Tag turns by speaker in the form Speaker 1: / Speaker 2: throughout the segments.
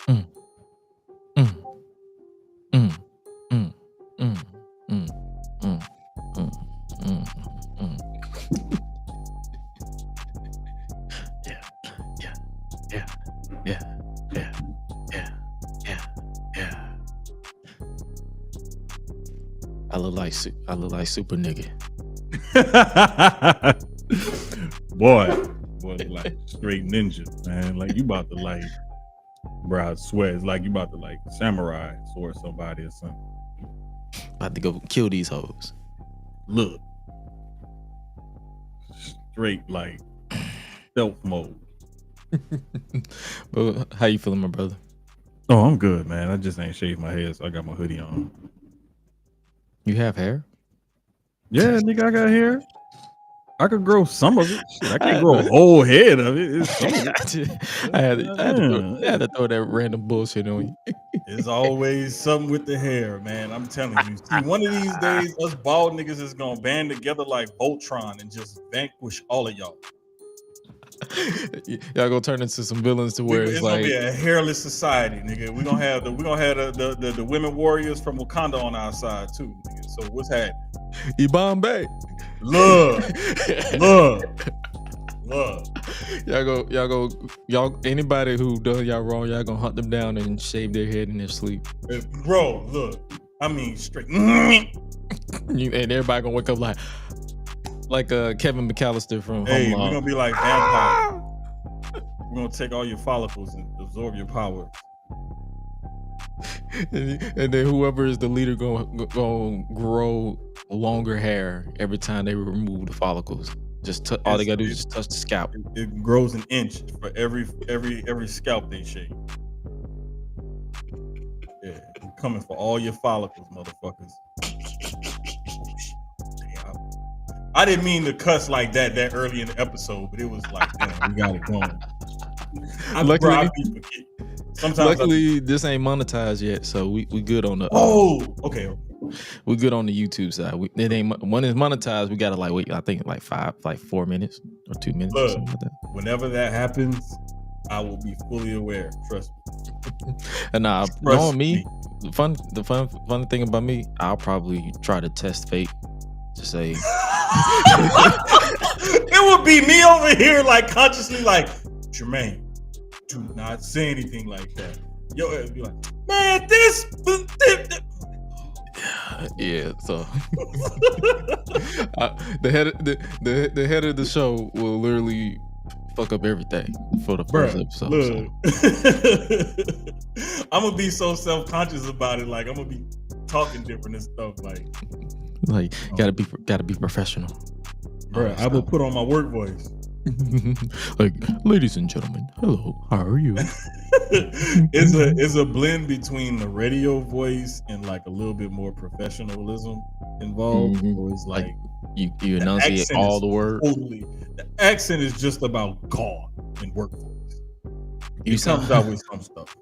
Speaker 1: Mm, mm, mm, mm, mm, mm, mm, mm, mm, mm. Yeah, yeah, yeah, yeah, yeah, yeah, yeah, yeah. I look like super nigga.
Speaker 2: boy, like straight ninja, man. Like you about to like, bro, I swear, it's like you about to like samurai sword somebody or something.
Speaker 1: About to go kill these hoes.
Speaker 2: Look, straight like stealth mode.
Speaker 1: But how you feeling, my brother?
Speaker 2: Oh, I'm good, man. I just ain't shaved my head, so I got my hoodie on.
Speaker 1: You have hair?
Speaker 2: Yeah, nigga, I got hair. I could grow some of it. Shit, I can't grow a whole head of it. It's some of it.
Speaker 1: I had to throw that random bullshit on you.
Speaker 2: There's always something with the hair, man. I'm telling you. See, one of these days, us bald niggas is gonna band together like Voltron and just vanquish all of y'all.
Speaker 1: Y'all gonna turn into some villains to where it's like
Speaker 2: gonna be a hairless society, nigga. We're gonna have the women warriors from Wakanda on our side too, nigga. So what's happening?
Speaker 1: Ibambe.
Speaker 2: Love.
Speaker 1: Y'all anybody who does y'all wrong, y'all gonna hunt them down and shave their head in their sleep.
Speaker 2: Bro, look. I mean straight.
Speaker 1: And everybody gonna wake up like Kevin McAllister from
Speaker 2: Hey,
Speaker 1: Home Alone.
Speaker 2: We're gonna be like vampires. We're gonna take all your follicles and absorb your power.
Speaker 1: And then whoever is the leader gonna grow longer hair every time they remove the follicles. All they gotta do is just touch the scalp.
Speaker 2: It grows an inch for every scalp they shave. Yeah, I'm coming for all your follicles, motherfuckers. I didn't mean to cuss like that early in the episode, but it was like, damn, we got it going.
Speaker 1: Luckily, this ain't monetized yet, so we good on the.
Speaker 2: Okay.
Speaker 1: We good on the YouTube side. It ain't when it's monetized. We gotta wait. I think 4 minutes or 2 minutes or something like that.
Speaker 2: Whenever that happens, I will be fully aware. Trust me.
Speaker 1: And knowing me, the funny thing about me, I'll probably try to test fate to say.
Speaker 2: It would be me over here, like consciously, like Jermaine, do not say anything like that. Yo, it'd be like, man, this.
Speaker 1: Yeah, so the head of the show will literally fuck up everything for the first episode.
Speaker 2: So. I'm gonna be so self-conscious about it. Like I'm gonna be talking different and stuff.
Speaker 1: Like gotta be professional.
Speaker 2: Bro, I will put on my work voice.
Speaker 1: Like, ladies and gentlemen, hello, how are you?
Speaker 2: It's a blend between the radio voice and like a little bit more professionalism involved. Mm-hmm. It's like
Speaker 1: you enunciate all the words.
Speaker 2: Totally, the accent is just about gone in work voice. You comes out with some stuff.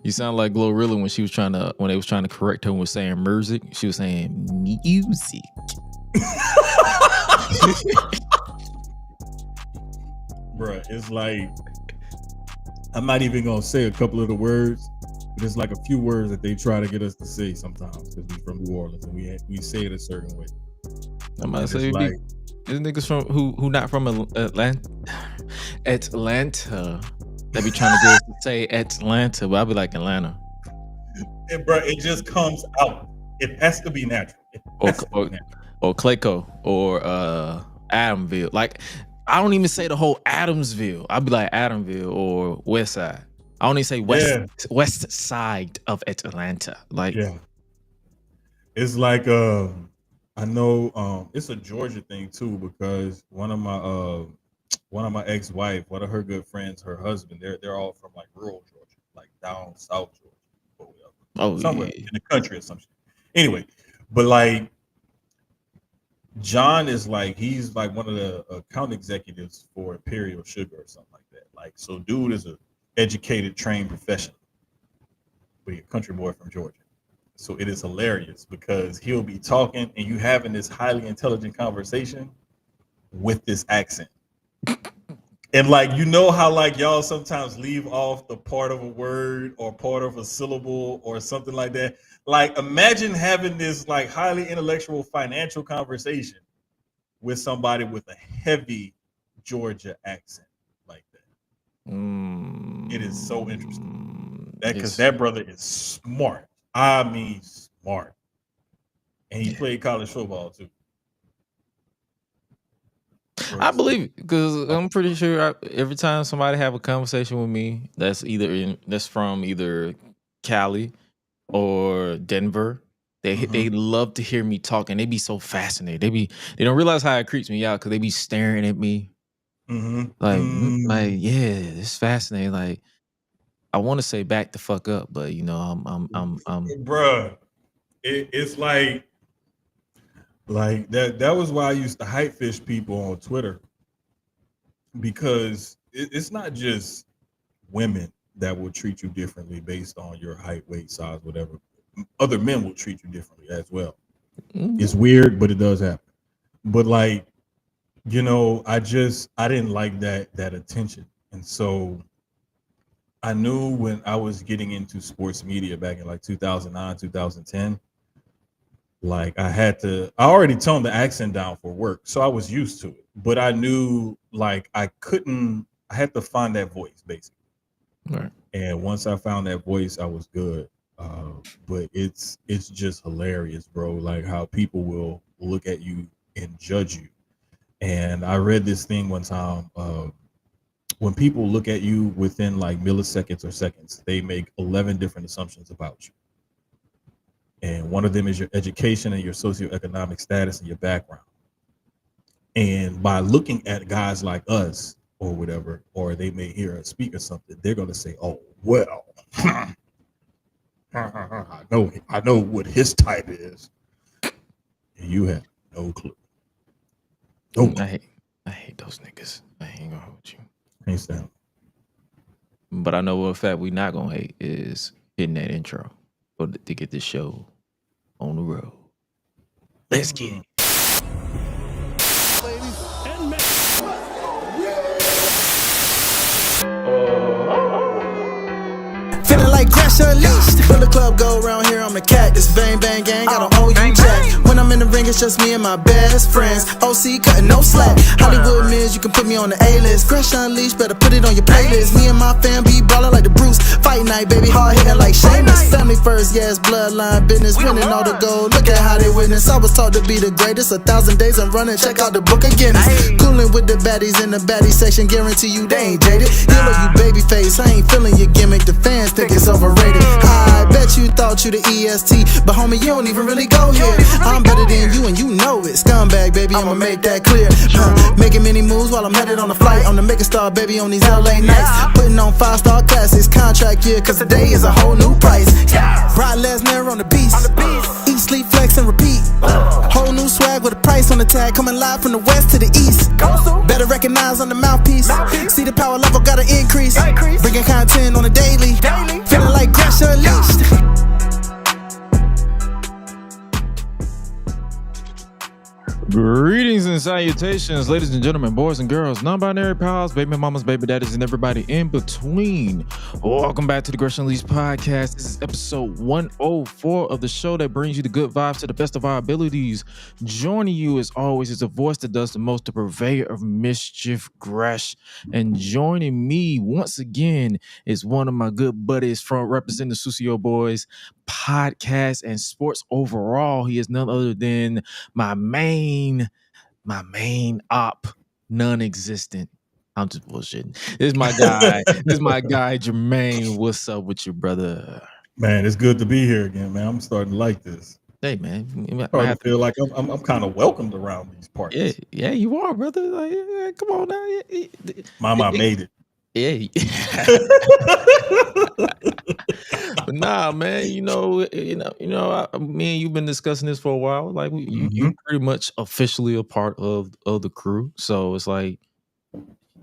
Speaker 1: You sound like Glorilla when they was trying to correct her and was saying music. She was saying music.
Speaker 2: Bruh, it's like I'm not even gonna say a couple of the words, but it's like a few words that they try to get us to say sometimes because we're from New Orleans and we say it a certain way.
Speaker 1: I might say like these niggas from who not from Atlanta they be trying to get us to say Atlanta, but I'll be like Atlanta.
Speaker 2: Bro, it just comes out. It has to be natural.
Speaker 1: Or Clayco or Adamville. Like I don't even say the whole Adamsville. I'll be like Adamville or West Side. I only say west side of Atlanta. Like
Speaker 2: it's like I know it's a Georgia thing too because one of my ex-wife, one of her good friends, her husband, they're all from like rural Georgia, like down south Georgia, or somewhere in the country or something. Anyway, but like John is like he's like one of the account executives for Imperial Sugar or something like that. Like so, dude is a educated, trained professional, but a country boy from Georgia. So it is hilarious because he'll be talking and you having this highly intelligent conversation with this accent. And like, you know how like y'all sometimes leave off the part of a word or part of a syllable or something like that. Like, imagine having this like highly intellectual financial conversation with somebody with a heavy Georgia accent like that. It is so interesting. Because that brother is smart. I mean, smart. And he played college football too.
Speaker 1: I believe, because I'm pretty sure every time somebody have a conversation with me that's from either Cali or Denver, they love to hear me talk, and they be so fascinated. They don't realize how it creeps me out because they be staring at me like yeah, it's fascinating. Like, I want to say back the fuck up, but you know, I'm
Speaker 2: bruh. It's like that. That was why I used to hype fish people on Twitter, because it's not just women that will treat you differently based on your height, weight, size, whatever. Other men will treat you differently as well. It's weird, but it does happen. But like, you know, I didn't like that attention. And so I knew when I was getting into sports media back in like 2009, 2010, like I already toned the accent down for work. So I was used to it, but I knew like I had to find that voice basically.
Speaker 1: Right.
Speaker 2: And once I found that voice, I was good. But it's just hilarious, bro. Like how people will look at you and judge you. And I read this thing one time. When people look at you within like milliseconds or seconds, they make 11 different assumptions about you. And one of them is your education and your socioeconomic status and your background. And by looking at guys like us or whatever, or they may hear us speak or something, they're going to say, oh, well, I know what his type is. And you have no clue.
Speaker 1: No clue. I hate those niggas. I ain't gonna hold you.
Speaker 2: Can't stand.
Speaker 1: But I know what fact we not gonna hate is hitting that intro to get this show on the road. Let's get it.
Speaker 3: Feeling like Gresh Unleashed. When the club go around here, I'm the cat. This bang bang gang, I don't owe you jack. When I'm in the ring, it's just me and my best friends. OC cutting no slack. Hollywood Miz, you can put me on the A-list. Gresh Unleashed, better put it on your playlist. Me and my fam be ballin' like the Bruce. Fight night, baby, hard hitting like Sheamus. Family first, yes, bloodline business. Winning all the gold, look at how they witness. I was taught to be the greatest. 1,000 days I'm running, check out the book of Guinness. Coolin' with the baddies in the baddie section. Guarantee you they ain't jaded. Yellow, you baby face, I ain't feeling your gimmick. The fans think it's overrated. I bet you thought you the EST, but homie, you don't even really go here. I'm better than you and you know it. Scumbag, baby, I'ma make that clear. Making many moves while I'm headed on the flight. I'm the mega star, baby, on these LA nights. Putting on 5-star classics, contract year, cause today is a whole new price. Brock Lesnar on the beast. Eat, sleep, flex, and repeat. Whole new swag with a price on the tag. Coming live from the west to the east. Better recognize on the mouthpiece. See the power level gotta increase. Bringing content on a daily. Feeling like Gresh Unleashed.
Speaker 1: Greetings and salutations, ladies and gentlemen, boys and girls, non-binary pals, baby mamas, baby daddies, and everybody in between. Welcome back to the Gresh Unleashed podcast. This is episode 104 of the show that brings you the good vibes to the best of our abilities. Joining you, as always, is a voice that does the most, the purveyor of mischief, Gresh. And joining me once again is one of my good buddies from representing the Sucio Boys podcast and sports overall. He is none other than my main op, non-existent. I'm just bullshitting. This is my guy. Jermaine. What's up with you, brother?
Speaker 2: Man, it's good to be here again, man. I'm starting to like this.
Speaker 1: Hey, man.
Speaker 2: I feel like I'm kind of welcomed around these parts.
Speaker 1: Yeah, you are, brother. Like, yeah, come on now.
Speaker 2: Mama made it.
Speaker 1: Yeah. But nah, man, me and you've been discussing this for a while. Like, you're pretty much officially a part of the crew. So it's like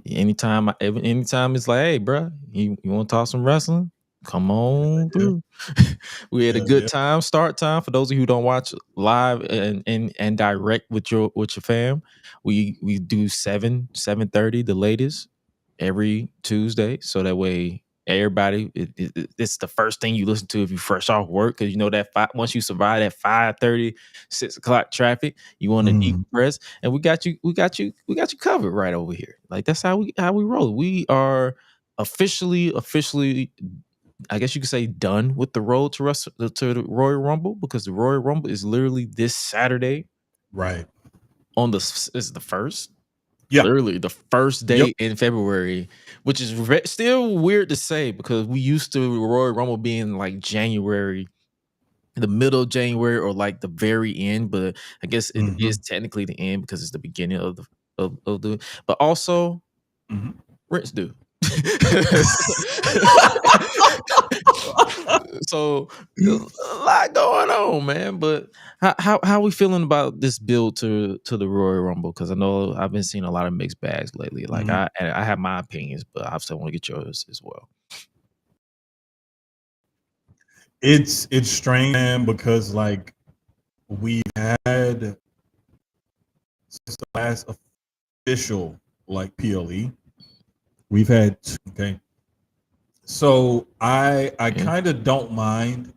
Speaker 1: anytime it's like, hey, bro, you want to talk some wrestling? Come on through. We had a good time. Start time for those of you who don't watch live and direct with your fam. We do 7:30 the latest. every Tuesday, so that way everybody it's the first thing you listen to if you fresh off work, because you know that once you survive that 5:30, 6 o'clock traffic, you want to decompress, and we got you covered right over here. Like that's how we roll. We are officially, I guess you could say, done with the road to the Royal Rumble, because the Royal Rumble is literally this Saturday,
Speaker 2: right?
Speaker 1: On is the first.
Speaker 2: Yeah.
Speaker 1: Literally the first day in February, which is still weird to say, because we used to Royal Rumble being like January, the middle of January, or like the very end. But I guess it is technically the end because it's the beginning of the. But also, rents due. So a lot going on, man. But how we feeling about this build to the Royal Rumble? Because I know I've been seeing a lot of mixed bags lately. Like I have my opinions, but I still want to get yours as well.
Speaker 2: It's strange, man, because like we've had since the last official like PLE, we've had so I kind of don't mind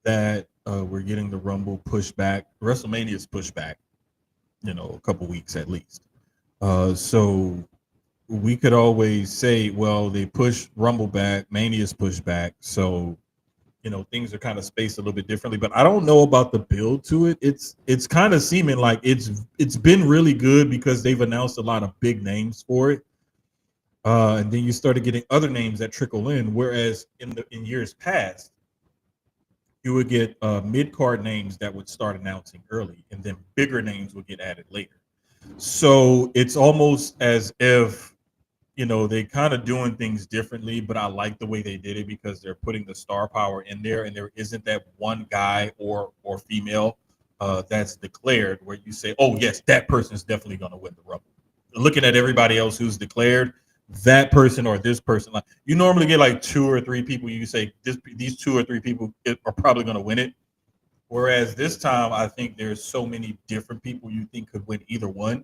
Speaker 2: that we're getting the Rumble pushed back. WrestleMania's pushed back, a couple weeks at least. So we could always say, well, they pushed Rumble back, Mania's pushed back, so things are kind of spaced a little bit differently. But I don't know about the build to it. It's kind of seeming like it's been really good because they've announced a lot of big names for it. And then you started getting other names that trickle in, whereas in years past, you would get mid-card names that would start announcing early, and then bigger names would get added later. So it's almost as if, they kind of doing things differently, but I like the way they did it because they're putting the star power in there, and there isn't that one guy or female that's declared where you say, oh, yes, that person is definitely going to win the Rumble. Looking at everybody else who's declared, that person or this person, like you normally get like 2 or 3 people. You say these 2 or 3 people are probably going to win it. Whereas this time, I think there's so many different people you think could win either one.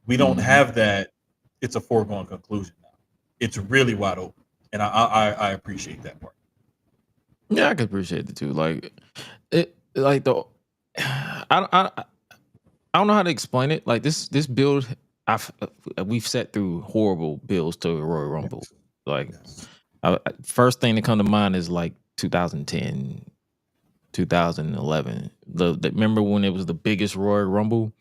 Speaker 2: We don't have that. It's a foregone conclusion now. It's really wide open, and I appreciate that part.
Speaker 1: Yeah, I can appreciate it too. Like I don't know how to explain it. Like this build, we've sat through horrible builds to Royal Rumble. Like first thing that come to mind is like 2010, 2011. Remember when it was the biggest Royal Rumble?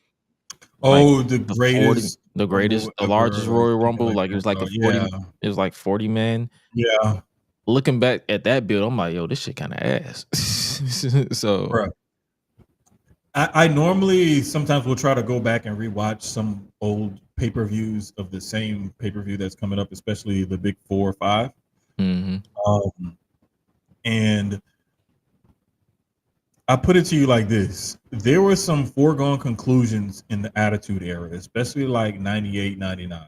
Speaker 2: Oh, like the greatest,
Speaker 1: the largest Royal Rumble. Like it was like 40. It was like 40 man.
Speaker 2: Yeah.
Speaker 1: Looking back at that build, I'm like, yo, this shit kind of ass. So.
Speaker 2: Bruh. I normally sometimes will try to go back and rewatch some old pay-per-views of the same pay-per-view that's coming up, especially the big 4 or 5. And I put it to you like this. There were some foregone conclusions in the Attitude Era, especially like 98, 99.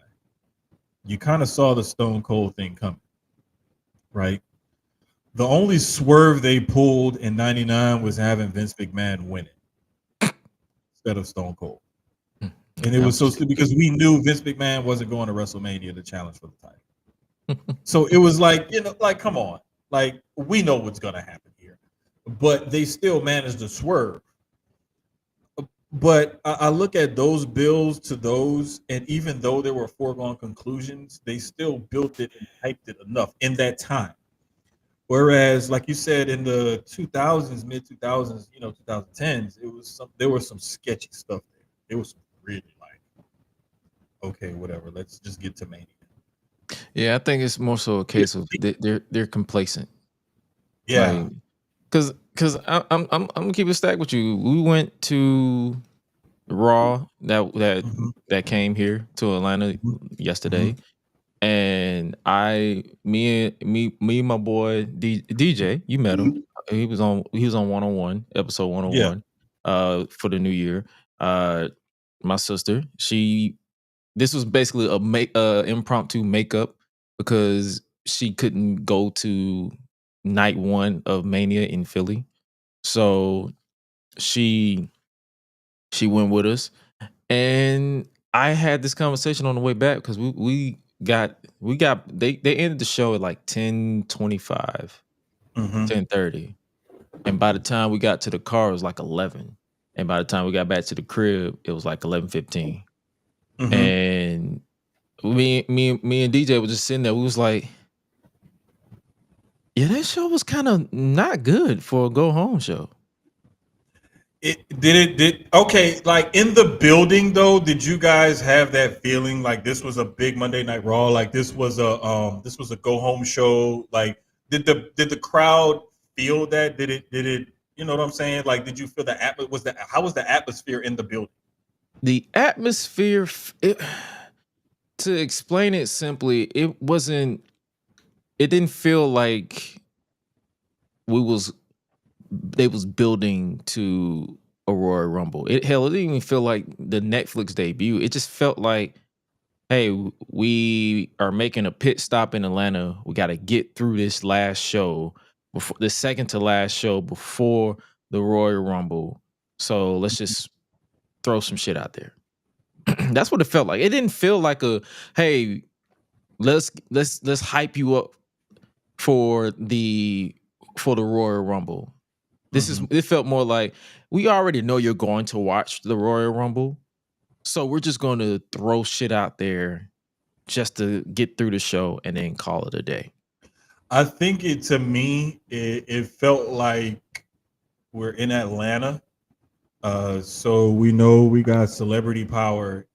Speaker 2: You kind of saw the Stone Cold thing coming, right? The only swerve they pulled in 99 was having Vince McMahon win it instead of Stone Cold. And it was so stupid because we knew Vince McMahon wasn't going to WrestleMania to challenge for the title. So it was like, like, come on. Like, we know what's going to happen here. But they still managed to swerve. But I look at those builds to those, and even though there were foregone conclusions, they still built it and hyped it enough in that time. Whereas, like you said, in the 2000s, mid 2000s, 2010s, there was some sketchy stuff there. There was some really like, okay, whatever. Let's just get to Mania.
Speaker 1: Yeah, I think it's more so a case of they're complacent.
Speaker 2: Yeah,
Speaker 1: because I'm gonna keep it stacked with you. We went to Raw that came here to Atlanta yesterday. And me and my boy DJ, you met him. He was on 101, episode 101, for the new year. My sister, this was basically a impromptu makeup because she couldn't go to night 1 of Mania in Philly. So she went with us, and I had this conversation on the way back because we they ended the show at like 10:25, 10:30. And by the time we got to the car, it was like 11. And by the time we got back to the crib, it was like 11:15. And me and DJ was just sitting there. We was like, yeah, that show was kind of not good for a go home show.
Speaker 2: Okay, like in the building though, did you guys have that feeling like this was a big Monday Night Raw? Like this was a go home show? Like did the crowd feel that? Did it you know what I'm saying? Like did you feel the how was the atmosphere in the building?
Speaker 1: The atmosphere, to explain it simply, it didn't feel like they was building to a Royal Rumble. It didn't even feel like the Netflix debut. It just felt like, hey, we are making a pit stop in Atlanta. We got to get through this last show, before the second to last show before the Royal Rumble. So let's just throw some shit out there. That's what it felt like. It didn't feel like hey, let's hype you up for the Royal Rumble. It felt more like, we already know you're going to watch the Royal Rumble, so we're just going to throw shit out there just to get through the show and then call it a day.
Speaker 2: I think to me, it felt like we're in Atlanta. So we know we got celebrity power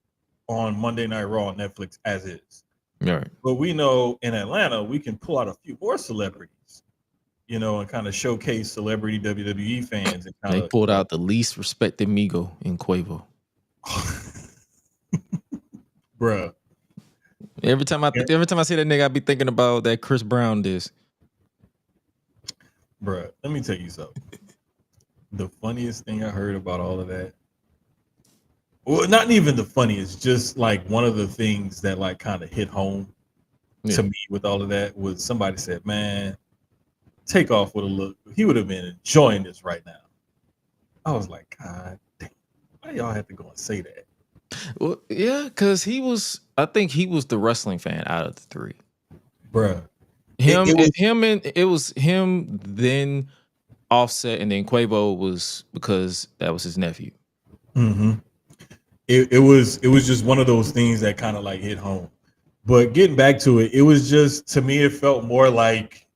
Speaker 2: on Monday Night Raw on Netflix as is.
Speaker 1: Right.
Speaker 2: But we know in Atlanta, we can pull out a few more celebrities, you know, and kind of showcase celebrity WWE fans. And
Speaker 1: they pulled out the least respected Migo in Quavo.
Speaker 2: Bruh.
Speaker 1: Every time I see that nigga, I be thinking about that Chris Brown diss.
Speaker 2: Bruh, let me tell you something. The funniest thing I heard about all of that, well, not even the funniest, just like one of the things that like kind of hit home to me with all of that was somebody said, man, Takeoff would have looked, he would have been enjoying this right now. I was like, God damn, why y'all have to go and say that?
Speaker 1: Well, yeah, because I think he was the wrestling fan out of the three.
Speaker 2: Bruh.
Speaker 1: It was him, then Offset, and then Quavo was because that was his nephew.
Speaker 2: It was just one of those things that kind of like hit home. But getting back to it, it was just, to me, it felt more like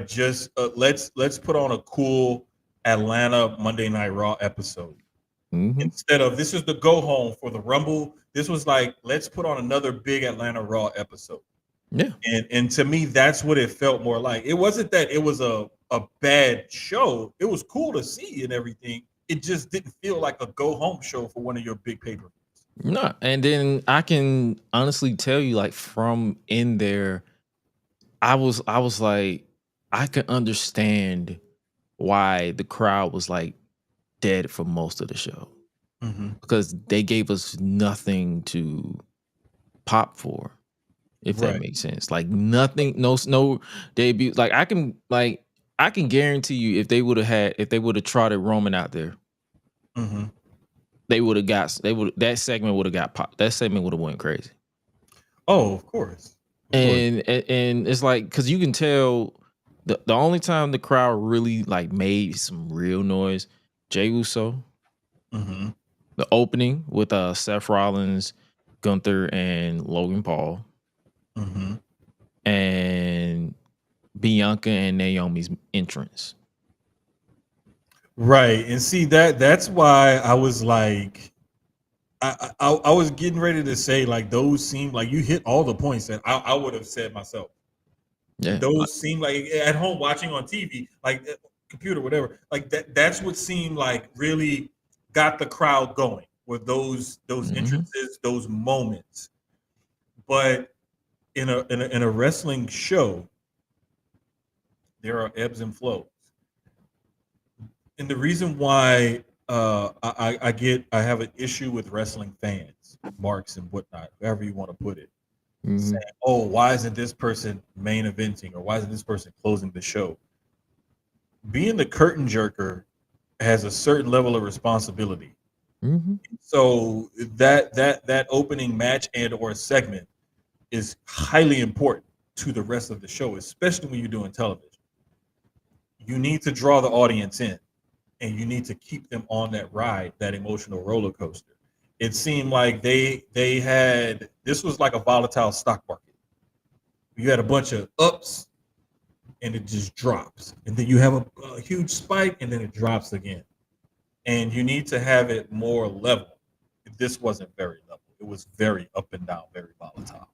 Speaker 2: just let's put on a cool Atlanta Monday Night Raw episode. Instead of, this is the go home for the Rumble. This was like, let's put on another big Atlanta Raw episode.
Speaker 1: Yeah.
Speaker 2: And to me, that's what it felt more like. It wasn't that it was a bad show. It was cool to see and everything. It just didn't feel like a go home show for one of your big pay-per-views.
Speaker 1: No, and then I can honestly tell you, like, from in there, I was like, I can understand why the crowd was like dead for most of the show, because they gave us nothing to pop for, if that makes sense. Like nothing, no debut. Like I can guarantee you, if they would have trotted Roman out there, that segment would have got popped. That segment would have went crazy.
Speaker 2: Oh, of course.
Speaker 1: And it's like, because you can tell the only time the crowd really like made some real noise, Jey Uso, the opening with Seth Rollins, Gunther, and Logan Paul, and Bianca and Naomi's entrance.
Speaker 2: Right. And see, that's why I was like, I was getting ready to say, like, those seem like you hit all the points that I would have said myself. Yeah. Those seem like, at home watching on TV, like computer, whatever, like that's what seemed like really got the crowd going, with those entrances, those moments. But in a wrestling show, there are ebbs and flows. And the reason why I have an issue with wrestling fans, marks and whatnot, however you want to put it, saying, oh, why isn't this person main eventing, or why isn't this person closing the show? Being the curtain jerker has a certain level of responsibility. So that opening match and or segment is highly important to the rest of the show, especially when you're doing television. You need to draw the audience in, and you need to keep them on that ride, that emotional roller coaster. It seemed like they had, this was like a volatile stock market. You had a bunch of ups and it just drops, and then you have a huge spike and then it drops again. And you need to have it more level. This wasn't very level. It was very up and down, very volatile.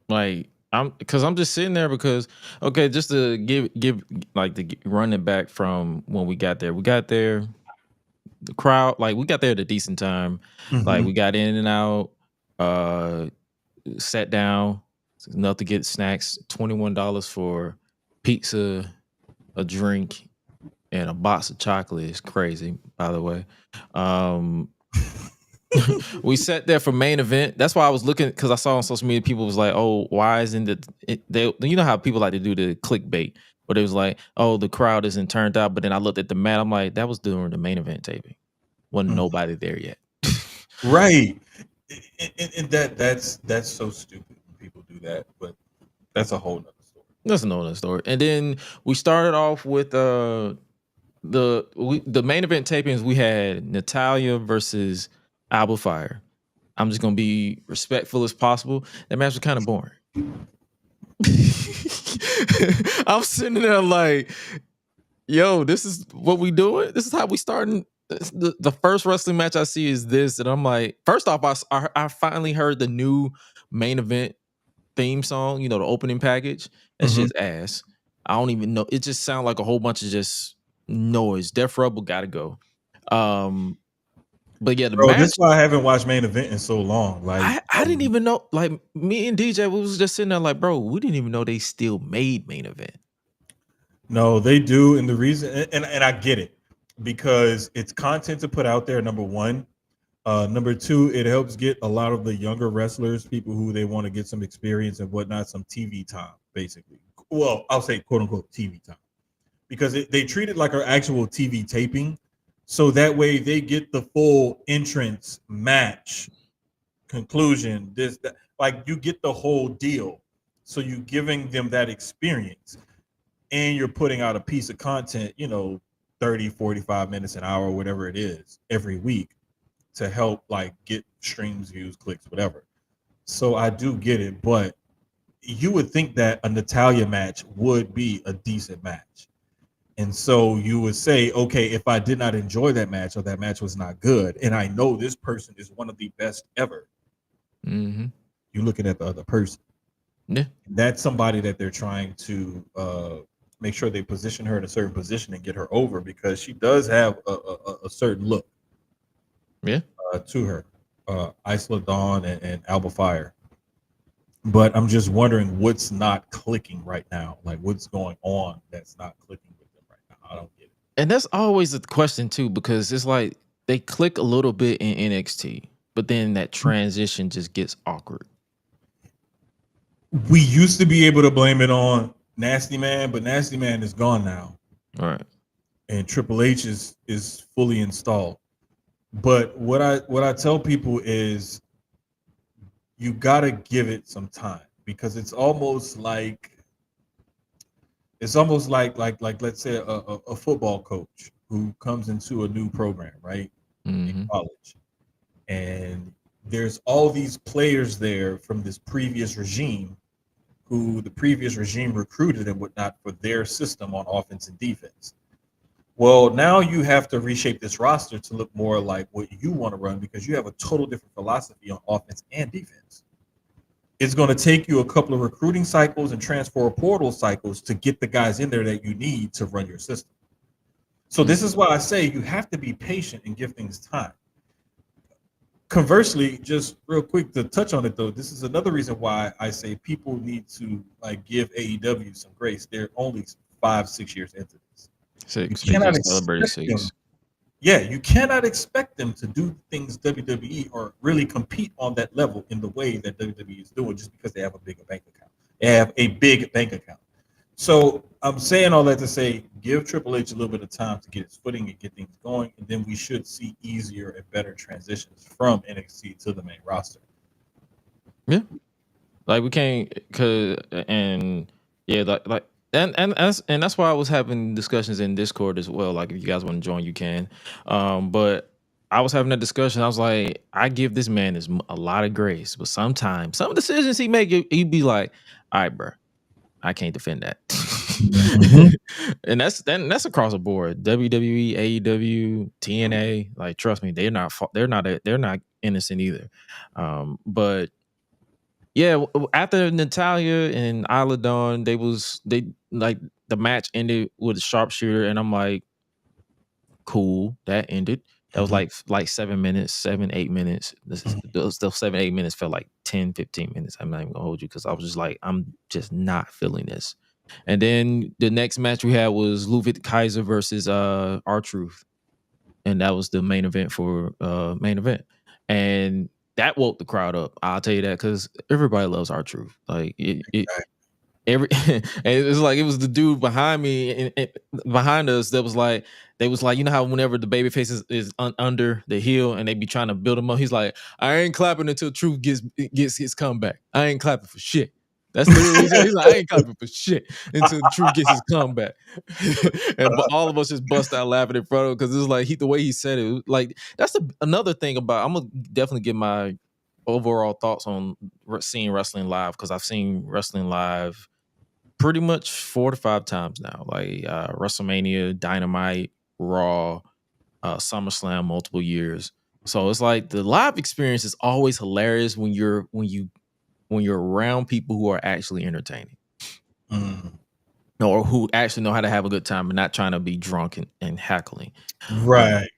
Speaker 1: Like I'm just sitting there because okay, just to give like to run it back from when we got there. We got there, the crowd, like we got there at a decent time. Like we got in and out, sat down, enough to get snacks, $21 for pizza, a drink, and a box of chocolate. Is crazy, by the way. We sat there for main event. That's why I was looking, because I saw on social media people was like, "Oh, why isn't they?" You know how people like to do the clickbait, but it was like, "Oh, the crowd isn't turned out." But then I looked at the mat. I'm like, that was during the main event taping. Wasn't nobody there yet.
Speaker 2: Right, and that's so stupid when people do that. But that's a whole nother story.
Speaker 1: That's another story. And then we started off with the main event tapings. We had Natalya versus Alba Fire. I'm just gonna be respectful as possible. That match was kind of boring. I'm sitting there like, yo, this is what we doing? This is how we starting? The first wrestling match I see is this, and I'm like, first off, I finally heard the new main event theme song, you know, the opening package. That shit's ass. I don't even know. It just sounds like a whole bunch of just noise. Def Rebel gotta go. But yeah, the match.
Speaker 2: This is why I haven't watched main event in so long. Like
Speaker 1: I didn't even know. Like me and DJ, we was just sitting there like, bro, we didn't even know they still made main event.
Speaker 2: No, they do, and the reason, and I get it, because it's content to put out there. Number one, number two, it helps get a lot of the younger wrestlers, people who they want to get some experience and whatnot, some TV time, basically. Well, I'll say quote unquote TV time, because they treat it like an actual TV taping, so that way they get the full entrance, match, conclusion, this, that, like you get the whole deal. So you're giving them that experience, and you're putting out a piece of content, 30, 45 minutes, an hour, whatever it is, every week to help like get streams, views, clicks, whatever. So I do get it, but you would think that a Natalya match would be a decent match. And so you would say, okay, if I did not enjoy that match, or that match was not good, and I know this person is one of the best ever, you're looking at the other person.
Speaker 1: Yeah.
Speaker 2: That's somebody that they're trying to make sure they position her in a certain position and get her over, because she does have a certain look to her, Isla Dawn and Alba Fire. But I'm just wondering what's not clicking right now. Like what's going on that's not clicking with them right now. I don't get it.
Speaker 1: And that's always a question too, because it's like they click a little bit in NXT, but then that transition just gets awkward.
Speaker 2: We used to be able to blame it on Nasty Man, but Nasty Man is gone now.
Speaker 1: All right.
Speaker 2: And Triple H is fully installed. But what I tell people is you gotta give it some time, because it's almost like let's say a football coach who comes into a new program, right? In college. And there's all these players there from this previous regime who the previous regime recruited and whatnot for their system on offense and defense. Well, now you have to reshape this roster to look more like what you want to run, because you have a total different philosophy on offense and defense. It's going to take you a couple of recruiting cycles and transfer portal cycles to get the guys in there that you need to run your system. So this is why I say you have to be patient and give things time. Conversely, just real quick to touch on it though, this is another reason why I say people need to like give AEW some grace. They're only 5-6 years into this.
Speaker 1: Six.
Speaker 2: You cannot
Speaker 1: Celebrated 6.
Speaker 2: them. Yeah, you cannot expect them to do things WWE or really compete on that level in the way that WWE is doing just because they have a bigger bank account. They have a big bank account. So I'm saying all that to say, give Triple H a little bit of time to get his footing and get things going, and then we should see easier and better transitions from NXT to the main roster.
Speaker 1: Yeah. Like we can't, and yeah, and that's why I was having discussions in Discord as well. Like if you guys want to join, you can. But I was having that discussion. I was like, I give this man a lot of grace, but sometimes some decisions he make, he'd be like, all right, bro, I can't defend that. And that's across the board. WWE, AEW, TNA. Like, trust me, they're not innocent either. But yeah, after Natalia and Isla Dawn, they like the match ended with a sharpshooter, and I'm like, cool, that ended. That was like 7 minutes, 7-8 minutes. Those 7-8 minutes felt like 10-15 minutes. I'm not even gonna hold you because I was just like, I'm just not feeling this. And then the next match we had was Ludwig Kaiser versus R-Truth, and that was the main event for main event. And that woke the crowd up. I'll tell you that because everybody loves R-Truth. Like and it's like it was the dude behind me and behind us that was like, you know how whenever the baby face is under the heel and they be trying to build him up, he's like, I ain't clapping until Truth gets his comeback. I ain't clapping for shit. That's literally what he's like, I ain't clapping for shit until Truth gets his comeback. And all of us just bust out laughing in front of him because it was like the way he said it. Like that's another thing about. I'm gonna definitely get my overall thoughts on seeing wrestling live because I've seen wrestling live pretty much 4 to 5 times now, like WrestleMania, Dynamite, Raw, SummerSlam, multiple years. So it's like the live experience is always hilarious when you're around people who are actually entertaining, or who actually know how to have a good time and not trying to be drunk and hackling.
Speaker 2: Right.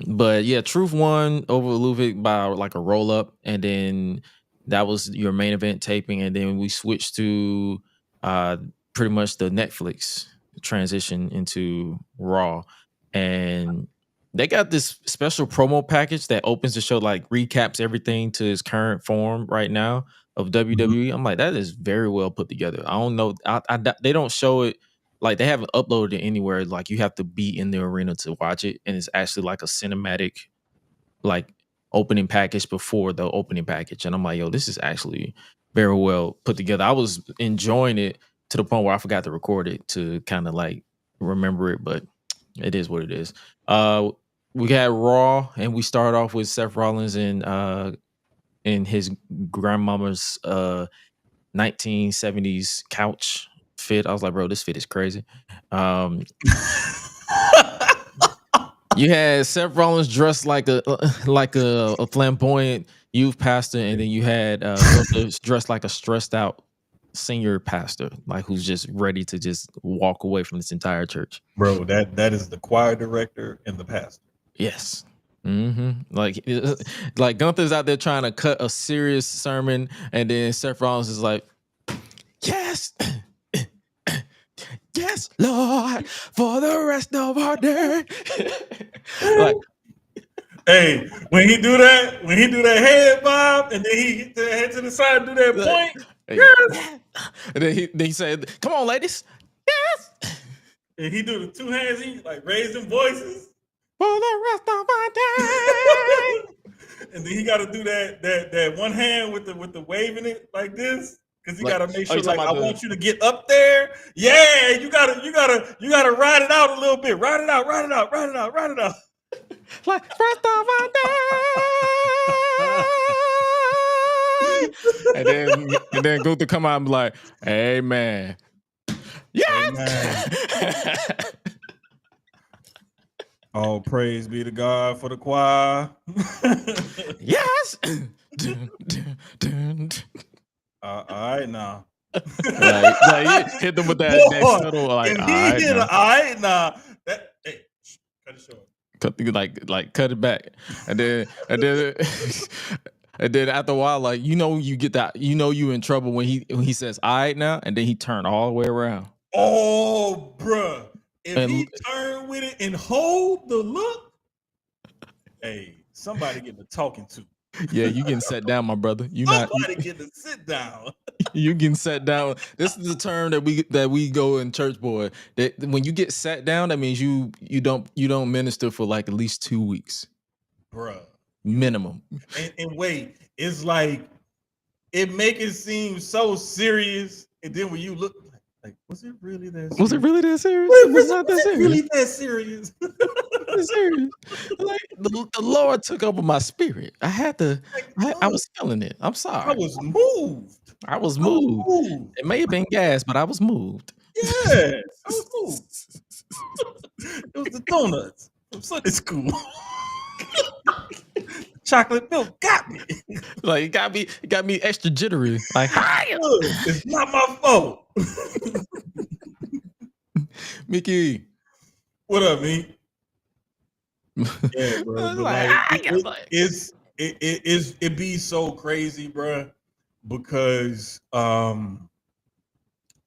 Speaker 1: But yeah, Truth won over Ludwig by like a roll up, and then that was your main event taping, and then we switched to pretty much the Netflix transition into Raw, and they got this special promo package that opens the show, like recaps everything to its current form right now of WWE. I'm like, that is very well put together. I don't know, they don't show it, like they haven't uploaded it anywhere. Like you have to be in the arena to watch it, and it's actually like a cinematic, like opening package before the opening package. And I'm like, yo, this is actually very well put together. I was enjoying it to the point where I forgot to record it to kind of like remember it, but it is what it is. We got Raw, and we start off with Seth Rollins in his grandmama's 1970s couch fit. I was like, bro, this fit is crazy. You had Seth Rollins dressed like a flamboyant youth pastor, and then you had dressed like a stressed out senior pastor, like who's just ready to just walk away from this entire church.
Speaker 2: Bro, that is the choir director and the pastor.
Speaker 1: Yes. Like Gunther's out there trying to cut a serious sermon, and then Seth Rollins is like, yes. Yes, Lord, for the rest of our day. Like,
Speaker 2: hey, when he do that head bob, and then he hit the head to the side and do that point. Yes.
Speaker 1: And then he said, come on, ladies. Yes.
Speaker 2: And he do the 2 hands, he like raising voices.
Speaker 1: For the rest of our day.
Speaker 2: And then he got to do that one hand with the waving it like this. Because you gotta make sure, like, I want you to get up there. Yeah, you gotta ride it out a little bit. Ride it out.
Speaker 1: Like first of our day. and then Gunther come out and be like, amen. Yes.
Speaker 2: All praise be to God for the choir.
Speaker 1: Yes.
Speaker 2: All right now.
Speaker 1: like hit them with that subtle, like, all right now. Hey, cut it short. Cut it back. And then and then after a while, like, you get that, you in trouble when he says all right now, and then he turned all the way around.
Speaker 2: Oh, bruh. If he turn with it and hold the look, hey, somebody getting a talking to.
Speaker 1: Yeah, you getting set down, my brother.
Speaker 2: Somebody getting to sit down.
Speaker 1: You getting sat down. This is the term that we go in church, boy. That when you get sat down, that means you don't minister for like at least 2 weeks,
Speaker 2: bruh.
Speaker 1: Minimum.
Speaker 2: And wait, it's like it make it seem so serious, and then when you look like was it really that serious?
Speaker 1: Was it really that serious?
Speaker 2: Was
Speaker 1: not that
Speaker 2: it
Speaker 1: serious.
Speaker 2: really that serious?
Speaker 1: Serious. Like the Lord took over my spirit. I had to. I was feeling it. I'm sorry.
Speaker 2: I was moved.
Speaker 1: I was moved. It may have been gas, but I was moved.
Speaker 2: Yeah, I was moved. It was the donuts from Sunday school. Chocolate milk got me.
Speaker 1: Like it got me extra jittery. Like hi.
Speaker 2: It's not my fault.
Speaker 1: Mickey.
Speaker 2: What up, me? Yeah, bro. But it be so crazy, bro, because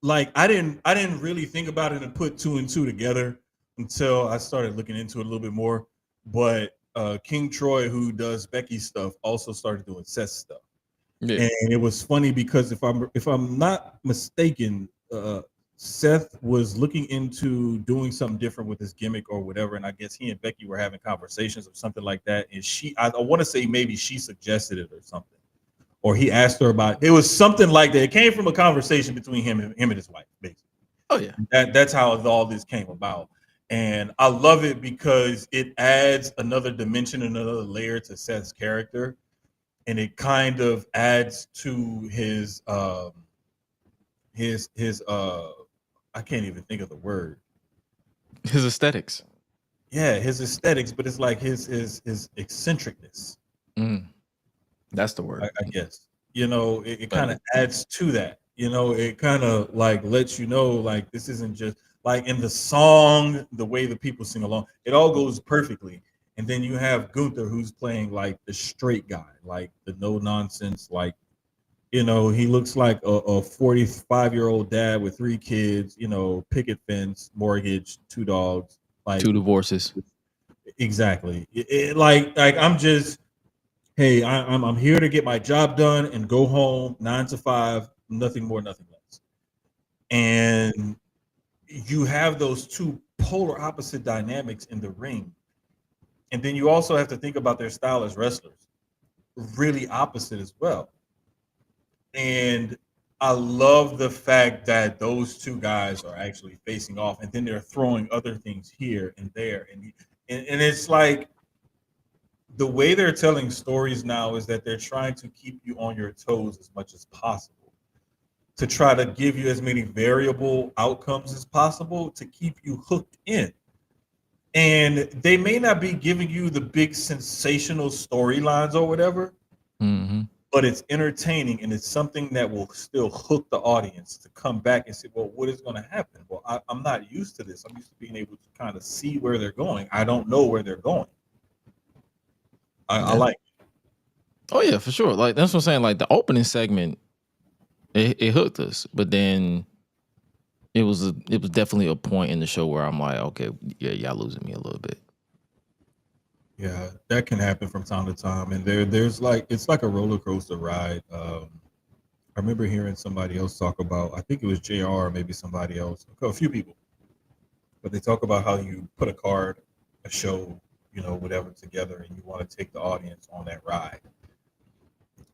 Speaker 2: like I didn't really think about it and put two and two together until I started looking into it a little bit more. But King Troy, who does Becky's stuff, also started doing Seth's stuff. Yeah. And it was funny because if I'm not mistaken, Seth was looking into doing something different with his gimmick or whatever, and I guess he and Becky were having conversations or something like that. And I want to say maybe she suggested it or something, or he asked her about it. It was something like that. It came from a conversation between him and his wife, basically.
Speaker 1: Oh yeah,
Speaker 2: that's how all this came about, and I love it because it adds another dimension, another layer to Seth's character, and it kind of adds to his I can't even think of the word.
Speaker 1: His aesthetics.
Speaker 2: Yeah, his aesthetics, but it's like his eccentricness.
Speaker 1: That's the word.
Speaker 2: I guess. You know, it kind of adds to that. You know, it kind of like lets you know, like this isn't just like in the song, the way the people sing along, it all goes perfectly. And then you have Gunther, who's playing like the straight guy, like the no nonsense, like, you know, he looks like a 45-year-old dad with 3 kids, you know, picket fence, mortgage, 2 dogs, like
Speaker 1: 2 divorces.
Speaker 2: Exactly. Like I'm just, hey, I'm here to get my job done and go home 9 to 5, nothing more, nothing less. And you have those 2 polar opposite dynamics in the ring. And then you also have to think about their style as wrestlers, really opposite as well. And I love the fact that those 2 guys are actually facing off, and then they're throwing other things here and there. And it's like the way they're telling stories now is that they're trying to keep you on your toes as much as possible, to try to give you as many variable outcomes as possible to keep you hooked in. And they may not be giving you the big sensational storylines or whatever, but it's entertaining, and it's something that will still hook the audience to come back and say, well, what is going to happen? Well, I'm not used to this. I'm used to being able to kind of see where they're going. I don't know where they're going. I like it.
Speaker 1: Oh yeah, for sure. Like that's what I'm saying. Like the opening segment, it hooked us, but then it was definitely a point in the show where I'm like, okay, yeah, y'all losing me a little bit.
Speaker 2: Yeah, that can happen from time to time, and there's like it's like a roller coaster ride. I remember hearing somebody else talk about, I think it was JR or maybe somebody else, a few people, but they talk about how you put a card, a show, you know, whatever together, and you want to take the audience on that ride.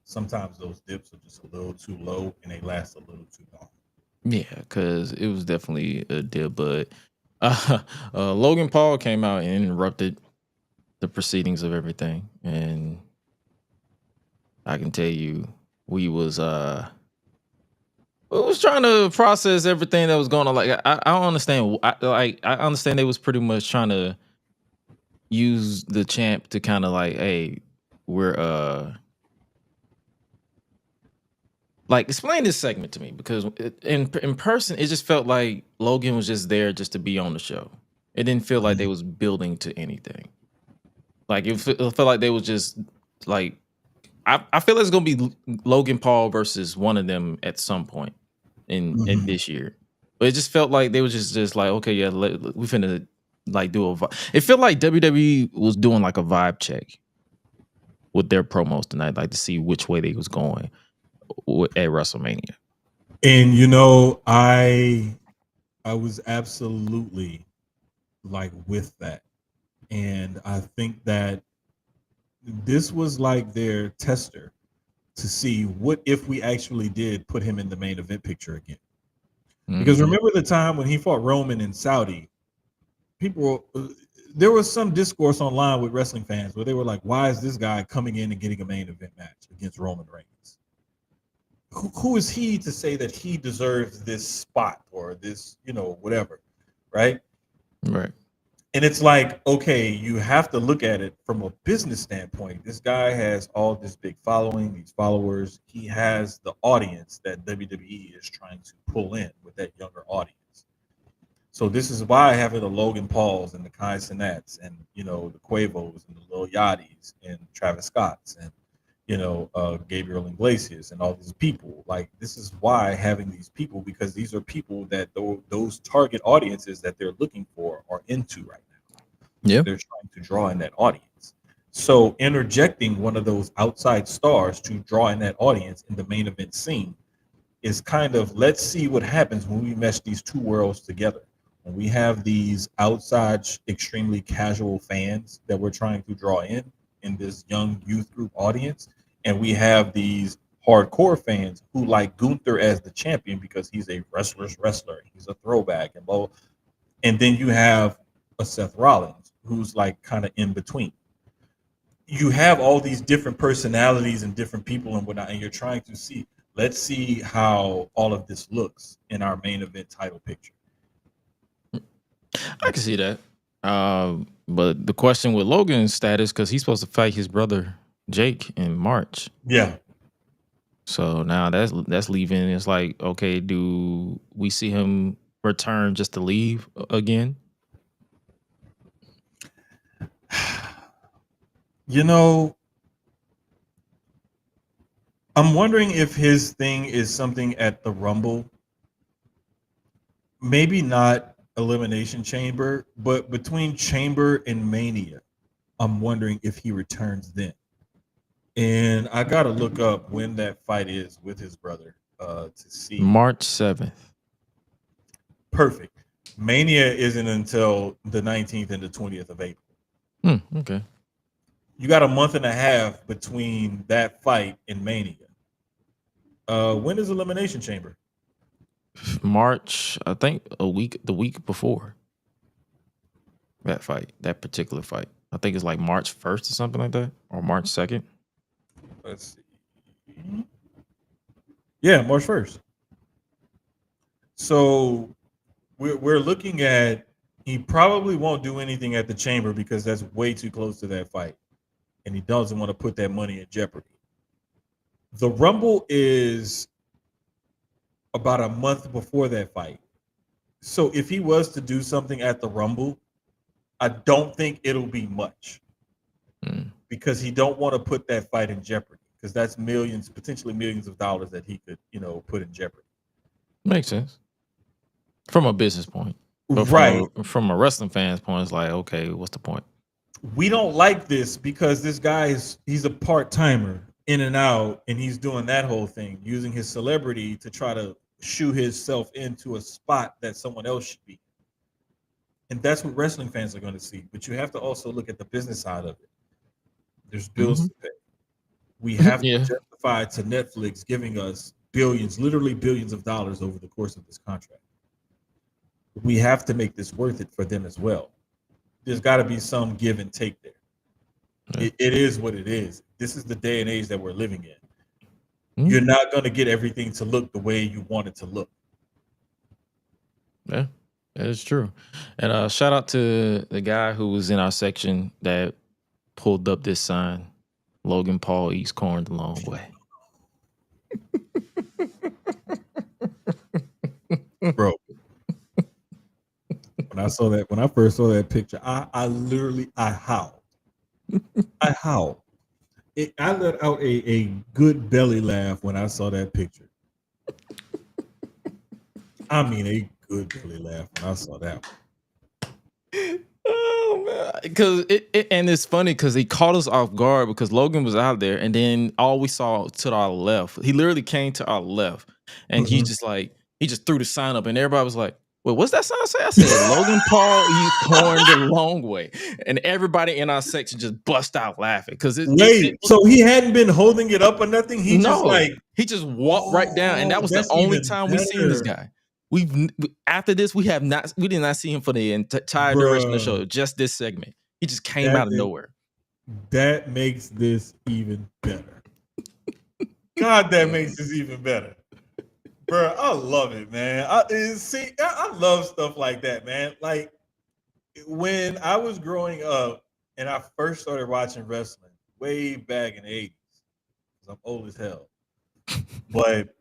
Speaker 2: Sometimes those dips are just a little too low, and they last a little too long.
Speaker 1: Yeah, because it was definitely a dip, but Logan Paul came out and interrupted the proceedings of everything, and I can tell you we was trying to process everything that was going on. Like I don't understand. I understand they was pretty much trying to use the champ to kind of like, hey, we're like explain this segment to me, because in person it just felt like Logan was just there just to be on the show. It didn't feel like they was building to anything. Like it felt like they was just like, I feel it's gonna be Logan Paul versus one of them at some point in this year. But it just felt like they was just like, okay, yeah, we finna like do a vibe. It felt like WWE was doing like a vibe check with their promos tonight, like to see which way they was going at WrestleMania.
Speaker 2: And you know, I was absolutely like with that. And I think that this was like their tester to see what if we actually did put him in the main event picture again. Because remember the time when he fought Roman in Saudi, people, there was some discourse online with wrestling fans where they were like, why is this guy coming in and getting a main event match against Roman Reigns? Who is he to say that he deserves this spot or this, whatever, right?
Speaker 1: Right.
Speaker 2: And it's like, okay, you have to look at it from a business standpoint. This guy has all this big following, these followers. He has the audience that WWE is trying to pull in with that younger audience. So this is why having the Logan Pauls and the Kai Cenats and, the Quavos and the Lil Yachty's and Travis Scotts and, Gabriel Iglesias and all these people. Like, this is why having these people, because these are people that those target audiences that they're looking for are into right now.
Speaker 1: Yeah,
Speaker 2: they're trying to draw in that audience. So interjecting one of those outside stars to draw in that audience in the main event scene is kind of, let's see what happens when we mesh these two worlds together. When we have these outside, extremely casual fans that we're trying to draw in this young youth group audience, and we have these hardcore fans who like Gunther as the champion because he's a wrestler's wrestler, he's a throwback, and then you have a Seth Rollins who's like kind of in between. You have all these different personalities and different people and whatnot, and you're trying to see, let's see how all of this looks in our main event title picture.
Speaker 1: I can see that. But the question with Logan's status, because he's supposed to fight his brother Jake in March.
Speaker 2: Yeah.
Speaker 1: So now that's leaving. It's like, okay, do we see him return just to leave again?
Speaker 2: I'm wondering if his thing is something at the Rumble. Maybe not Elimination Chamber, but between Chamber and Mania, I'm wondering if he returns then. And I got to look up when that fight is with his brother to see.
Speaker 1: March 7th.
Speaker 2: Perfect. Mania isn't until the 19th and the 20th of April.
Speaker 1: Okay.
Speaker 2: You got a month and a half between that fight and Mania. When is Elimination Chamber?
Speaker 1: March, I think the week before that fight, that particular fight. I think it's like March 1st or something like that, or March 2nd.
Speaker 2: Let's see. Yeah, March 1st. So we're looking at, he probably won't do anything at the Chamber because that's way too close to that fight. And he doesn't want to put that money in jeopardy. The Rumble is about a month before that fight. So if he was to do something at the Rumble, I don't think it'll be much. Because he don't want to put that fight in jeopardy, because that's potentially millions of dollars that he could, put in jeopardy.
Speaker 1: Makes sense. From a business point. But
Speaker 2: right.
Speaker 1: From a wrestling fan's point, it's like, okay, what's the point?
Speaker 2: We don't like this because this guy he's a part-timer in and out, and he's doing that whole thing, using his celebrity to try to shoe himself into a spot that someone else should be. And that's what wrestling fans are going to see. But you have to also look at the business side of it. There's bills to pay. We have to justify to Netflix giving us billions, literally billions of dollars over the course of this contract. We have to make this worth it for them as well. There's got to be some give and take there. It is what it is. This is the day and age that we're living in. You're not going to get everything to look the way you want it to look.
Speaker 1: Yeah, that is true. And shout out to the guy who was in our section that pulled up this sign: Logan Paul eats corn the long way.
Speaker 2: Bro, when I first saw that picture, I literally howled. I howled. I let out a good belly laugh when I saw that picture. I mean, a good belly laugh when I saw that one.
Speaker 1: Oh man, because and it's funny because he caught us off guard because Logan was out there, and then all we saw to our left, he literally came to our left, and he just threw the sign up, and everybody was like, Well, what's that song say? I said, Logan Paul, you torn the long way. And everybody in our section just bust out laughing. Because
Speaker 2: so he hadn't been holding it up or nothing? He
Speaker 1: just walked right down. And that was the only time we seen this guy. After this, we did not see him for the entire duration of the show. Just this segment. He just came out of nowhere.
Speaker 2: That makes this even better. God, that makes this even better. Bro, I love it, man. I love stuff like that, man. Like when I was growing up and I first started watching wrestling way back in the 80s, because I'm old as hell. But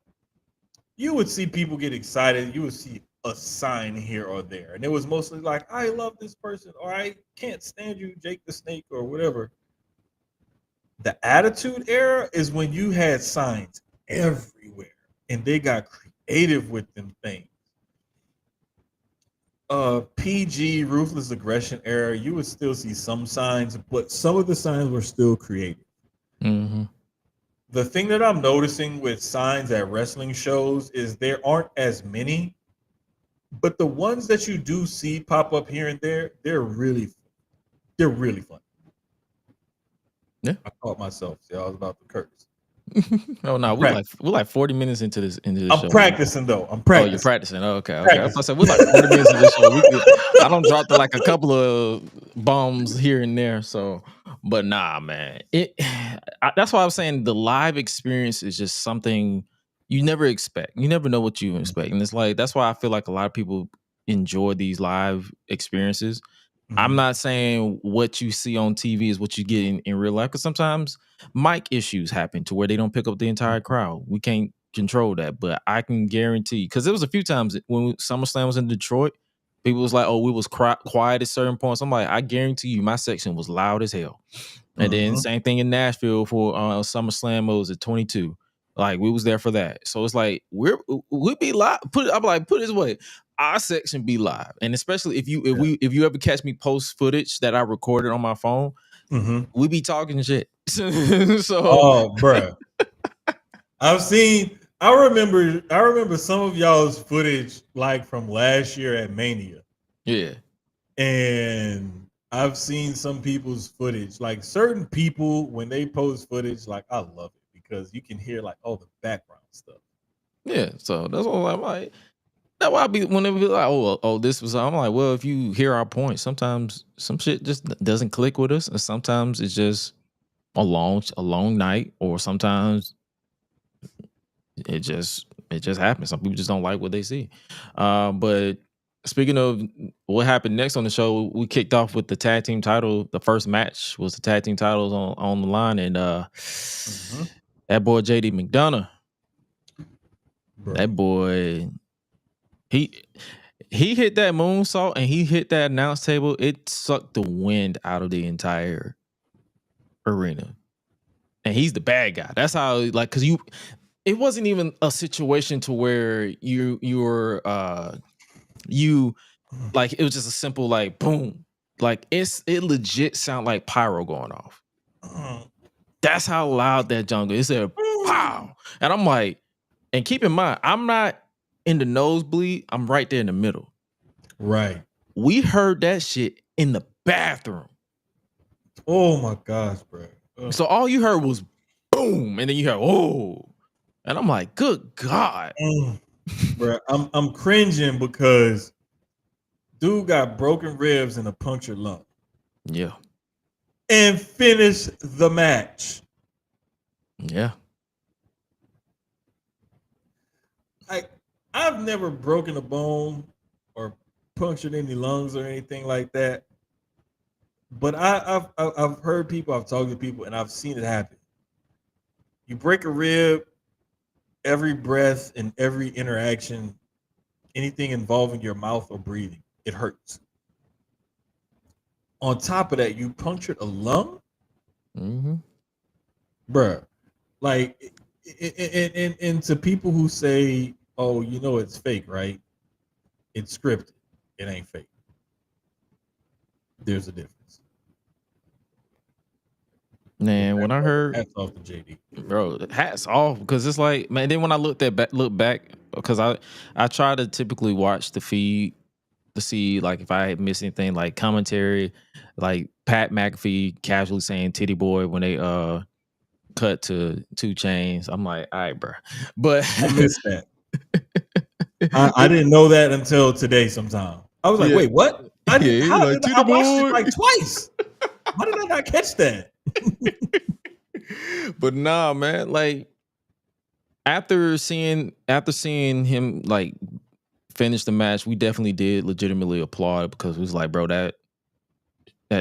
Speaker 2: you would see people get excited. You would see a sign here or there. And it was mostly like, I love this person, or I can't stand you, Jake the Snake, or whatever. The Attitude Era is when you had signs everywhere. And they got creative with them things. PG, Ruthless Aggression Era, you would still see some signs, but some of the signs were still creative.
Speaker 1: Mm-hmm.
Speaker 2: The thing that I'm noticing with signs at wrestling shows is there aren't as many, but the ones that you do see pop up here and there, they're really fun.
Speaker 1: Yeah,
Speaker 2: I caught myself. See, I was about to curse.
Speaker 1: Oh no, we're like 40 minutes into this show.
Speaker 2: I'm practicing though.
Speaker 1: Oh, you're practicing. Oh, okay. I was gonna say we're like 40 minutes into the show. I don't drop to like a couple of bombs here and there. So, but nah, man. That's why I was saying the live experience is just something you never expect. You never know what you expect, and it's like that's why I feel like a lot of people enjoy these live experiences. I'm not saying what you see on TV is what you get in real life, because sometimes mic issues happen to where they don't pick up the entire crowd. We can't control that, but I can guarantee, because there was a few times when SummerSlam was in Detroit, people was like, oh, we was quiet at certain points. I'm like, I guarantee you my section was loud as hell. And then same thing in Nashville for SummerSlam, was at 22. Like we was there for that. So it's like we'll be live. Put it this way. Our section be live, and especially if you ever catch me post footage that I recorded on my phone, we be talking shit. So,
Speaker 2: bruh. I remember some of y'all's footage like from last year at Mania.
Speaker 1: Yeah.
Speaker 2: And I've seen some people's footage, like certain people when they post footage, like I love it because you can hear like all the background stuff.
Speaker 1: Yeah, so that's what I'm like. That's why I be when they be like, oh, this was. I'm like, well, if you hear our point, sometimes some shit just doesn't click with us, and sometimes it's just a long night, or sometimes it just happens. Some people just don't like what they see. But speaking of what happened next on the show, we kicked off with the tag team title. The first match was the tag team titles on the line, and that boy JD McDonagh, that boy. He hit that moonsault and he hit that announce table. It sucked the wind out of the entire arena. And he's the bad guy. That's how, like, because it wasn't even a situation to where you were like, it was just a simple like boom. Like it legit sound like pyro going off. That's how loud that jungle is. It said pow. And I'm like, and keep in mind, I'm not in the nosebleed, I'm right there in the middle.
Speaker 2: Right.
Speaker 1: We heard that shit in the bathroom.
Speaker 2: Oh my gosh, bro.
Speaker 1: So all you heard was boom, and then you heard oh, and I'm like, good God,
Speaker 2: bro. I'm cringing because dude got broken ribs and a punctured lung.
Speaker 1: Yeah,
Speaker 2: and finished the match.
Speaker 1: Yeah.
Speaker 2: I've never broken a bone or punctured any lungs or anything like that. But I've heard people, I've talked to people, and I've seen it happen. You break a rib, every breath and every interaction, anything involving your mouth or breathing, it hurts. On top of that, you punctured a lung, bruh. Like, and to people who say, "Oh, you know it's fake, right? It's scripted. It ain't fake." There's a difference.
Speaker 1: Man, when I heard,
Speaker 2: hats off to JD,
Speaker 1: bro, hats off, because it's like, man. Then when I look back, because I try to typically watch the feed to see like if I missed anything, like commentary, like Pat McAfee casually saying "titty boy" when they cut to 2 Chainz. I'm like, all right, bro, but
Speaker 2: I missed that. I didn't know that until today. Sometime I was like, wait, what? I watched it like twice. How did I not catch that?
Speaker 1: But nah, man, like after seeing him like finish the match, we definitely did legitimately applaud, because it was like, bro, that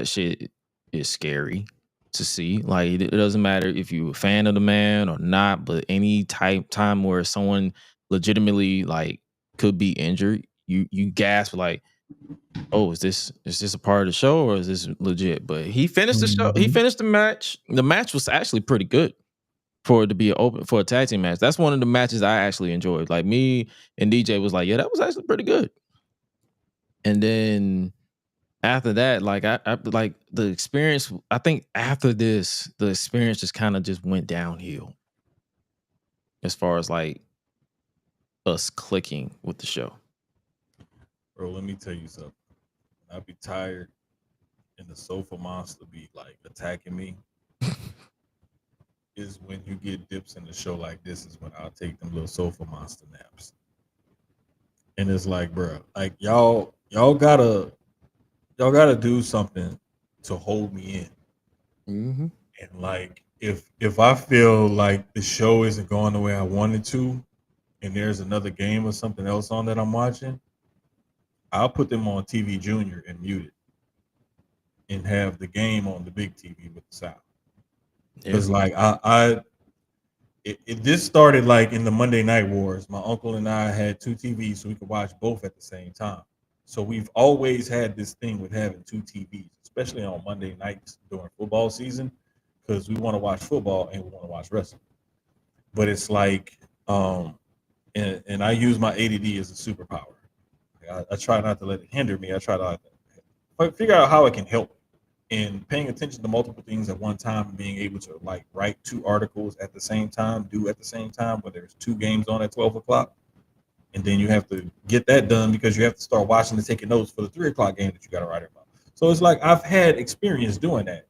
Speaker 1: shit is scary to see. Like, it doesn't matter if you're a fan of the man or not, but any time where someone legitimately like could be injured, you gasp like, oh, is this a part of the show, or is this legit? But he finished the show. He finished the match. The match was actually pretty good for it to be for a tag team match. That's one of the matches I actually enjoyed. Like, me and DJ was like, yeah, that was actually pretty good. And then after that, like I like the experience. I think after this, the experience just kind of just went downhill as far as like us clicking with the show.
Speaker 2: Bro, let me tell you something. I'd be tired and the sofa monster be like attacking me. Is when you get dips in the show like this, is when I'll take them little sofa monster naps. And it's like, bro, like y'all gotta do something to hold me in.
Speaker 1: Mm-hmm.
Speaker 2: And like, if I feel like the show isn't going the way I wanted to, and there's another game or something else on that I'm watching, I'll put them on TV Junior and mute it, and have the game on the big TV with the sound. Because like this started like in the Monday Night Wars. My uncle and I had 2 TVs so we could watch both at the same time. So we've always had this thing with having 2 TVs, especially on Monday nights during football season, because we want to watch football and we want to watch wrestling. But it's like, and I use my ADD as a superpower. I try not to let it hinder me. I try to figure out how it can help. And paying attention to multiple things at one time and being able to like write 2 articles at the same time, where there's 2 games on at 12 o'clock. And then you have to get that done because you have to start watching and taking notes for the 3 o'clock game that you got to write about. So it's like, I've had experience doing that.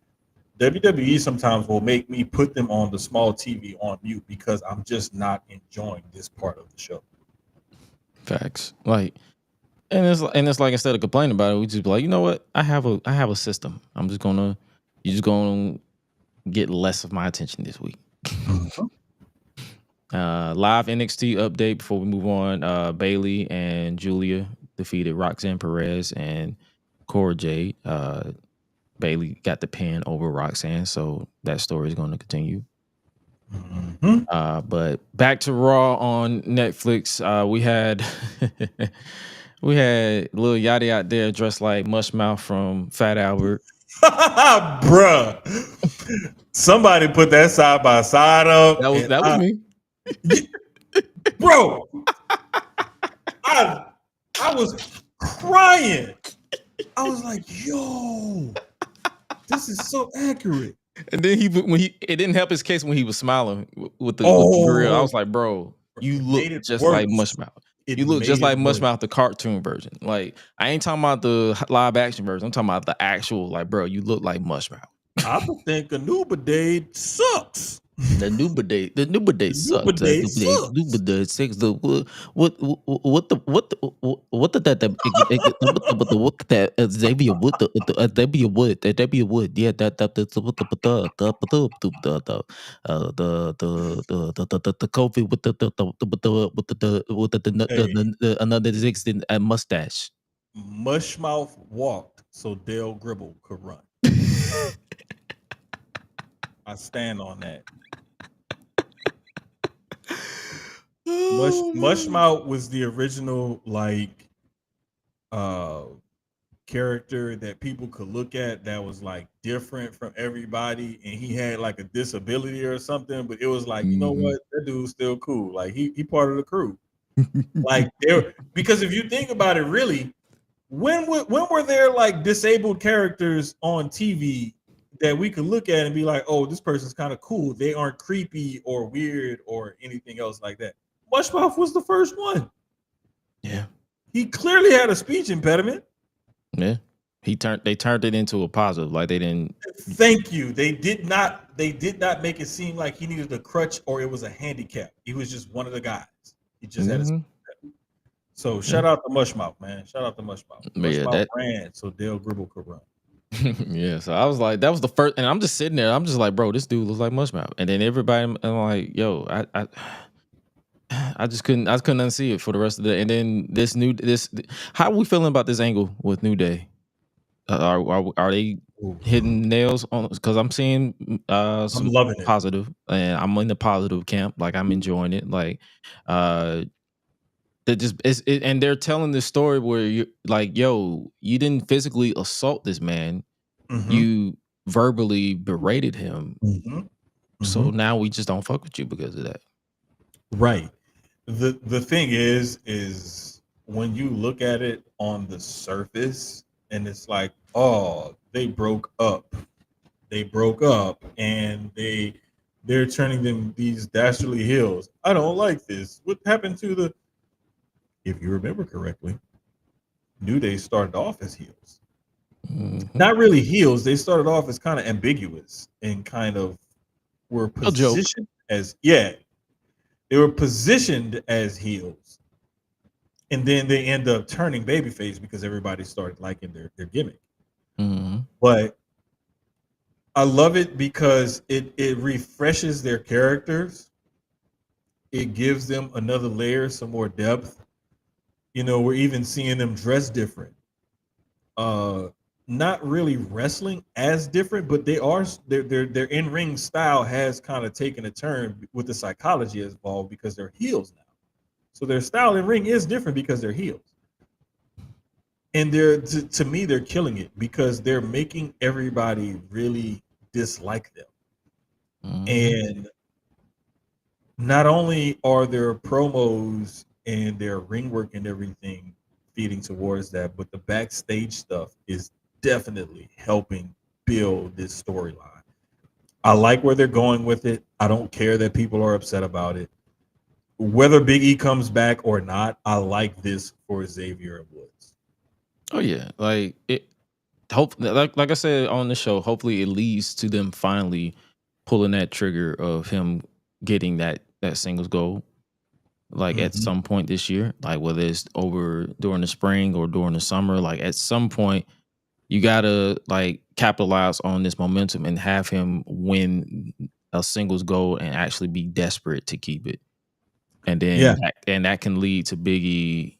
Speaker 2: WWE sometimes will make me put them on the small TV on mute because I'm just not enjoying this part of the show.
Speaker 1: Facts. Like, and it's like, instead of complaining about it, we just be like, you know what? I have a system. You're just gonna get less of my attention this week. Live NXT update before we move on. Bailey and Julia defeated Roxanne Perez and Cora Jade. Bailey got the pin over Roxanne, so that story is going to continue. But back to Raw on Netflix. We had Lil Yachty out there dressed like Mushmouth from Fat Albert.
Speaker 2: Bruh. Somebody put that side by side up.
Speaker 1: That was me.
Speaker 2: Bro. I was crying. I was like, yo, this is so accurate.
Speaker 1: And then it didn't help his case when he was smiling with the grill. I was like, bro, you look just like Mushmouth. You look just like Mushmouth, the cartoon version. Like, I ain't talking about the live action version. I'm talking about the actual, like, bro, you look like Mushmouth.
Speaker 2: I would think a Nubadade sucks.
Speaker 1: The Nubadade sucks. Nubadade sucks. Xavier Wood. Yeah, the COVID with the another six mustache.
Speaker 2: Mushmouth walked so Dale Gribble could run. I stand on that. Mushmouth was the original like character that people could look at that was like different from everybody, and he had like a disability or something, but it was like, you know what, that dude's still cool. Like he part of the crew. Like because if you think about it, really, when were there like disabled characters on TV that we could look at and be like, oh, this person's kind of cool. They aren't creepy or weird or anything else like that. Mushmouth was the first one.
Speaker 1: Yeah.
Speaker 2: He clearly had a speech impediment.
Speaker 1: Yeah. They turned it into a positive. Like they didn't.
Speaker 2: Thank you. They did not make it seem like he needed a crutch or it was a handicap. He was just one of the guys. He just had a speech impediment. So shout out to Mushmouth, man. Shout out to Mushmouth. Mushmouth ran so Dale Gribble could run.
Speaker 1: Yeah, so I was like, that was the first, and I'm just sitting there. I'm just like, bro, this dude looks like Mushmouth. And then everybody, I'm like, yo, I just couldn't unsee it for the rest of the day. And then how are we feeling about this angle with New Day? Are they hitting nails on? Because I'm seeing some
Speaker 2: I'm loving it.
Speaker 1: positive, and I'm in the positive camp. Like I'm enjoying it. Like and they're telling this story where you're like, yo, you didn't physically assault this man, you verbally berated him. So now we just don't fuck with you because of that.
Speaker 2: Right. The thing is when you look at it on the surface and it's like, oh, they broke up and they're turning them these dastardly heels. I don't like this. What happened to if you remember correctly, New Day started off as heels. Not really heels. They started off as kind of ambiguous and kind of were positioned as they were positioned as heels. And then they end up turning babyface because everybody started liking their gimmick. But I love it because it refreshes their characters. It gives them another layer, some more depth. You know, we're even seeing them dress different. Not really wrestling as different, but their in-ring style has kind of taken a turn with the psychology involved because they're heels now. So their style in ring is different because they're heels. And to me, they're killing it because they're making everybody really dislike them. And not only are their promos and their ring work and everything feeding towards that, but the backstage stuff is definitely helping build this storyline. I like where they're going with it. I don't care that people are upset about it. Whether Big E comes back or not, I like this for Xavier and Woods.
Speaker 1: Oh yeah, like it. Like I said on the show, hopefully it leads to them finally pulling that trigger of him getting that singles goal. Like at some point this year, like whether it's over during the spring or during the summer, like at some point you gotta like capitalize on this momentum and have him win a singles goal and actually be desperate to keep it. And then that can lead to Big E.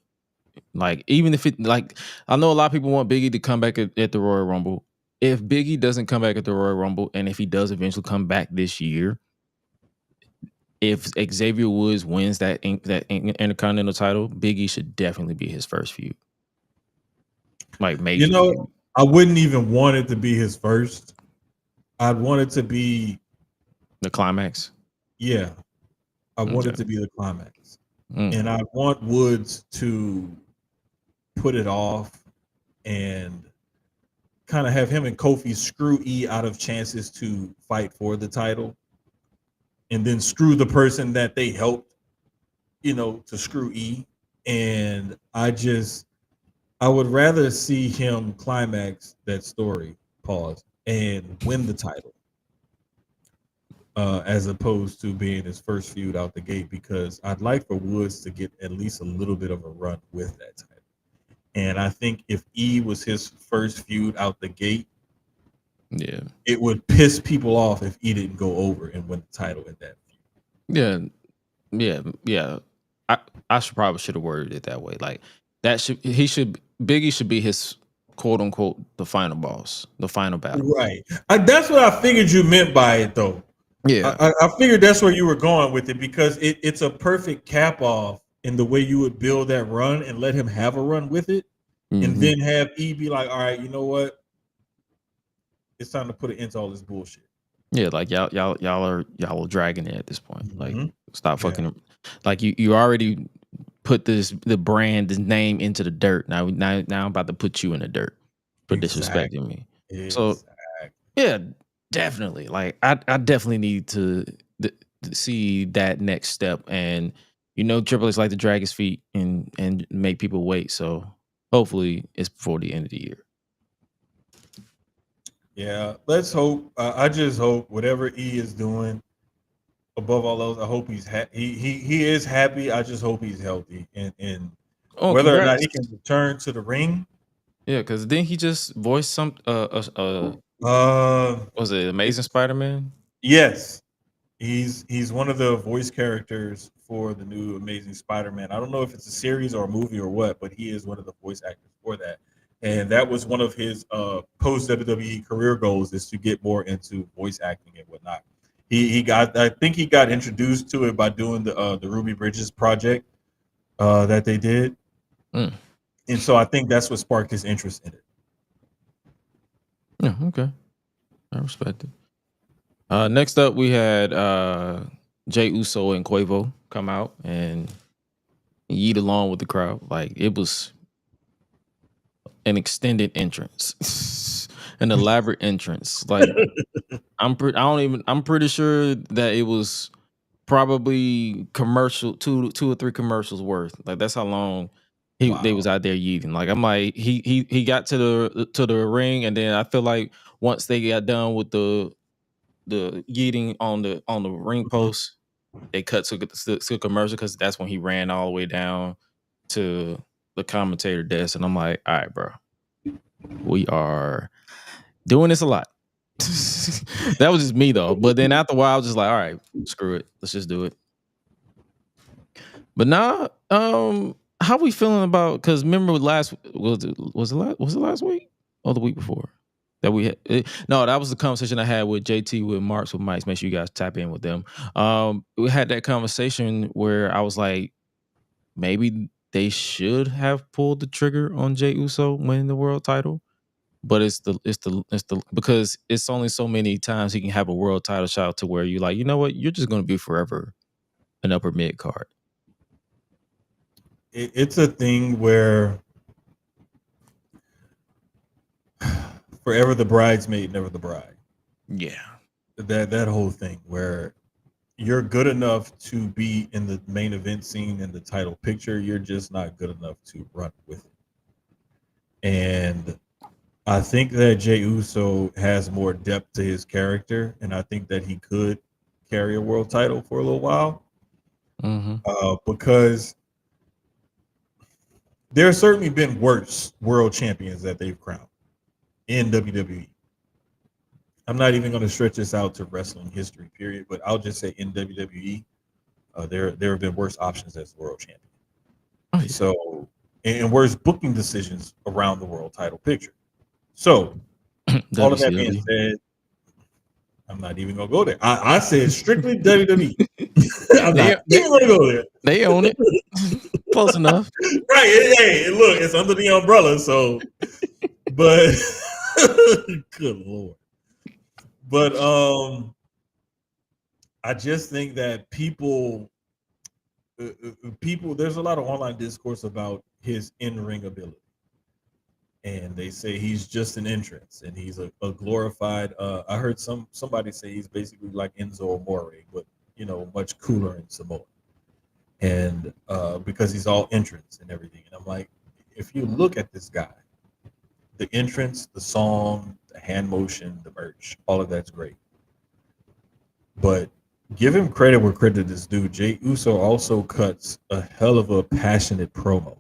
Speaker 1: Like even if it like I know a lot of people want Big E to come back at the Royal Rumble. If Big E doesn't come back at the Royal Rumble, and if he does eventually come back this year, if Xavier Woods wins that Intercontinental title, Big E should definitely be his first feud. Like major.
Speaker 2: You know, I wouldn't even want it to be his first. I'd want it to be
Speaker 1: the climax.
Speaker 2: Yeah. I want it to be the climax. And I want Woods to put it off and kind of have him and Kofi screw E out of chances to fight for the title. And then screw the person that they helped, you know, to screw E. And I would rather see him climax that story, and win the title. As opposed to being his first feud out the gate, because I'd like for Woods to get at least a little bit of a run with that title. And I think if E was his first feud out the gate, it would piss people off if E didn't go over and win the title in that feud.
Speaker 1: Yeah. I should have worded it that way. Like Big E should be his quote unquote the final boss, the final battle.
Speaker 2: Right. That's what I figured you meant by it, though.
Speaker 1: Yeah,
Speaker 2: I figured that's where you were going with it, because it's a perfect cap off in the way you would build that run and let him have a run with it, and then have E be like, all right, you know what? It's time to put an end to all this bullshit.
Speaker 1: Yeah, like y'all are dragging it at this point. Like stop fucking. Like you already put the name into the dirt. Now I'm about to put you in the dirt for disrespecting me. So yeah. definitely. Like I definitely need to see that next step. And Triple H like to drag his feet and make people wait. So hopefully it's before the end of the year.
Speaker 2: Yeah, let's hope. I just hope whatever E is doing, above all else, I hope he's he is happy. I just hope he's healthy and whether or not he can return to the ring.
Speaker 1: Yeah, because didn't he just voice some was it Amazing Spider-Man?
Speaker 2: Yes. He's one of the voice characters for the new Amazing Spider-Man. I don't know if it's a series or a movie or what, but he is one of the voice actors for that. And that was one of his post WWE career goals, is to get more into voice acting and whatnot. I think he got introduced to it by doing the Ruby Bridges project that they did. And so I think that's what sparked his interest in it.
Speaker 1: Yeah, okay. I respect it. Next up, we had Jey Uso and Quavo come out and yeet along with the crowd. Like, it was an extended entrance, an elaborate entrance. Like, I'm pretty sure that it was probably commercial two or three commercials worth. Like, that's how long they was out there yeeting. Like, I'm like, he got to the ring, and then I feel like once they got done with the yeeting on the ring post, they cut to commercial, because that's when he ran all the way down to the commentator desk, and I'm like, all right, bro, we are doing this a lot. That was just me though. But then after a while, I was just like, all right, screw it, let's just do it. But now, how we feeling about? Because remember was it last week or the week before? That we had, no, that was the conversation I had with JT with Marks with Mikes. Make sure you guys tap in with them. We had that conversation where I was like, maybe they should have pulled the trigger on Jey Uso winning the world title, but it's the because it's only so many times he can have a world title shot to where you're like, you know what, you're just going to be forever an upper mid card.
Speaker 2: It's a thing where forever the bridesmaid, never the bride.
Speaker 1: Yeah.
Speaker 2: That whole thing where you're good enough to be in the main event scene in the title picture, you're just not good enough to run with it. And I think that Jey Uso has more depth to his character, and I think that he could carry a world title for a little while. Because there have certainly been worse world champions that they've crowned in WWE. I'm not even going to stretch this out to wrestling history, period, but I'll just say in WWE, there have been worse options as world champion. Oh, yeah. So, and worse booking decisions around the world title picture. So, all of that being said, I'm not even going to go there. I said strictly WWE. I'm not even going to go there.
Speaker 1: They own it. Close enough.
Speaker 2: Right. Hey, look, it's under the umbrella. So, but good Lord. But I just think that people, there's a lot of online discourse about his in-ring ability. And they say he's just an entrance, and he's a glorified. I heard somebody say he's basically like Enzo Amore, but much cooler in Samoa. And because he's all entrance and everything. And I'm like, if you look at this guy, the entrance, the song, the hand motion, the merch, all of that's great. But give him credit where credit is due. Jey Uso also cuts a hell of a passionate promo.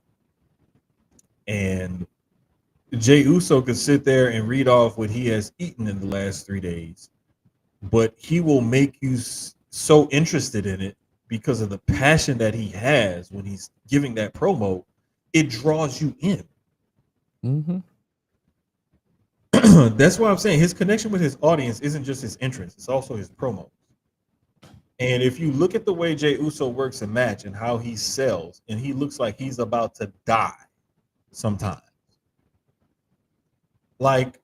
Speaker 2: And Jey Uso could sit there and read off what he has eaten in the last 3 days, but he will make you so interested in it because of the passion that he has when he's giving that promo. It draws you in. That's why I'm saying his connection with his audience isn't just his entrance, it's also his promo. And if you look at the way Jey Uso works a match and how he sells, and he looks like he's about to die sometimes, like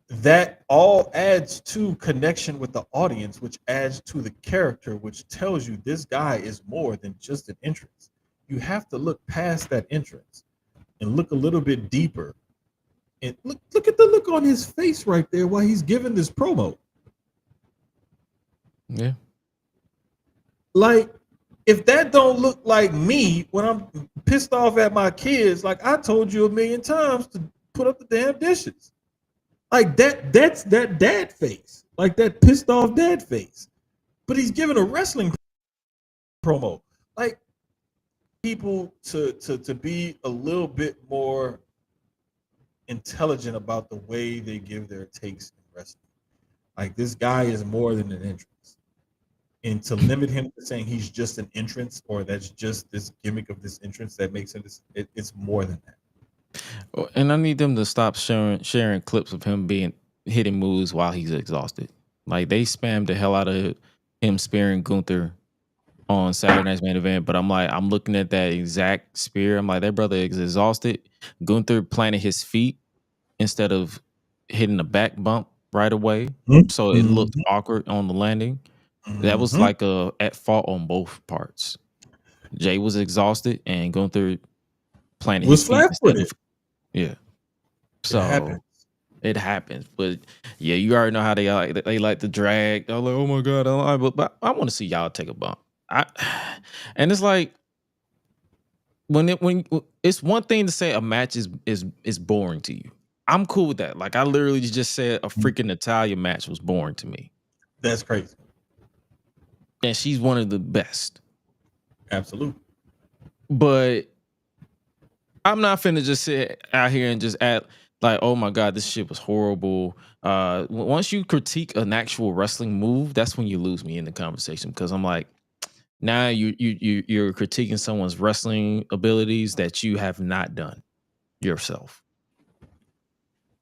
Speaker 2: that all adds to connection with the audience, which adds to the character, which tells you this guy is more than just an entrance. You have to look past that entrance and look a little bit deeper. And look at the look on his face right there while he's giving this promo.
Speaker 1: Yeah.
Speaker 2: Like, if that don't look like me when I'm pissed off at my kids, like I told you a million times to put up the damn dishes. Like that's that dad face. Like that pissed off dad face. But he's giving a wrestling promo. Like, people to be a little bit more intelligent about the way they give their takes in wrestling. Like, this guy is more than an entrance. And to limit him to saying he's just an entrance, or that's just this gimmick of this entrance that makes him it's more than that.
Speaker 1: And I need them to stop sharing clips of him hitting moves while he's exhausted. Like, they spammed the hell out of him spearing Gunther on Saturday Night's Main Event, but I'm looking at that exact spear. I'm like, that brother is exhausted. Gunther planted his feet instead of hitting the back bump right away, so it looked awkward on the landing. That was like at fault on both parts. Jey was exhausted, and Gunther planted his feet instead of, yeah. So it happens, but yeah, you already know how they like to drag. They're like, oh my god, but I want to see y'all take a bump. And it's like, when it's one thing to say a match is boring to you. I'm cool with that. Like, I literally just said a freaking Natalya match was boring to me.
Speaker 2: That's crazy.
Speaker 1: And she's one of the best.
Speaker 2: Absolutely.
Speaker 1: But I'm not finna just sit out here and just act like, oh my god, this shit was horrible. Once you critique an actual wrestling move, that's when you lose me in the conversation, because I'm like, now you're critiquing someone's wrestling abilities that you have not done yourself.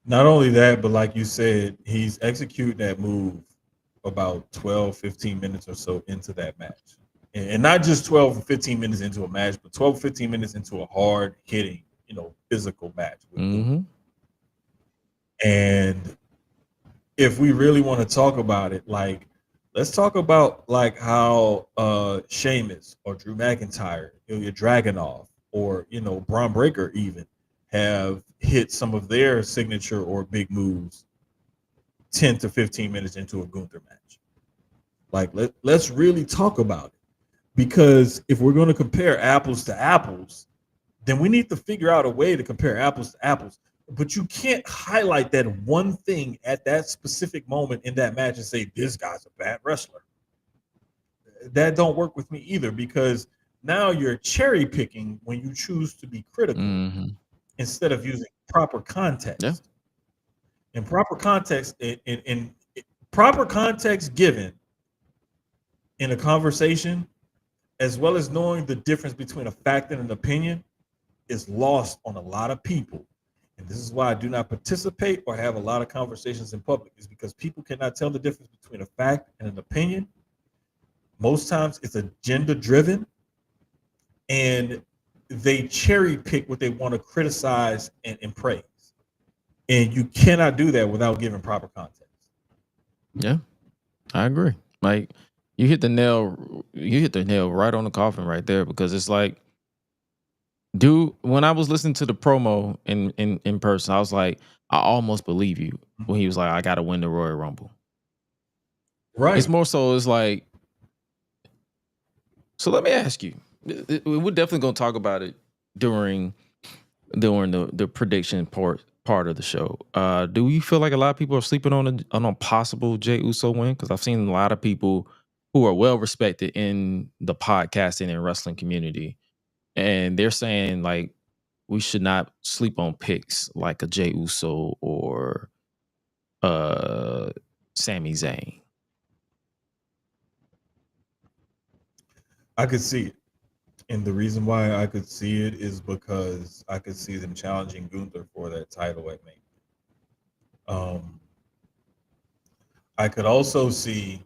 Speaker 2: Not only that, but like you said, he's executed that move about 12, 15 minutes or so into that match. And not just 12 or 15 minutes into a match, but 12 or 15 minutes into a hard hitting, physical match. And if we really want to talk about it, like, let's talk about like how Sheamus or Drew McIntyre, Ilya Dragunov, or Braun Breaker even have hit some of their signature or big moves 10 to 15 minutes into a Gunther match. Like, let's really talk about it, because if we're going to compare apples to apples, then we need to figure out a way to compare apples to apples. But you can't highlight that one thing at that specific moment in that match and say, this guy's a bad wrestler. That don't work with me either, because now you're cherry picking when you choose to be critical instead of using proper context.
Speaker 1: Yeah.
Speaker 2: In proper context, in proper context given in a conversation, as well as knowing the difference between a fact and an opinion, is lost on a lot of people. And this is why I do not participate or have a lot of conversations in public, is because people cannot tell the difference between a fact and an opinion. Most times it's agenda driven, and they cherry pick what they want to criticize and praise. And you cannot do that without giving proper context.
Speaker 1: Yeah, I agree. Like, you hit the nail right on the coffin right there, because it's like, dude, when I was listening to the promo in person, I was like, I almost believe you when he was like, I gotta win the Royal Rumble.
Speaker 2: Right.
Speaker 1: It's more so, it's like, so let me ask you, we're definitely gonna talk about it during the prediction part of the show. Do you feel like a lot of people are sleeping on a possible Jey Uso win? Because I've seen a lot of people who are well respected in the podcasting and wrestling community, and they're saying like, we should not sleep on picks like a Jey Uso or Sami Zayn.
Speaker 2: I could see it. And the reason why I could see it is because I could see them challenging Gunther for that title at Mania. I could also see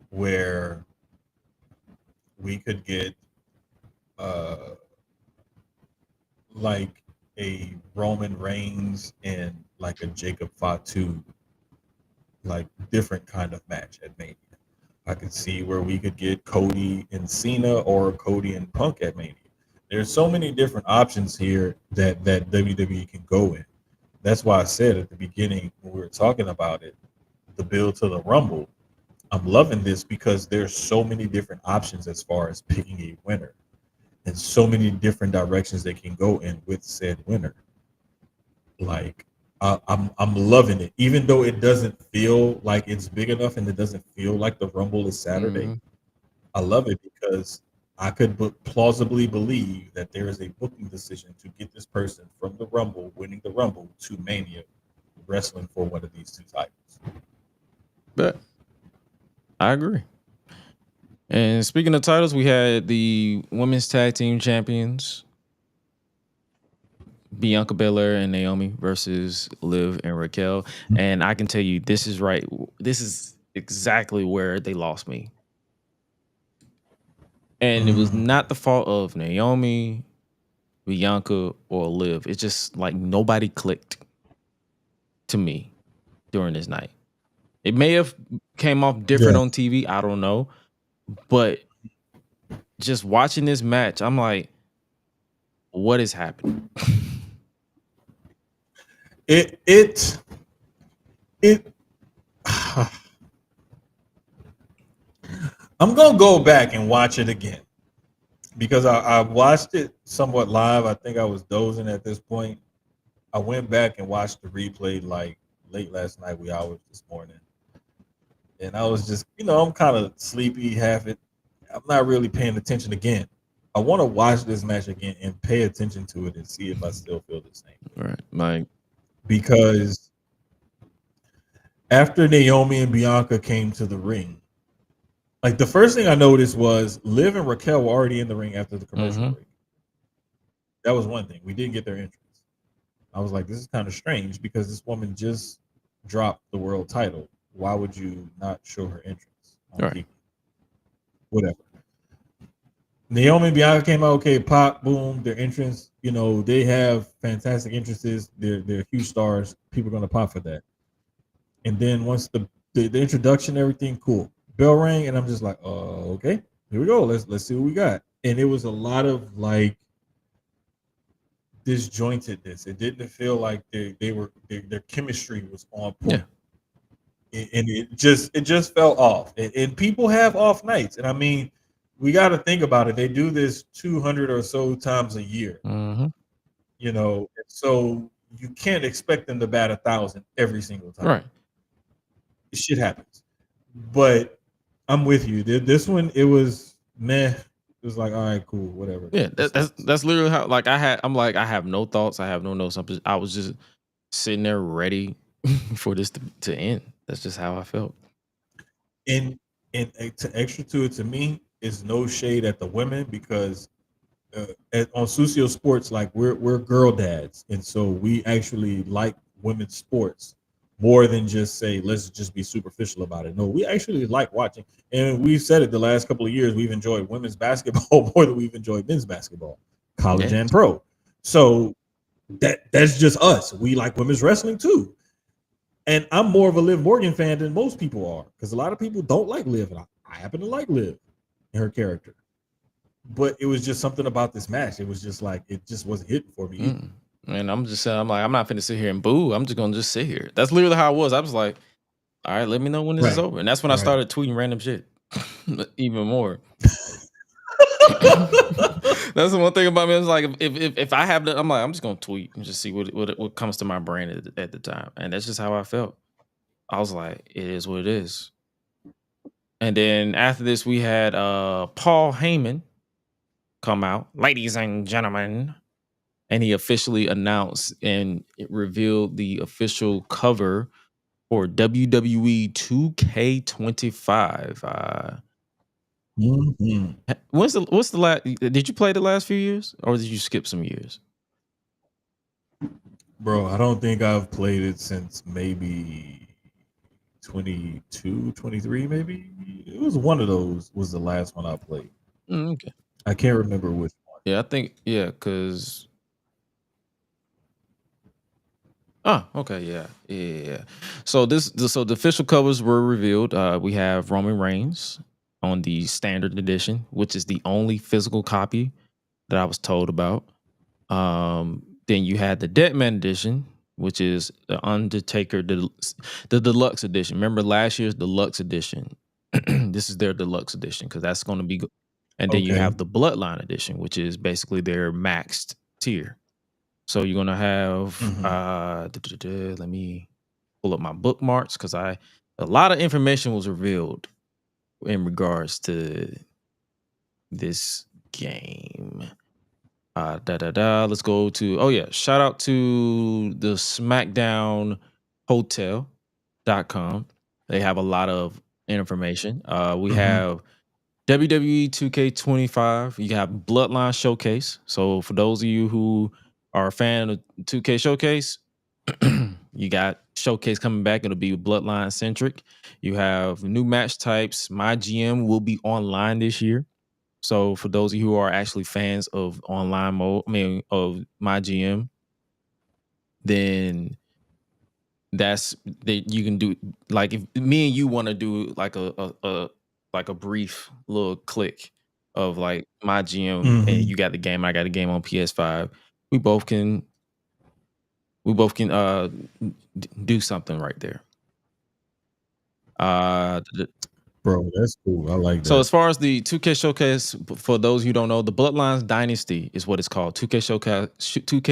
Speaker 2: where we could get like a Roman Reigns and like a Jacob Fatu, like different kind of match at Mania. I could see where we could get Cody and Cena, or Cody and Punk at Mania. There's so many different options here that WWE can go in. That's why I said at the beginning when we were talking about it, the build to the Rumble, I'm loving this because there's so many different options as far as picking a winner, and so many different directions they can go in with said winner. Like I'm loving it, even though it doesn't feel like it's big enough, and it doesn't feel like the Rumble is Saturday.
Speaker 1: Mm-hmm.
Speaker 2: I love it because I could plausibly believe that there is a booking decision to get this person from the Rumble, winning the Rumble, to Mania, wrestling for one of these two titles.
Speaker 1: But I agree. And speaking of titles, we had the women's tag team champions, Bianca Belair and Naomi versus Liv and Raquel. And I can tell you, this is right. This is exactly where they lost me. And it was not the fault of Naomi, Bianca, or Liv. It's just like nobody clicked to me during this night. It may have came off different on TV. I don't know. But just watching this match, I'm like, what is happening?
Speaker 2: It I'm gonna go back and watch it again because I watched it somewhat live. I think I was dozing at this point. I went back and watched the replay like late last night, wee hours this morning, and I was just, I'm kind of sleepy, half it. I'm not really paying attention again. I want to watch this match again and pay attention to it and see if I still feel the same.
Speaker 1: Right, like,
Speaker 2: because after Naomi and Bianca came to the ring, like the first thing I noticed was Liv and Raquel were already in the ring after the commercial break. That was one thing. We didn't get their entrance. I was like, this is kind of strange because this woman just dropped the world title. Why would you not show her entrance on TV? Whatever. Naomi and Bianca came out, okay, pop, boom, their entrance. They have fantastic entrances. They're huge stars. People are going to pop for that. And then once the introduction, everything, cool. Bell rang, and I'm just like, okay, here we go. Let's see what we got. And it was a lot of like disjointedness. It didn't feel like their chemistry was on point. Yeah. And it just fell off. And people have off nights. And I mean, we got to think about it. They do this 200 or so times a year. So you can't expect them to bat 1,000 every single time.
Speaker 1: Right.
Speaker 2: Shit happens. But I'm with you. This one, it was meh. It was like, all right, cool, whatever.
Speaker 1: Yeah, that's literally how. Like I have no thoughts. I have no notes. I was just sitting there ready for this to end. That's just how I felt.
Speaker 2: And to extra to it, to me, is no shade at the women because on Sucio Sports, like we're girl dads, and so we actually like women's sports more than just say, let's just be superficial about it. No, we actually like watching. And we've said it the last couple of years, we've enjoyed women's basketball more than we've enjoyed men's basketball, college and pro. So that's just us. We like women's wrestling too. And I'm more of a Liv Morgan fan than most people are because a lot of people don't like Liv. And I happen to like Liv and her character. But it was just something about this match. It was just like, it just wasn't hitting for me.
Speaker 1: And I'm just saying, I'm not finna sit here and boo. I'm just gonna just sit here. That's literally how I was. I was like, all right, let me know when this is over. And that's when I started tweeting random shit. Even more. That's the one thing about me. It's like if I have I'm like, I'm just gonna tweet and just see what comes to my brain at the time. And that's just how I felt. I was like, it is what it is. And then after this, we had Paul Heyman come out, ladies and gentlemen. And he officially announced and it revealed the official cover for WWE 2K25. What's the last? Did you play the last few years, or did you skip some years?
Speaker 2: Bro, I don't think I've played it since maybe 22, 23, maybe. It was one of those. Was the last one I played.
Speaker 1: Okay,
Speaker 2: I can't remember which one.
Speaker 1: Yeah, I think because. Oh, okay, yeah. So the official covers were revealed. We have Roman Reigns on the standard edition, which is the only physical copy that I was told about. Then you had the Deadman edition, which is the Undertaker, the deluxe edition. Remember last year's deluxe edition This is their deluxe edition because that's going to be. And then you have the Bloodline edition, which is basically their maxed tier. So you're gonna have. Let me pull up my bookmarks because a lot of information was revealed in regards to this game. Let's go to shout out to the SmackDown Hotel.com. They have a lot of information. We have WWE 2K25. You have Bloodline Showcase. So for those of you who are a fan of 2K Showcase, you got Showcase coming back. It'll be Bloodline centric. You have new match types. My GM will be online this year. So for those of you who are actually fans of online mode, of My GM, then you can do, like, if me and you want to do like a brief little click of like My GM, and you got the game, I got the game on PS5. We both can do something right there.
Speaker 2: Bro, that's cool. I like that.
Speaker 1: So as far as the 2K Showcase, for those who don't know, the Bloodlines Dynasty is what it's called. 2K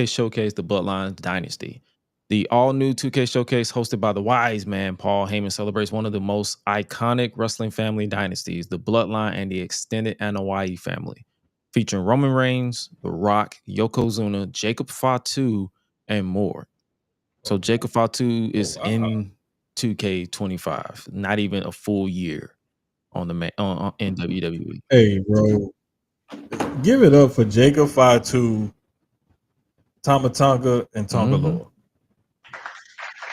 Speaker 1: Showcase, the Bloodlines Dynasty. The all-new 2K Showcase hosted by the wise man, Paul Heyman, celebrates one of the most iconic wrestling family dynasties, the Bloodline and the extended Anoa'i family, featuring Roman Reigns, The Rock, Yokozuna, Jacob Fatu, and more. So Jacob Fatu is in 2K25, not even a full year on the in WWE.
Speaker 2: Hey, bro, give it up for Jacob Fatu, Tama Tonga, and Tonga Lore.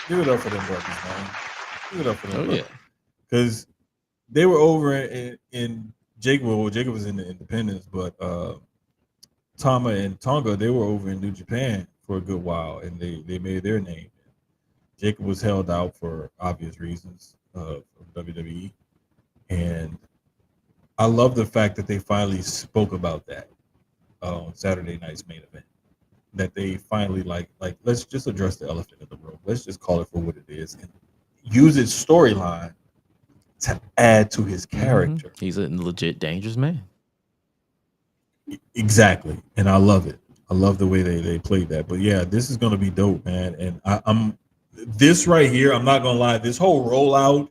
Speaker 2: Give it up for them brothers, man. Give it up for them brothers. Because they were over in Jacob. Well, Jacob was in the Independence, but Tama and Tonga, they were over in New Japan for a good while, and they made their name. Jacob was held out for obvious reasons from WWE. And I love the fact that they finally spoke about that on Saturday night's main event. That they finally like let's just address the elephant in the room. Let's just call it for what it is and use its storyline to add to his character.
Speaker 1: He's a legit dangerous man.
Speaker 2: Exactly, and I love it. I love the way they played that. But yeah, this is gonna be dope, man. And I'm this right here. I'm not gonna lie. This whole rollout.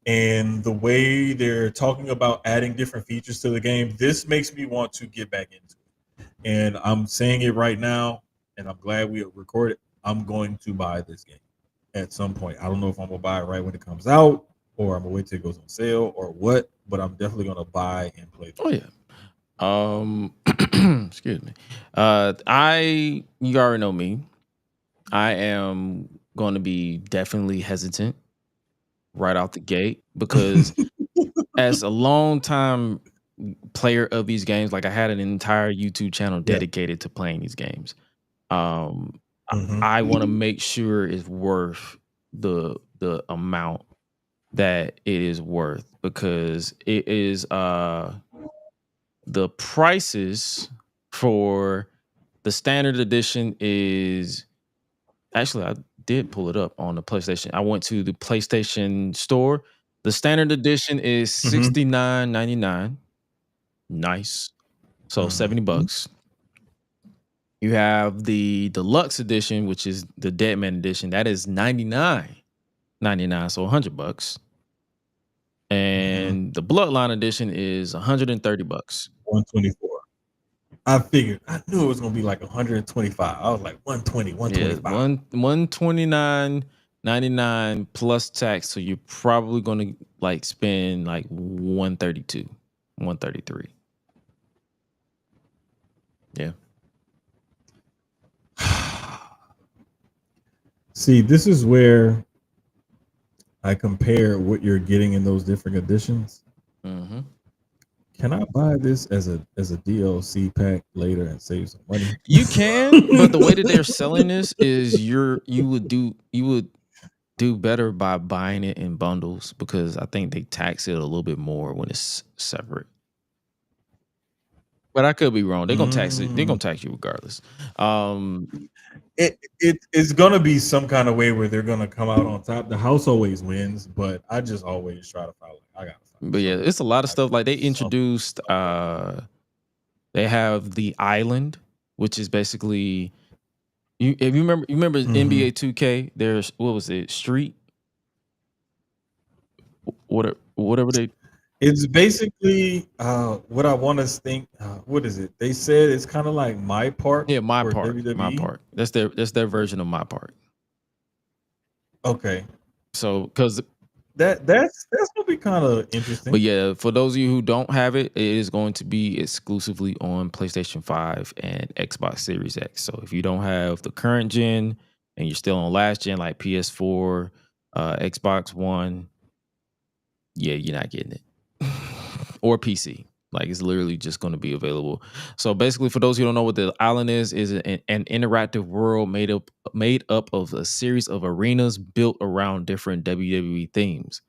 Speaker 2: And the way they're talking about adding different features to the game, this makes me want to get back into it. And I'm saying it right now, and I'm glad we recorded. I'm going to buy this game at some point. I don't know if I'm going to buy it right when it comes out, or I'm going to wait till it goes on sale, or what, but I'm definitely going to buy and play this.
Speaker 1: Excuse me. You already know me. I am going to be definitely hesitant right out the gate, because as a long time player of these games, like I had an entire YouTube channel dedicated to playing these games. I want to make sure it's worth the amount that it is worth, because it is the prices for the standard edition is actually, I did pull it up on the PlayStation. I went to the PlayStation store. The standard edition is $69.99. Nice. So $70. You have the deluxe edition, which is the Deadman edition. That is $99.99, so $100. And the Bloodline edition is $130.
Speaker 2: $124. I figured, I knew it was gonna be like 125. I was like 120, 125.
Speaker 1: Yeah, $129.99 plus tax. So you're probably gonna like spend like 132, 133. Yeah.
Speaker 2: See, this is where I compare what you're getting in those different editions. Can I buy this as a DLC pack later and save some money?
Speaker 1: You can, but the way that they're selling this is you would do better by buying it in bundles, because I think they tax it a little bit more when it's separate. But I could be wrong. They're gonna tax it. They're gonna tax you regardless.
Speaker 2: It's gonna be some kind of way where they're gonna come out on top. The house always wins, but I just always try to follow. I gotta fight.
Speaker 1: But yeah, it's a lot of stuff. Like they introduced, they have the Island, which is basically if you remember NBA 2K. There's what was it? Street, whatever they.
Speaker 2: It's basically what I want to think. What is it? They said it's kind of like My Park.
Speaker 1: Yeah, My
Speaker 2: for
Speaker 1: Park.
Speaker 2: WWE.
Speaker 1: My Park. That's their version of My Park.
Speaker 2: Okay.
Speaker 1: So because
Speaker 2: that's gonna be kind of interesting.
Speaker 1: But yeah, for those of you who don't have it, it is going to be exclusively on PlayStation 5 and Xbox Series X. So if you don't have the current gen and you're still on last gen like PS4, Xbox One, yeah, you're not getting it. Or PC. Like it's literally just going to be available. So basically, for those who don't know what the Island is an interactive world made up of a series of arenas built around different WWE themes.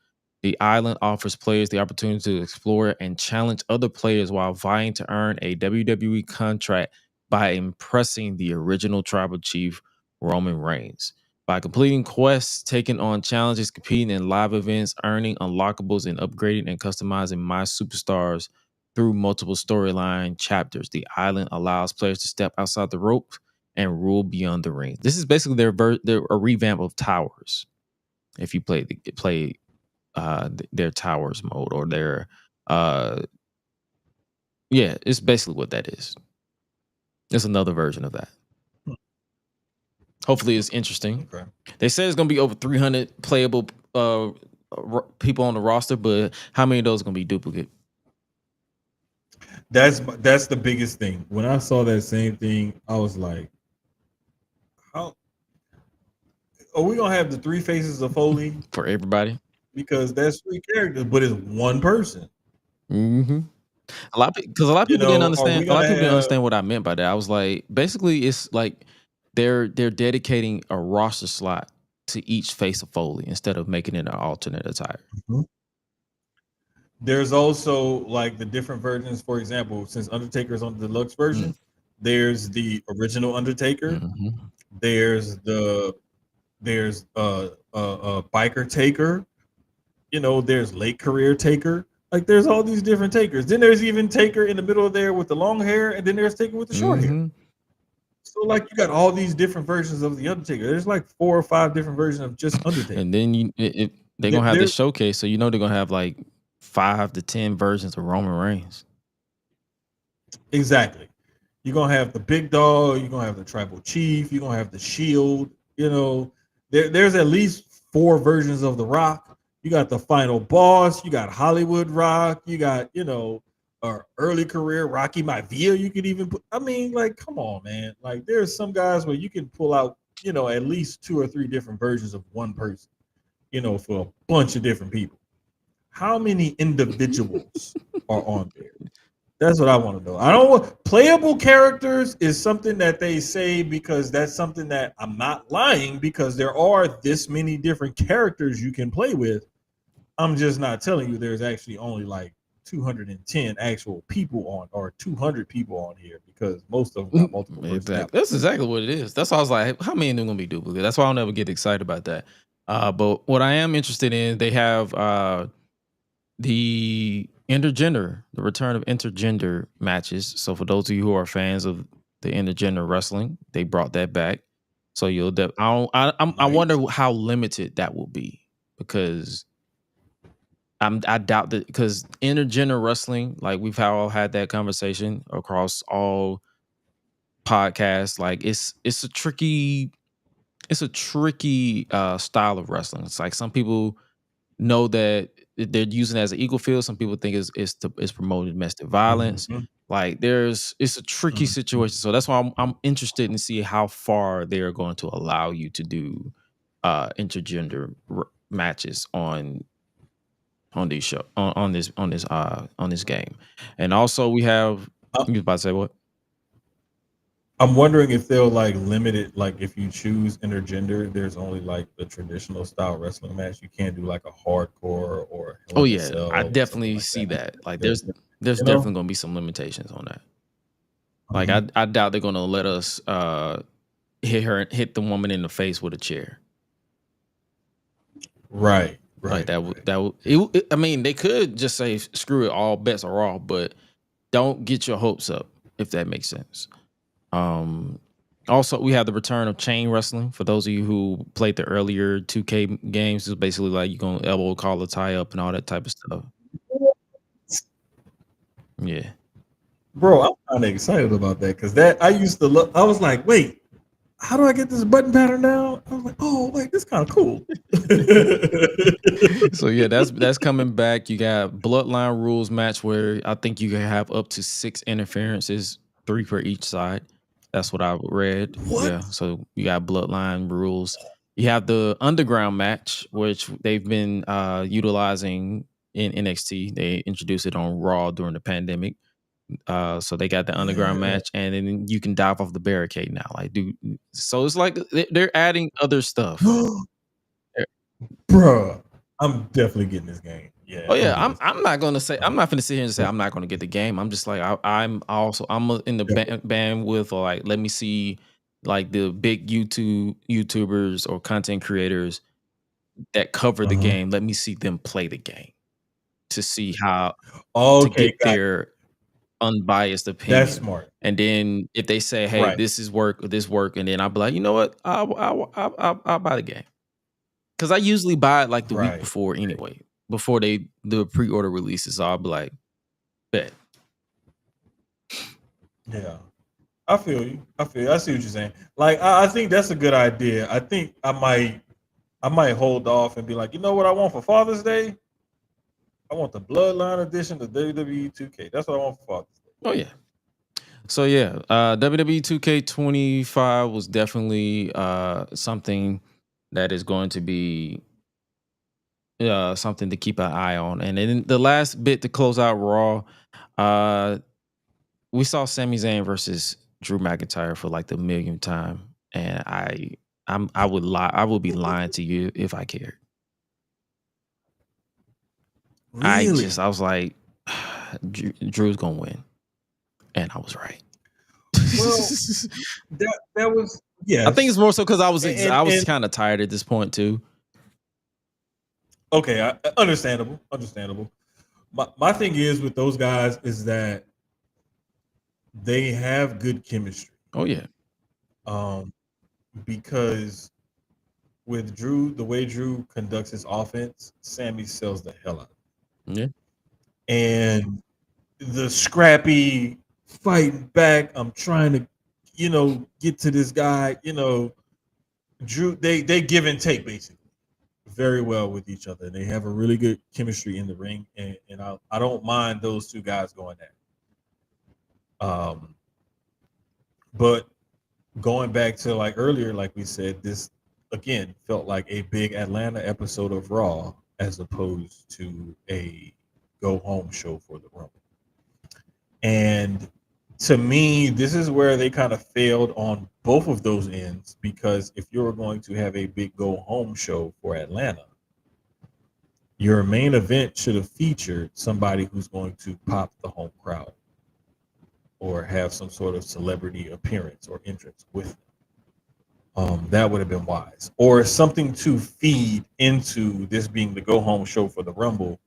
Speaker 1: The Island offers players the opportunity to explore and challenge other players while vying to earn a WWE contract by impressing the original tribal chief, Roman Reigns. By completing quests, taking on challenges, competing in live events, earning unlockables, and upgrading and customizing my superstars through multiple storyline chapters, the Island allows players to step outside the rope and rule beyond the ring. This is basically a revamp of Towers. If you play their Towers mode or their yeah, it's basically what that is. It's another version of that. Hopefully it's interesting.
Speaker 2: Okay.
Speaker 1: They say it's gonna be over 300 playable people on the roster, but how many of those are gonna be duplicate?
Speaker 2: That's the biggest thing. When I saw that same thing, I was like, how are we gonna have the 3 faces of Foley
Speaker 1: for everybody?
Speaker 2: Because that's 3 characters, but it's one person.
Speaker 1: Mm-hmm. A lot of people didn't understand. A lot of people didn't understand what I meant by that. I was like, basically, it's like they're dedicating a roster slot to each face of Foley instead of making it an alternate attire.
Speaker 2: Mm-hmm. There's also like the different versions. For example, since Undertaker's on the deluxe version, there's the original Undertaker. Mm-hmm. There's biker Taker. You know, there's late career Taker. Like there's all these different Takers. Then there's even Taker in the middle of there with the long hair, and then there's Taker with the short hair. So like you got all these different versions of the Undertaker. There's like 4 or 5 different versions of just Undertaker.
Speaker 1: And then they're gonna have this showcase, so you know they're gonna have like 5 to 10 versions of Roman Reigns.
Speaker 2: Exactly. You're gonna have the big dog. You're gonna have the tribal chief. You're gonna have the Shield. You know, there's at least 4 versions of the Rock. You got the final boss. You got Hollywood Rock. You got, you know, early career Rocky Maivia. You could even put. I mean, like, come on, man. Like, there's some guys where you can pull out, you know, at least 2 or 3 different versions of one person. You know, for a bunch of different people. How many individuals are on there? That's what I want to know. I don't want playable characters is something that they say because that's something that I'm not lying because there are this many different characters you can play with. I'm just not telling you there's actually only like 210 actual people on or 200 people on here because most of them got multiple.
Speaker 1: Exactly. That's exactly what it is. That's why I was like, how many of them gonna be duplicate? That's why I'll never get excited about that. But what I am interested in, they have the return of intergender matches. So for those of you who are fans of the intergender wrestling, they brought that back. So you'll I wonder how limited that will be because I doubt that because intergender wrestling, like we've all had that conversation across all podcasts. Like it's a tricky style of wrestling. It's like some people know that they're using it as an equal field. Some people think it's promoting domestic violence. Mm-hmm. Like it's a tricky situation. So that's why I'm interested in see how far they are going to allow you to do intergender matches on these show on this game. And also we have you was about to say what?
Speaker 2: I'm wondering if they'll like limit it, like if you choose intergender, there's only like the traditional style wrestling match. You can't do like a hardcore or
Speaker 1: I definitely see that. Like there's definitely gonna be some limitations on that. Like I doubt they're gonna let us hit the woman in the face with a chair.
Speaker 2: Right.
Speaker 1: Like I mean, they could just say screw it, all bets are Raw, but don't get your hopes up, if that makes sense. Also, we have the return of chain wrestling. For those of you who played the earlier 2K games, it's basically like you're gonna elbow collar tie up and all that type of stuff. Yeah,
Speaker 2: bro, I'm kind of excited about that because I used to look. I was like, wait, how do I get this button pattern down? I was like, oh, wait, this kind of cool.
Speaker 1: So yeah, that's coming back. You got Bloodline Rules match where I think you can have up to 6 interferences, 3 for each side. That's what I read.
Speaker 2: What?
Speaker 1: Yeah. So you got Bloodline Rules. You have the Underground match, which they've been utilizing in NXT. They introduced it on Raw during the pandemic. So they got the Underground match, and then you can dive off the barricade now. Like, dude, so it's like they're adding other stuff.
Speaker 2: Bruh, I'm definitely getting this game. Yeah.
Speaker 1: Oh yeah, I'm not gonna say I'm not gonna sit here and say I'm not gonna get the game. I'm just like I'm in the bandwidth or like let me see like the big YouTubers or content creators that cover the game. Let me see them play the game to see how to get their unbiased opinion.
Speaker 2: That's smart.
Speaker 1: And then if they say, "Hey, this is work or this work," and then I'll be like, you know what, I'll buy the game because I usually buy it like the week before anyway. Before the pre-order releases, so I'll be like, bet.
Speaker 2: Yeah, I feel you. I see what you're saying. Like, I think that's a good idea. I think I might hold off and be like, you know what I want for Father's Day? I want the Bloodline edition of WWE 2K. That's what I want for Father's Day.
Speaker 1: Oh yeah. So yeah, WWE 2K25 was definitely something that is going to be something to keep an eye on. And then the last bit to close out Raw, we saw Sami Zayn versus Drew McIntyre for like the millionth time, and I would be lying to you if I cared.
Speaker 2: Really?
Speaker 1: I was like, Drew's gonna win, and I was right.
Speaker 2: Well, that was
Speaker 1: I think it's more so because I was kind of tired at this point too.
Speaker 2: Okay, understandable. My thing is with those guys is that they have good chemistry.
Speaker 1: Oh yeah.
Speaker 2: Because with Drew, the way Drew conducts his offense, Sami sells the hell out of it.
Speaker 1: Yeah.
Speaker 2: And the scrappy fighting back, I'm trying to, get to this guy, Drew, they give and take basically very well with each other. They have a really good chemistry in the ring, and I don't mind those two guys going there. But going back to like earlier, like we said, this again felt like a big Atlanta episode of Raw as opposed to a go home show for the Rumble. And to me, this is where they kind of failed on both of those ends, because if you're going to have a big go home show for Atlanta, your main event should have featured somebody who's going to pop the home crowd or have some sort of celebrity appearance or entrance with them. That would have been wise. Or something to feed into this being the go home show for the Rumble.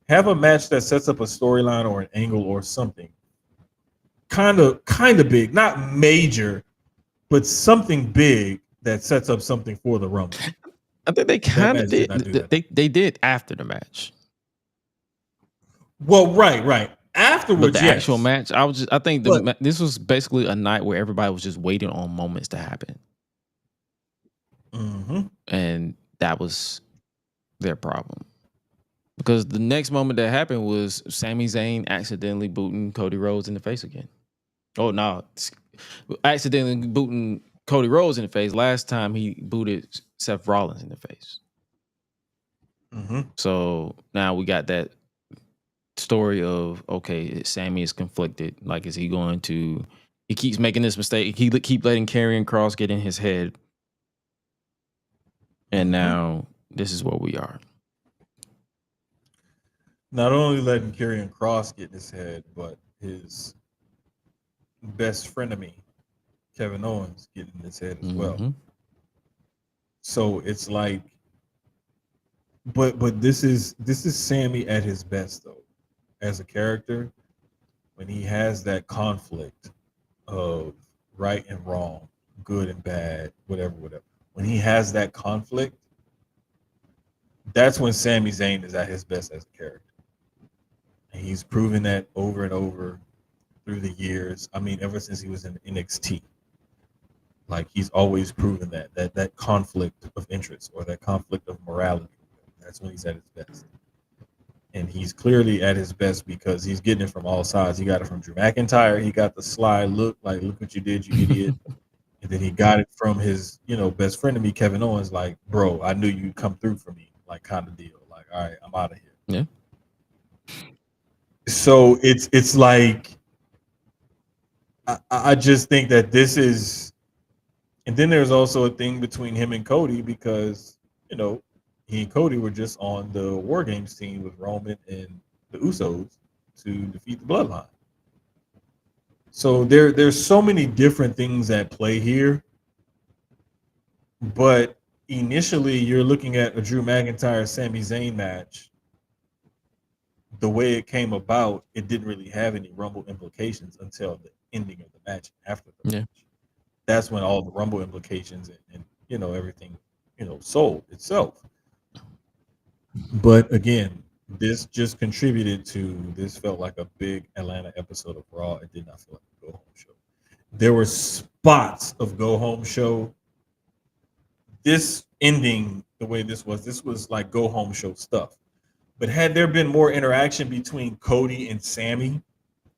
Speaker 2: Have a match that sets up a storyline or an angle or something. Kind of big, not major, but something big that sets up something for the Rumble.
Speaker 1: I think they kind of did. They did after the match.
Speaker 2: Well, right. Afterwards,
Speaker 1: but the actual match, I think this was basically a night where everybody was just waiting on moments to happen. And that was their problem. Because the next moment that happened was Sami Zayn accidentally booting Cody Rhodes in the face again. Oh, no. Accidentally booting Cody Rhodes in the face. Last time he booted Seth Rollins in the face. So now we got that story of, okay, Sami is conflicted. Like, is he going to... He keeps making this mistake. He keep letting Karrion Kross get in his head. And now this is where we are.
Speaker 2: Not only letting Karrion Kross get in his head, but his best frenemy, Kevin Owens, getting in his head as well. So it's like But this is Sami at his best though, as a character, when he has that conflict of right and wrong, good and bad, whatever. When he has that conflict, that's when Sami Zayn is at his best as a character. And he's proven that over and over through the years. I mean, ever since he was in NXT. Like he's always proven that conflict of interest or that conflict of morality. That's when he's at his best. And he's clearly at his best because he's getting it from all sides. He got it from Drew McIntyre. He got the sly look, like, look what you did, you idiot. And then he got it from his, best friend to me, Kevin Owens, like, bro, I knew you'd come through for me, like, kind of deal. Like, all right, I'm out of here.
Speaker 1: Yeah.
Speaker 2: So it's like, I just think that this is, and then there's also a thing between him and Cody because, he and Cody were just on the War Games team with Roman and the Usos to defeat the Bloodline. So there's so many different things at play here. But initially, you're looking at a Drew McIntyre Sami Zayn match. The way it came about, it didn't really have any Rumble implications until the ending of the match. After the match, that's when all the Rumble implications and everything sold itself. But again, this just contributed to this. Felt like a big Atlanta episode of Raw. It did not feel like a go home show. There were spots of go home show. This ending, the way this was like go home show stuff. But had there been more interaction between Cody and Sami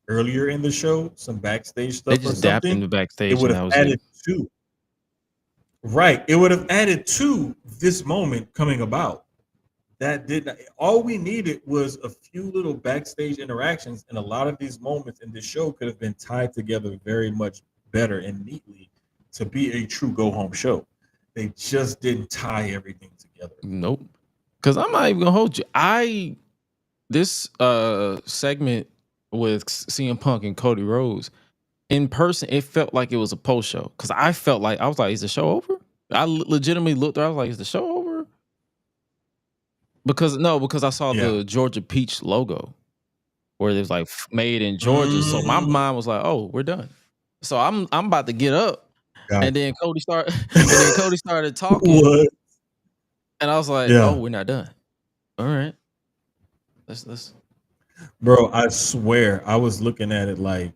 Speaker 2: earlier in the show, some backstage stuff,
Speaker 1: they just dapped in the backstage,
Speaker 2: it would have added to. Right, it would have added to this moment coming about. That did not. All we needed was a few little backstage interactions, and a lot of these moments in this show could have been tied together very much better and neatly to be a true go home show. They just didn't tie everything together.
Speaker 1: Nope. Because I'm not even gonna hold you. This segment with CM Punk and Cody Rhodes in person, it felt like it was a post show. Because I was like, is the show over? I legitimately looked there. I was like, is the show over? Because I saw the Georgia Peach logo where it was like made in Georgia. So my mind was like, oh, we're done. So I'm about to get up. And then Cody started talking.
Speaker 2: What?
Speaker 1: And I was like, oh, we're not done. All right. Let's.
Speaker 2: Bro, I swear I was looking at it like,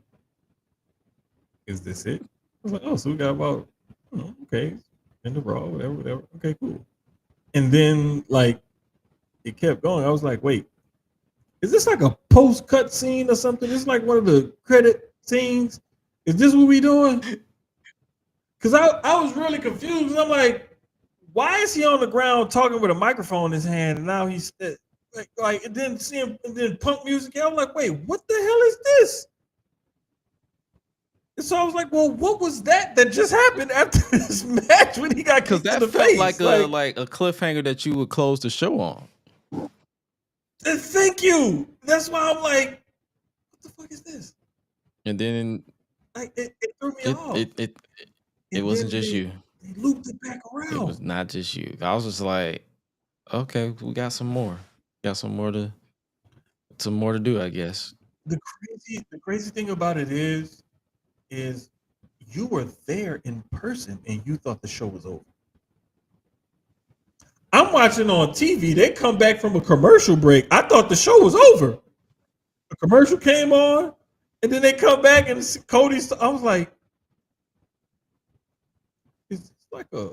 Speaker 2: is this it? I was like, oh, so we got about, okay, in the Raw, whatever. Okay, cool. And then like it kept going. I was like, wait, is this like a post-cut scene or something? It's like one of the credit scenes. Is this what we doing? Because I was really confused. I'm like, why is he on the ground talking with a microphone in his hand? And now he's like it didn't see him, and then Punk music. I was like, wait, what the hell is this? And so I was like, well, what was that just happened after this match when he got kicked in the face?
Speaker 1: Like a cliffhanger that you would close the show on.
Speaker 2: Thank you. That's why I'm like, what the fuck is this?
Speaker 1: And then
Speaker 2: like it threw me off.
Speaker 1: It wasn't just you.
Speaker 2: They looped it back around.
Speaker 1: It was not just you. I was just like, okay, we got some more. Got some more to do, I guess.
Speaker 2: The crazy thing about it is you were there in person and you thought the show was over. I'm watching on TV. They come back from a commercial break. I thought the show was over. A commercial came on, and then they come back and Cody's. I was like, it's like a.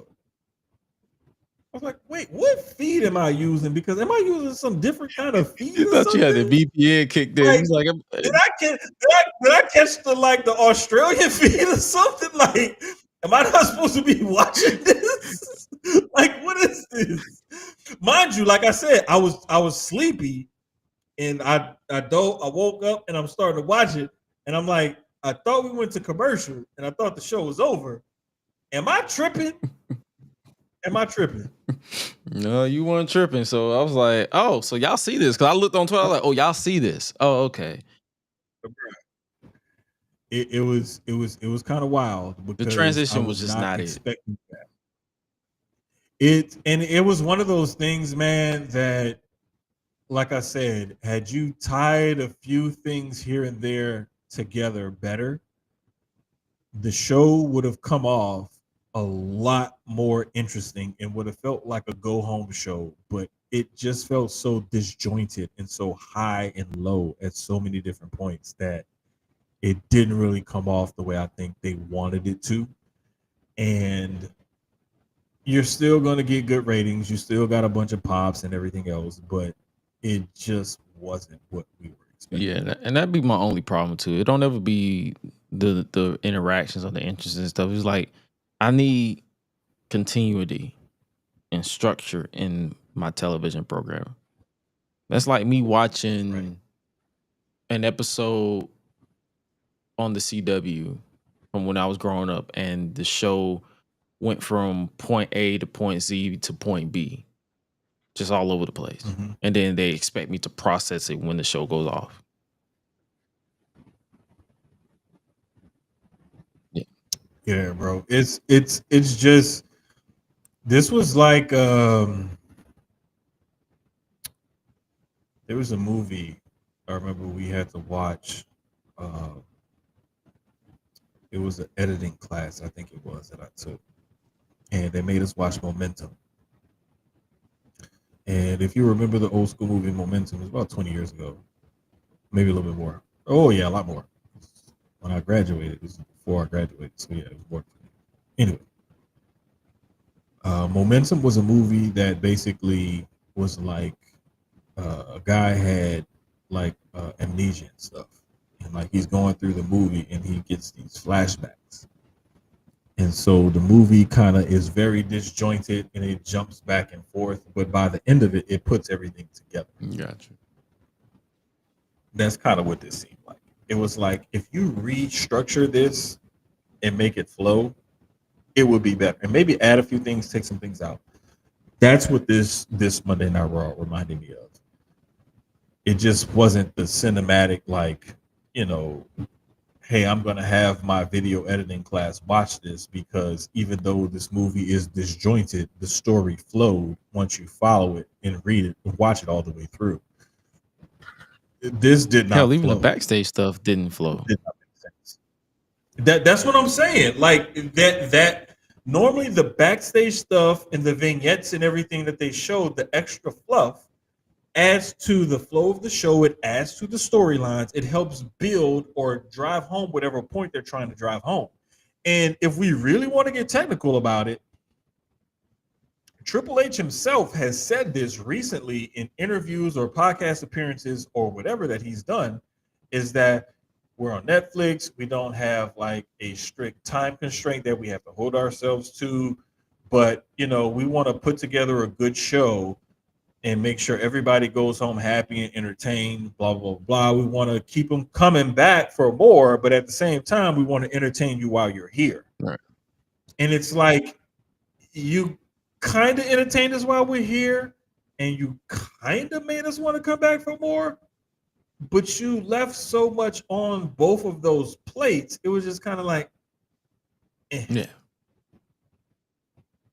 Speaker 2: I was like, wait, what feed am I using? Because am I using some different kind of feed?
Speaker 1: You thought you had the VPN kicked in. He's like,
Speaker 2: did I catch the Australian feed or something? Like, am I not supposed to be watching this? Like, what is this? Mind you, like I said, I was sleepy, and I woke up and I'm starting to watch it, and I'm like, I thought we went to commercial, and I thought the show was over. Am I tripping?
Speaker 1: No, you weren't tripping. So I was like, oh, so y'all see this? Because I looked on Twitter, I was like, oh, y'all see this? Oh, okay.
Speaker 2: It was kind of wild.
Speaker 1: The transition was just not
Speaker 2: expecting that. It was one of those things, man, that, like I said, had you tied a few things here and there together better, the show would have come off a lot more interesting and would have felt like a go home show. But it just felt so disjointed and so high and low at so many different points that it didn't really come off the way I think they wanted it to. And you're still going to get good ratings. You still got a bunch of pops and everything else, but it just wasn't what we were expecting.
Speaker 1: Yeah, and that'd be my only problem too. It don't ever be the interactions or the interests and stuff. It's like I need continuity and structure in my television program. That's like me watching an episode on the CW from when I was growing up, and the show went from point A to point Z to point B, just all over the place.
Speaker 2: Mm-hmm.
Speaker 1: And then they expect me to process it when the show goes off.
Speaker 2: Yeah, bro. It's just, this was like there was a movie I remember we had to watch. It was an editing class, I think it was, that I took. And they made us watch Momentum. And if you remember the old school movie Momentum, it was about 20 years ago. Maybe a little bit more. Oh yeah, a lot more. When I graduated, it was before I graduated. So yeah, it was more. Anyway. Momentum was a movie that basically was like a guy had like amnesia and stuff, and like he's going through the movie and he gets these flashbacks, and so the movie kind of is very disjointed and it jumps back and forth, but by the end of it, it puts everything together.
Speaker 1: Gotcha.
Speaker 2: That's kind of what this seemed like. It was like, if you restructure this and make it flow, it would be better, and maybe add a few things, take some things out. That's what this Monday Night Raw reminded me of. It just wasn't the cinematic, like, you know, hey, I'm going to have my video editing class watch this, because even though this movie is disjointed, the story flowed once you follow it and read it and watch it all the way through. This did not
Speaker 1: Hell, even
Speaker 2: flow.
Speaker 1: the backstage stuff didn't flow.
Speaker 2: It did not make sense. That's what I'm saying. Like that normally the backstage stuff and the vignettes and everything that they showed, the extra fluff, adds to the flow of the show. It adds to the storylines. It helps build or drive home whatever point they're trying to drive home. And if we really want to get technical about it, Triple H himself has said this recently in interviews or podcast appearances or whatever that he's done, is that we're on Netflix. We don't have like a strict time constraint that we have to hold ourselves to, but you know, we want to put together a good show and make sure everybody goes home happy and entertained, blah, blah, blah. We want to keep them coming back for more, but at the same time, we want to entertain you while you're here.
Speaker 1: Right.
Speaker 2: And it's like, you kind of entertained us while we're here, and you kind of made us want to come back for more, but you left so much on both of those plates. It was just kind of like, eh.
Speaker 1: Yeah.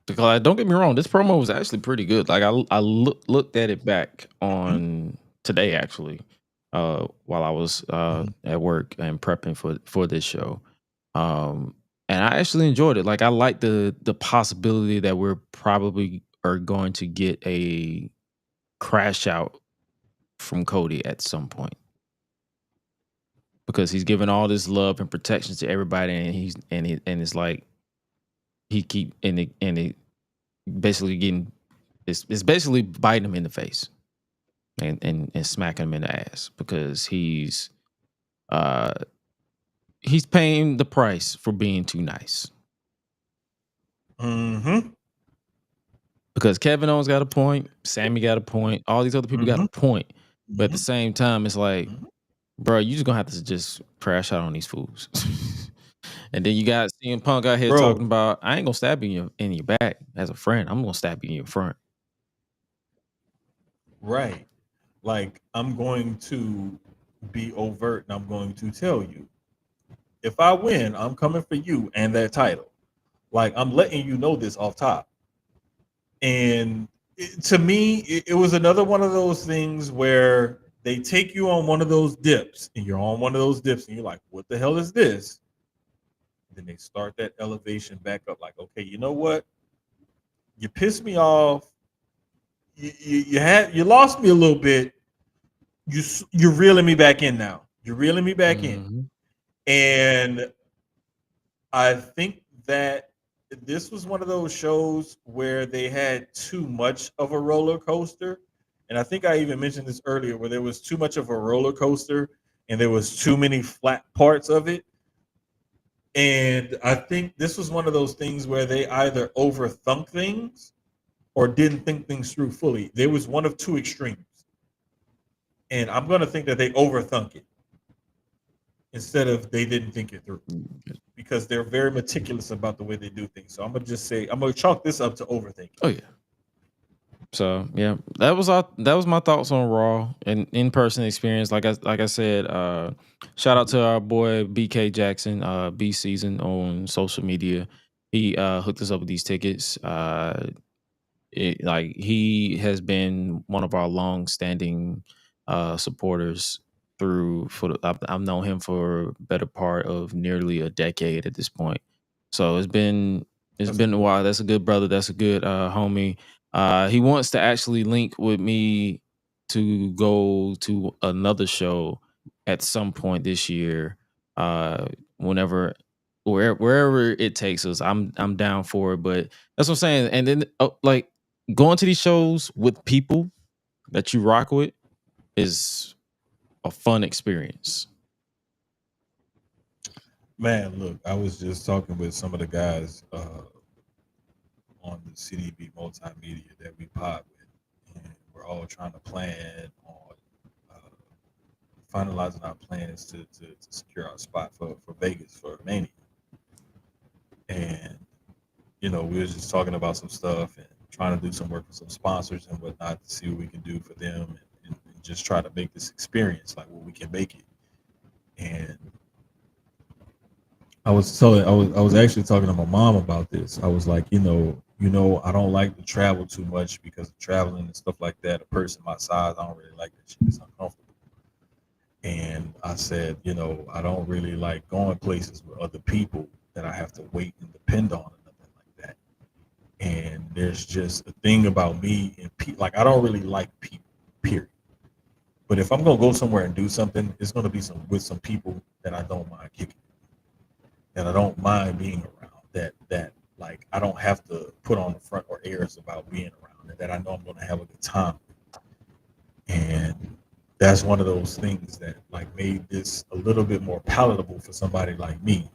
Speaker 1: Because don't get me wrong, this promo was actually pretty good. Like I looked at it back on today actually, while I was at work and prepping for this show, and I actually enjoyed it. Like I like the possibility that we're probably are going to get a crash out from Cody at some point, because he's giving all this love and protection to everybody, and it's like he keep and it basically getting it's basically biting him in the face and smacking him in the ass, because he's paying the price for being too nice.
Speaker 2: Mm-hmm.
Speaker 1: Because Kevin Owens got a point, Sami got a point, all these other people got a point, but at the same time, it's like, bro, you just gonna have to just crash out on these fools. And then you got CM Punk out here talking about, I ain't gonna stab you in your back as a friend. I'm gonna stab you in your front.
Speaker 2: Right. Like, I'm going to be overt and I'm going to tell you, if I win, I'm coming for you and that title. Like, I'm letting you know this off top. And to me, it was another one of those things where they take you on one of those dips, and you're on one of those dips, and you're like, what the hell is this? And then they start that elevation back up, like, okay, you know what? You pissed me off. You lost me a little bit. You're reeling me back in now. You're reeling me back in. And I think that this was one of those shows where they had too much of a roller coaster. And I think I even mentioned this earlier, where there was too much of a roller coaster and there was too many flat parts of it. And I think this was one of those things where they either overthunk things or didn't think things through fully. There was one of two extremes. And I'm going to think that they overthunk it instead of they didn't think it through, because they're very meticulous about the way they do things. So I'm going to just say, I'm going to chalk this up to overthinking.
Speaker 1: Oh, yeah. So yeah, that was my thoughts on Raw and in-person experience. Like I said, shout out to our boy BK Jackson, B Season on social media. He hooked us up with these tickets. He has been one of our long-standing supporters I've known him for a better part of nearly a decade at this point. So it's been a while. That's a good brother. That's a good homie. He wants to actually link with me to go to another show at some point this year. Wherever it takes us, I'm down for it. But that's what I'm saying. And then going to these shows with people that you rock with is a fun experience.
Speaker 2: Man, look, I was just talking with some of the guys on the CDB multimedia that we pod with, and we're all trying to plan on finalizing our plans to secure our spot for Vegas for Mania. And we were just talking about some stuff and trying to do some work with some sponsors and whatnot to see what we can do for them, and just try to make this experience like what we can make it. And I was actually talking to my mom about this. I was like, I don't like to travel too much because of traveling and stuff like that. A person my size, I don't really like that shit. It's uncomfortable. And I said, I don't really like going places with other people that I have to wait and depend on or nothing like that. And there's just a thing about me and like, I don't really like people, period. But if I'm gonna go somewhere and do something, it's gonna be with some people that I don't mind kicking, and I don't mind being around. That like I don't have to put on the front or airs about being around, and that I know I'm gonna have a good time. And that's one of those things that like made this a little bit more palatable for somebody like me,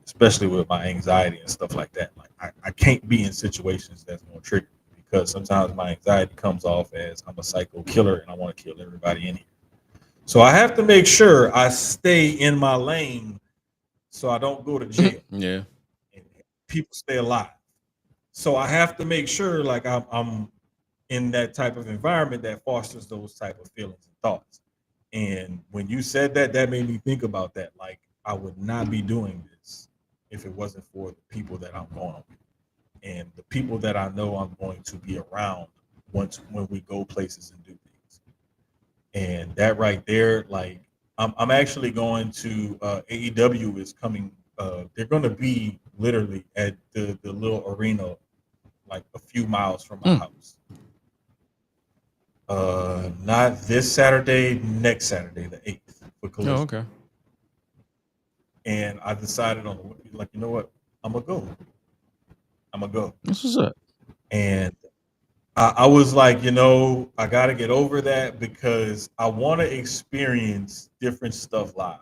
Speaker 2: especially with my anxiety and stuff like that. Like I can't be in situations that's gonna trigger me, because sometimes my anxiety comes off as I'm a psycho killer and I want to kill everybody in here. So I have to make sure I stay in my lane so I don't go to jail.
Speaker 1: Yeah.
Speaker 2: And people stay alive. So I have to make sure like I'm in that type of environment that fosters those type of feelings and thoughts. And when you said that, that made me think about that. Like I would not be doing this if it wasn't for the people that I'm going with, and the people that I know I'm going to be around when we go places and do things. And that right there, like I'm actually going to AEW is coming. They're going to be literally at the little arena, like a few miles from my house. Not this Saturday, next Saturday, the 8th for Collision.
Speaker 1: Oh, okay.
Speaker 2: And I decided on like, you know what? I'm gonna go.
Speaker 1: This is it.
Speaker 2: And I was like, I got to get over that, because I want to experience different stuff live.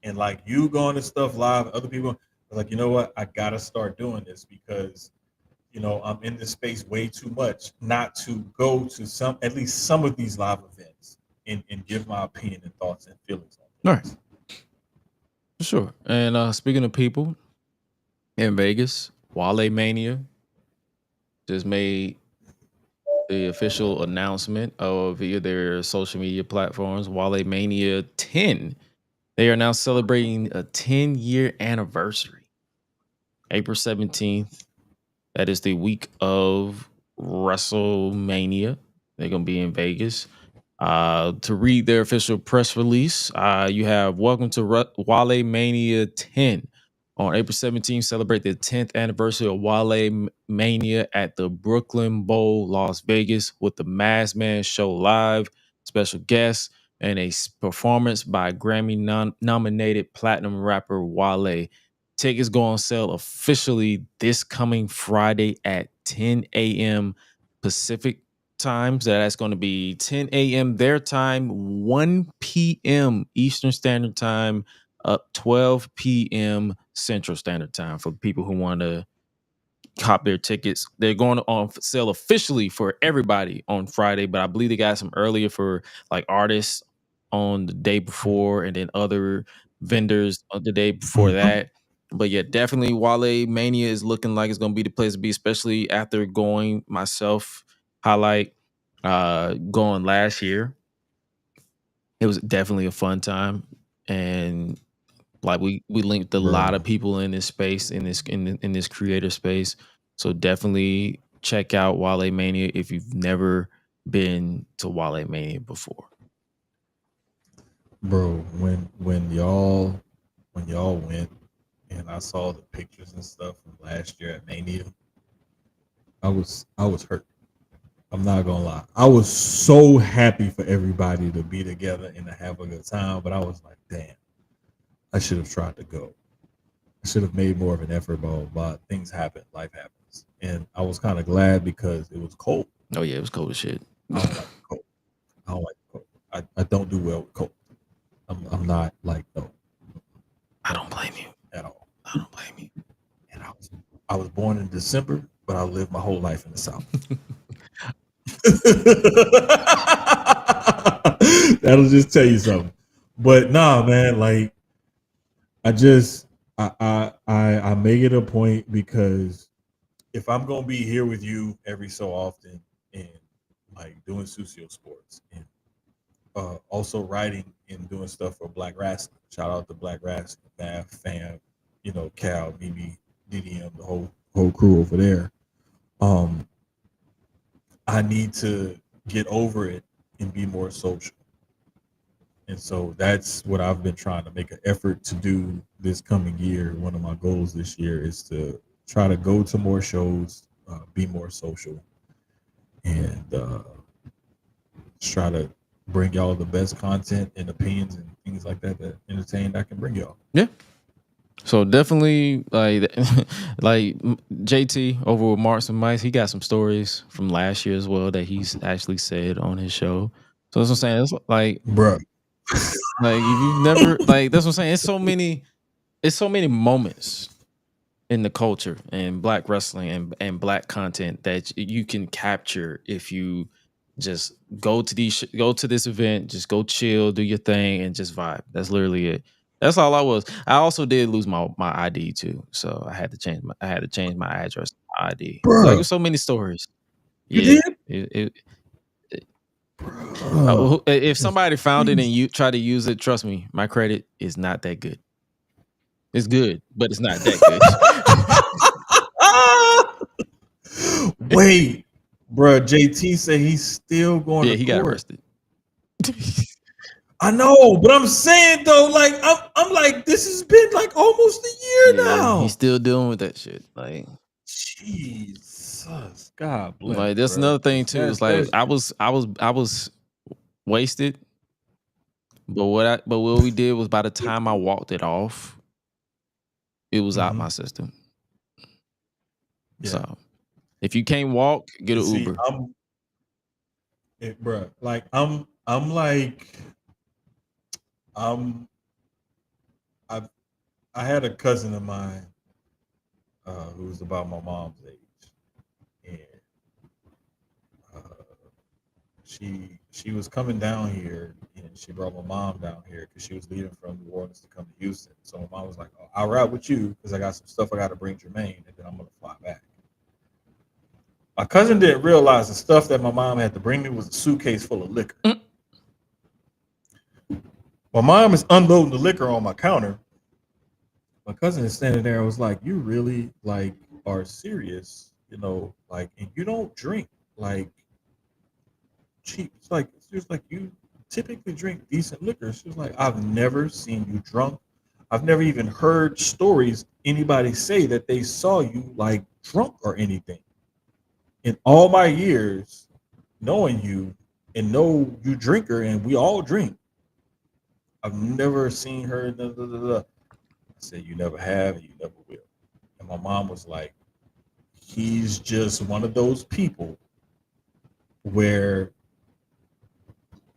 Speaker 2: And like you going to stuff live, other people, I was like, you know what? I got to start doing this, because I'm in this space way too much not to go to at least some of these live events and give my opinion and thoughts and feelings on things.
Speaker 1: Right. Sure. And speaking of people in Vegas, WaleMania just made the official announcement via their social media platforms. WaleMania 10. They are now celebrating a 10-year anniversary. April 17th. That is the week of WrestleMania. They're gonna be in Vegas. To read their official press release, you have welcome to WaleMania 10. On April 17th, celebrate the 10th anniversary of WaleMania at the Brooklyn Bowl, Las Vegas, with the Masked Man Show live, special guests, and a performance by Grammy-nominated platinum rapper Wale. Tickets go on sale officially this coming Friday at 10 a.m. Pacific time. So that's going to be 10 a.m. their time, 1 p.m. Eastern Standard Time, up 12 p.m. Central Standard Time for people who want to cop their tickets. They're going on sale officially for everybody on Friday, but I believe they got some earlier for like artists on the day before, and then other vendors on the day before that. But yeah, definitely WaleMania is looking like it's going to be the place to be, especially after going myself, Hi-Lite, going last year. It was definitely a fun time, and like we linked a lot of people in this space, in this creator space. So definitely check out WaleMania if you've never been to WaleMania before.
Speaker 2: Bro, when y'all went and I saw the pictures and stuff from last year at Mania, I was hurt. I'm not gonna lie. I was so happy for everybody to be together and to have a good time, but I was like, damn, I should have tried to go. I should have made more of an effort, but things happen, life happens. And I was kind of glad because it was cold.
Speaker 1: Oh yeah, it was cold as shit.
Speaker 2: I don't like cold. I don't like cold. I don't do well with cold. I'm not like, no.
Speaker 1: I don't blame you
Speaker 2: at all.
Speaker 1: I don't blame you.
Speaker 2: And I was born in December, but I lived my whole life in the South. That'll just tell you something. But nah, man, like I make it a point, because if I'm gonna be here with you every so often and like doing Susio Sports and also writing and doing stuff for Black Wrestling, shout out to Black Wrestling, fam, you know, Cal, Mimi, DDM, the whole crew over there. I need to get over it and be more social. And so that's what I've been trying to make an effort to do this coming year. One of my goals this year is to try to go to more shows, be more social, and try to bring y'all the best content and opinions and things like that entertain I can bring y'all.
Speaker 1: Yeah. So definitely like JT over with Marks and Mice, he got some stories from last year as well that he's actually said on his show. So that's what I'm saying. It's like,
Speaker 2: bruh,
Speaker 1: like if you've never, like, that's what I'm saying. It's so many moments in the culture and Black wrestling and Black content that you can capture if you just go to this event, just go chill, do your thing, and just vibe. That's literally it. That's all I was. I also did lose my ID too, so I had to change my address, my ID. Like, there's so many stories.
Speaker 2: You
Speaker 1: did? If somebody found it and you try to use it, trust me, my credit is not that good. It's good, but it's not that
Speaker 2: good. Wait, bro, JT said he's still going to court.
Speaker 1: He got arrested.
Speaker 2: I know, but I'm saying though, like I'm like, this has been like almost a year now.
Speaker 1: He's still dealing with that shit. Like,
Speaker 2: Jesus, God bless.
Speaker 1: Like, that's another thing too. It's like I was wasted, but what we did was, by the time I walked it off, it was out my system. Yeah. So if you can't walk, get an Uber.
Speaker 2: Bro, like I had a cousin of mine who was about my mom's age, and she was coming down here, and she brought my mom down here because she was leaving from New Orleans to come to Houston. So my mom was like, "Oh, I'll ride with you because I got some stuff I got to bring Jermaine, and then I'm gonna fly back." My cousin didn't realize the stuff that my mom had to bring me was a suitcase full of liquor. My mom is unloading the liquor on my counter. My cousin is standing there and was like, "You really like are serious, you know, like, and you don't drink. like cheap. She was like, you typically drink decent liquor. She was like, I've never seen you drunk. I've never even heard stories anybody say that they saw you like drunk or anything. In all my years knowing you and know you drinker and we all drink, I've never seen her. Da, da, da, da. I said, you never have and you never will. And my mom was like, he's just one of those people where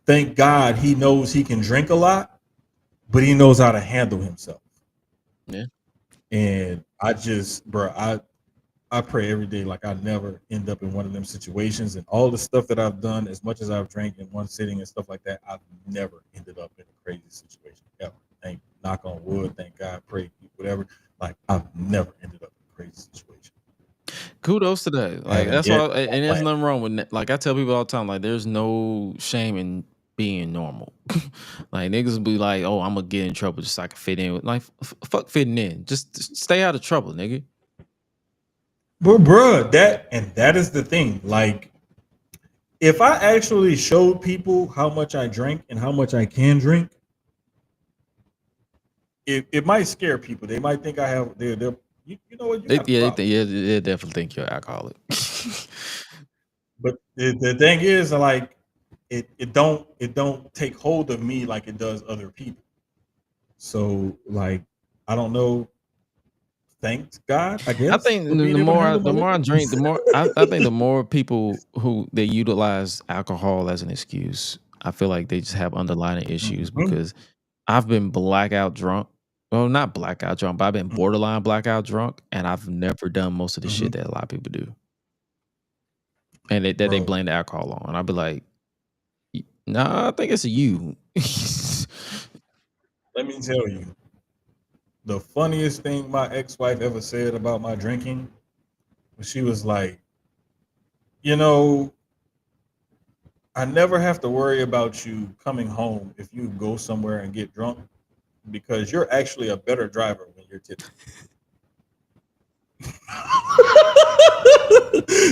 Speaker 2: thank God he knows he can drink a lot, but he knows how to handle himself.
Speaker 1: Yeah.
Speaker 2: And I just, bro, I pray every day like I never end up in one of them situations. And all the stuff that I've done, as much as I've drank in one sitting and stuff like that, I've never ended up in a crazy situation ever. Thank, knock on wood, thank God, pray, whatever. Like I've never ended up in a crazy situation.
Speaker 1: Kudos to that. Like that's why, and there's nothing wrong with that. Like I tell people all the time, like there's no shame in being normal. Like niggas be like, oh, I'm gonna get in trouble just so I can fit in. Like fuck fitting in. Just stay out of trouble, nigga.
Speaker 2: But bruh, that is the thing. Like, if I actually showed people how much I drink and how much I can drink, it might scare people. They might think I have. You know what?
Speaker 1: They definitely think you're an alcoholic.
Speaker 2: But the thing is, like, it don't take hold of me like it does other people. So like, I don't know. Thank God, I guess.
Speaker 1: I think the more I drink, the more I think the more people who they utilize alcohol as an excuse, I feel like they just have underlying issues because I've been blackout drunk. Well, not blackout drunk, but I've been borderline blackout drunk, and I've never done most of the shit that a lot of people do. And they blame the alcohol on. And I'd be like, nah, I think it's you.
Speaker 2: Let me tell you. The funniest thing my ex-wife ever said about my drinking was she was like, you know, I never have to worry about you coming home if you go somewhere and get drunk because you're actually a better driver when you're tipsy.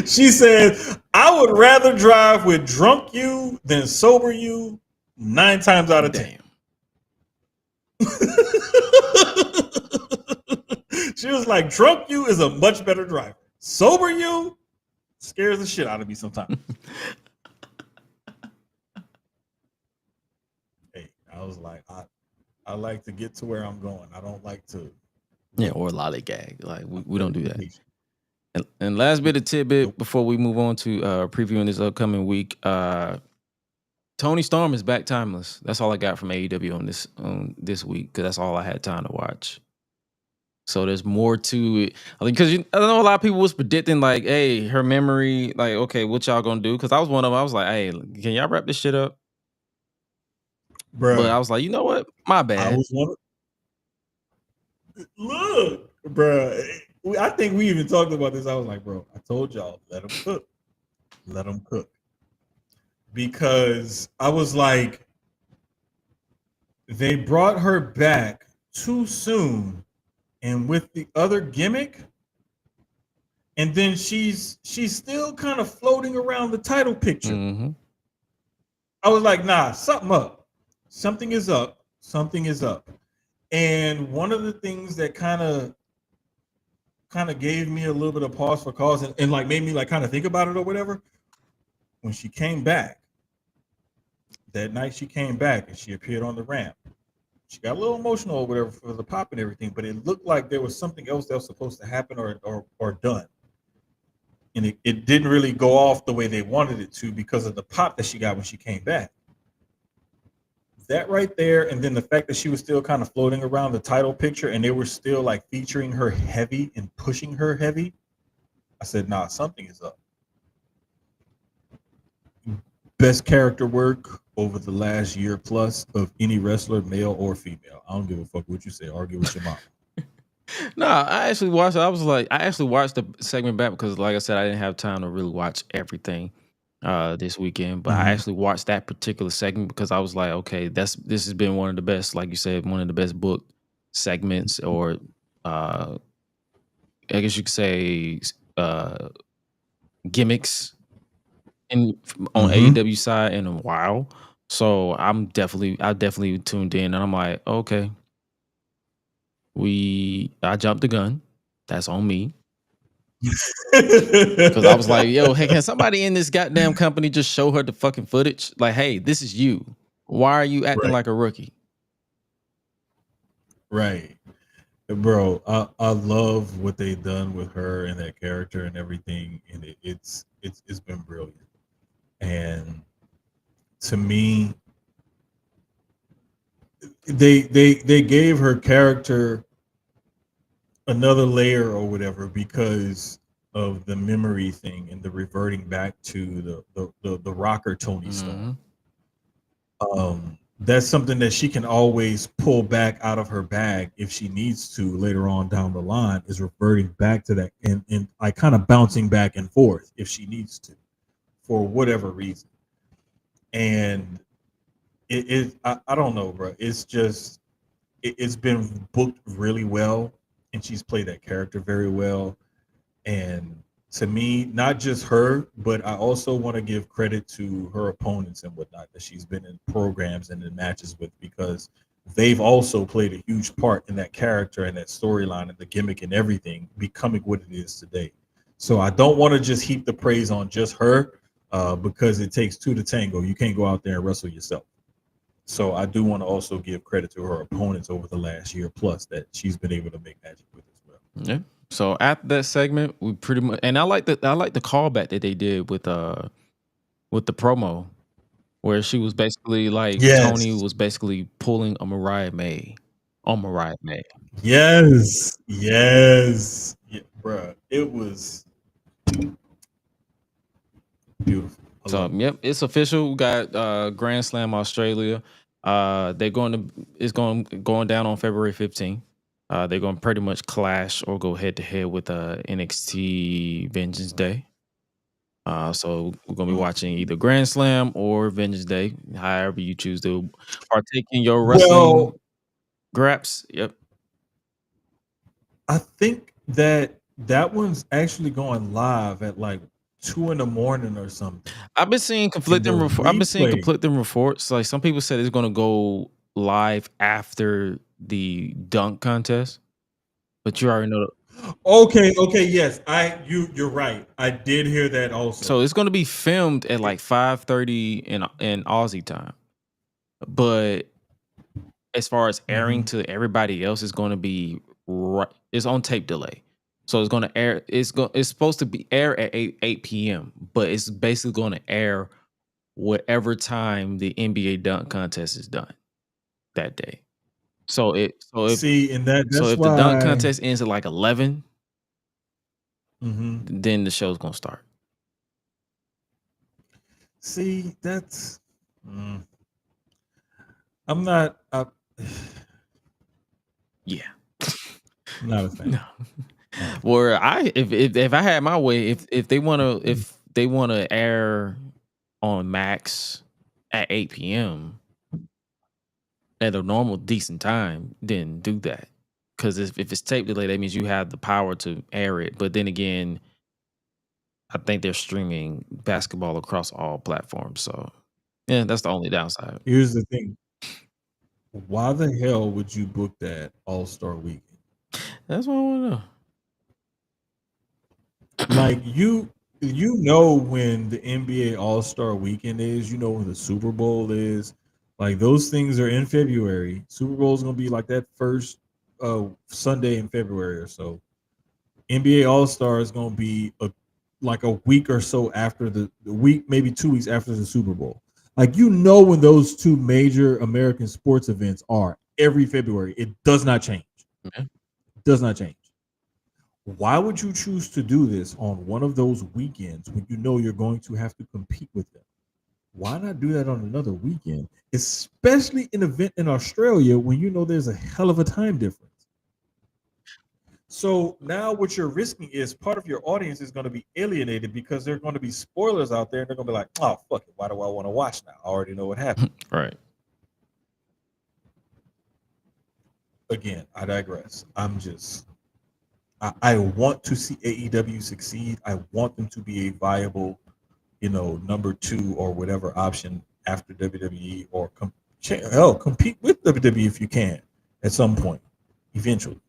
Speaker 2: She said, I would rather drive with drunk you than sober you 9 times out of 10. She was like, drunk you is a much better driver. Sober you scares the shit out of me sometimes. Hey, I was like, I like to get to where I'm going. I don't like to.
Speaker 1: Yeah, or lollygag. Like we don't do that. And last bit of tidbit before we move on to previewing this upcoming week. Toni Storm is back timeless. That's all I got from AEW on this week because that's all I had time to watch. So there's more to it. I think because I know a lot of people was predicting like, hey, her memory, like, okay, what y'all gonna do? Because I was one of them. I was like, hey, can y'all wrap this shit up?
Speaker 2: Bruh.
Speaker 1: But I was like, you know what? My bad.
Speaker 2: I was one. Look, bruh. I think we even talked about this. I was like, bro, I told y'all, let them cook. Let them cook. Because I was like, they brought her back too soon and with the other gimmick. And then she's still kind of floating around the title picture.
Speaker 1: Mm-hmm.
Speaker 2: I was like, nah, something up. Something is up. Something is up. And one of the things that kind of gave me a little bit of pause for cause and like made me like kind of think about it or whatever, when she came back, that night she came back and she appeared on the ramp. She got a little emotional or whatever for the pop and everything, but it looked like there was something else that was supposed to happen or done. And it didn't really go off the way they wanted it to because of the pop that she got when she came back. That right there, and then the fact that she was still kind of floating around the title picture and they were still like featuring her heavy and pushing her heavy, I said, nah, something is up. Best character work over the last year plus of any wrestler, male or female. I don't give a fuck what you say. Argue with your mom.
Speaker 1: No, I actually watched it. I actually watched the segment back because, like I said, I didn't have time to really watch everything this weekend. But I actually watched that particular segment because I was like, okay, this has been one of the best, like you said, one of the best book segments, or I guess you could say gimmicks on AEW side in a while. So I definitely tuned in, and I'm like, okay, I jumped the gun. That's on me. Because I was like, yo, hey, can somebody in this goddamn company just show her the fucking footage? Like, hey, this is you. Why are you acting like a rookie?
Speaker 2: Right. Bro, I love what they've done with her and that character and everything, and it's been brilliant. And to me, they gave her character another layer or whatever because of the memory thing and the reverting back to the rocker Toni Storm. That's something that she can always pull back out of her bag if she needs to later on down the line, is reverting back to that and like kind of bouncing back and forth if she needs to for whatever reason. And I don't know, bro. It's just it's been booked really well, and she's played that character very well. And to me, not just her, but I also want to give credit to her opponents and whatnot that she's been in programs and in matches with, because they've also played a huge part in that character and that storyline and the gimmick and everything becoming what it is today. So I don't want to just heap the praise on just her because it takes two to tango. You can't go out there and wrestle yourself. So I do want to also give credit to her opponents over the last year plus that she's been able to make magic with as well.
Speaker 1: Yeah. So after that segment, we pretty much, and I like the callback that they did with the promo where she was basically like Toni was basically pulling a Mariah May on Mariah May.
Speaker 2: Yes. Yeah, bro. It was beautiful.
Speaker 1: So yep, it's official. We got Grand Slam Australia. They're going down on February 15th. They're going to pretty much clash or go head to head with NXT Vengeance Day. So we're going to be watching either Grand Slam or Vengeance Day, however you choose to partake in your wrestling graps. Yep.
Speaker 2: I think that one's actually going live at like 2 a.m. or something.
Speaker 1: I've been seeing conflicting reports. Like some people said it's going to go live after the dunk contest, but you already know.
Speaker 2: Okay, yes, you're right. I did hear that also.
Speaker 1: So it's going to be filmed at like 5:30 in Aussie time, but as far as airing to everybody else, it's going to be it's on tape delay. So it's going to air. It's supposed to be air at 8 p.m., but it's basically going to air whatever time the NBA dunk contest is done that day. So if the dunk contest ends at like 11, then the show's gonna start.
Speaker 2: See, that's I'm not.
Speaker 1: Yeah,
Speaker 2: I'm not a fan.
Speaker 1: No. Where if I had my way, if they wanna air on Max at 8 p.m. at a normal decent time, then do that. Because if it's tape delay, that means you have the power to air it. But then again, I think they're streaming basketball across all platforms. So yeah, that's the only downside.
Speaker 2: Here's the thing. Why the hell would you book that All-Star Weekend?
Speaker 1: That's what I want to know.
Speaker 2: Like you know when the NBA All-Star Weekend is, you know when the Super Bowl is. Like those things are in February. Super Bowl is gonna be like that first Sunday in February or so. NBA All-Star is gonna be like a week or so after the week, maybe 2 weeks after the Super Bowl. Like you know when those two major American sports events are every February. It does not change.
Speaker 1: Okay.
Speaker 2: It does not change. Why would you choose to do this on one of those weekends when you know you're going to have to compete with them? Why not do that on another weekend, especially an event in Australia when you know there's a hell of a time difference? So now what you're risking is part of your audience is going to be alienated because there are going to be spoilers out there and they're going to be like, oh, fuck it. Why do I want to watch now? I already know what happened.
Speaker 1: Right.
Speaker 2: Again, I digress. I want to see AEW succeed. I want them to be a viable number 2 or whatever option after WWE, or compete with WWE if you can at some point, eventually.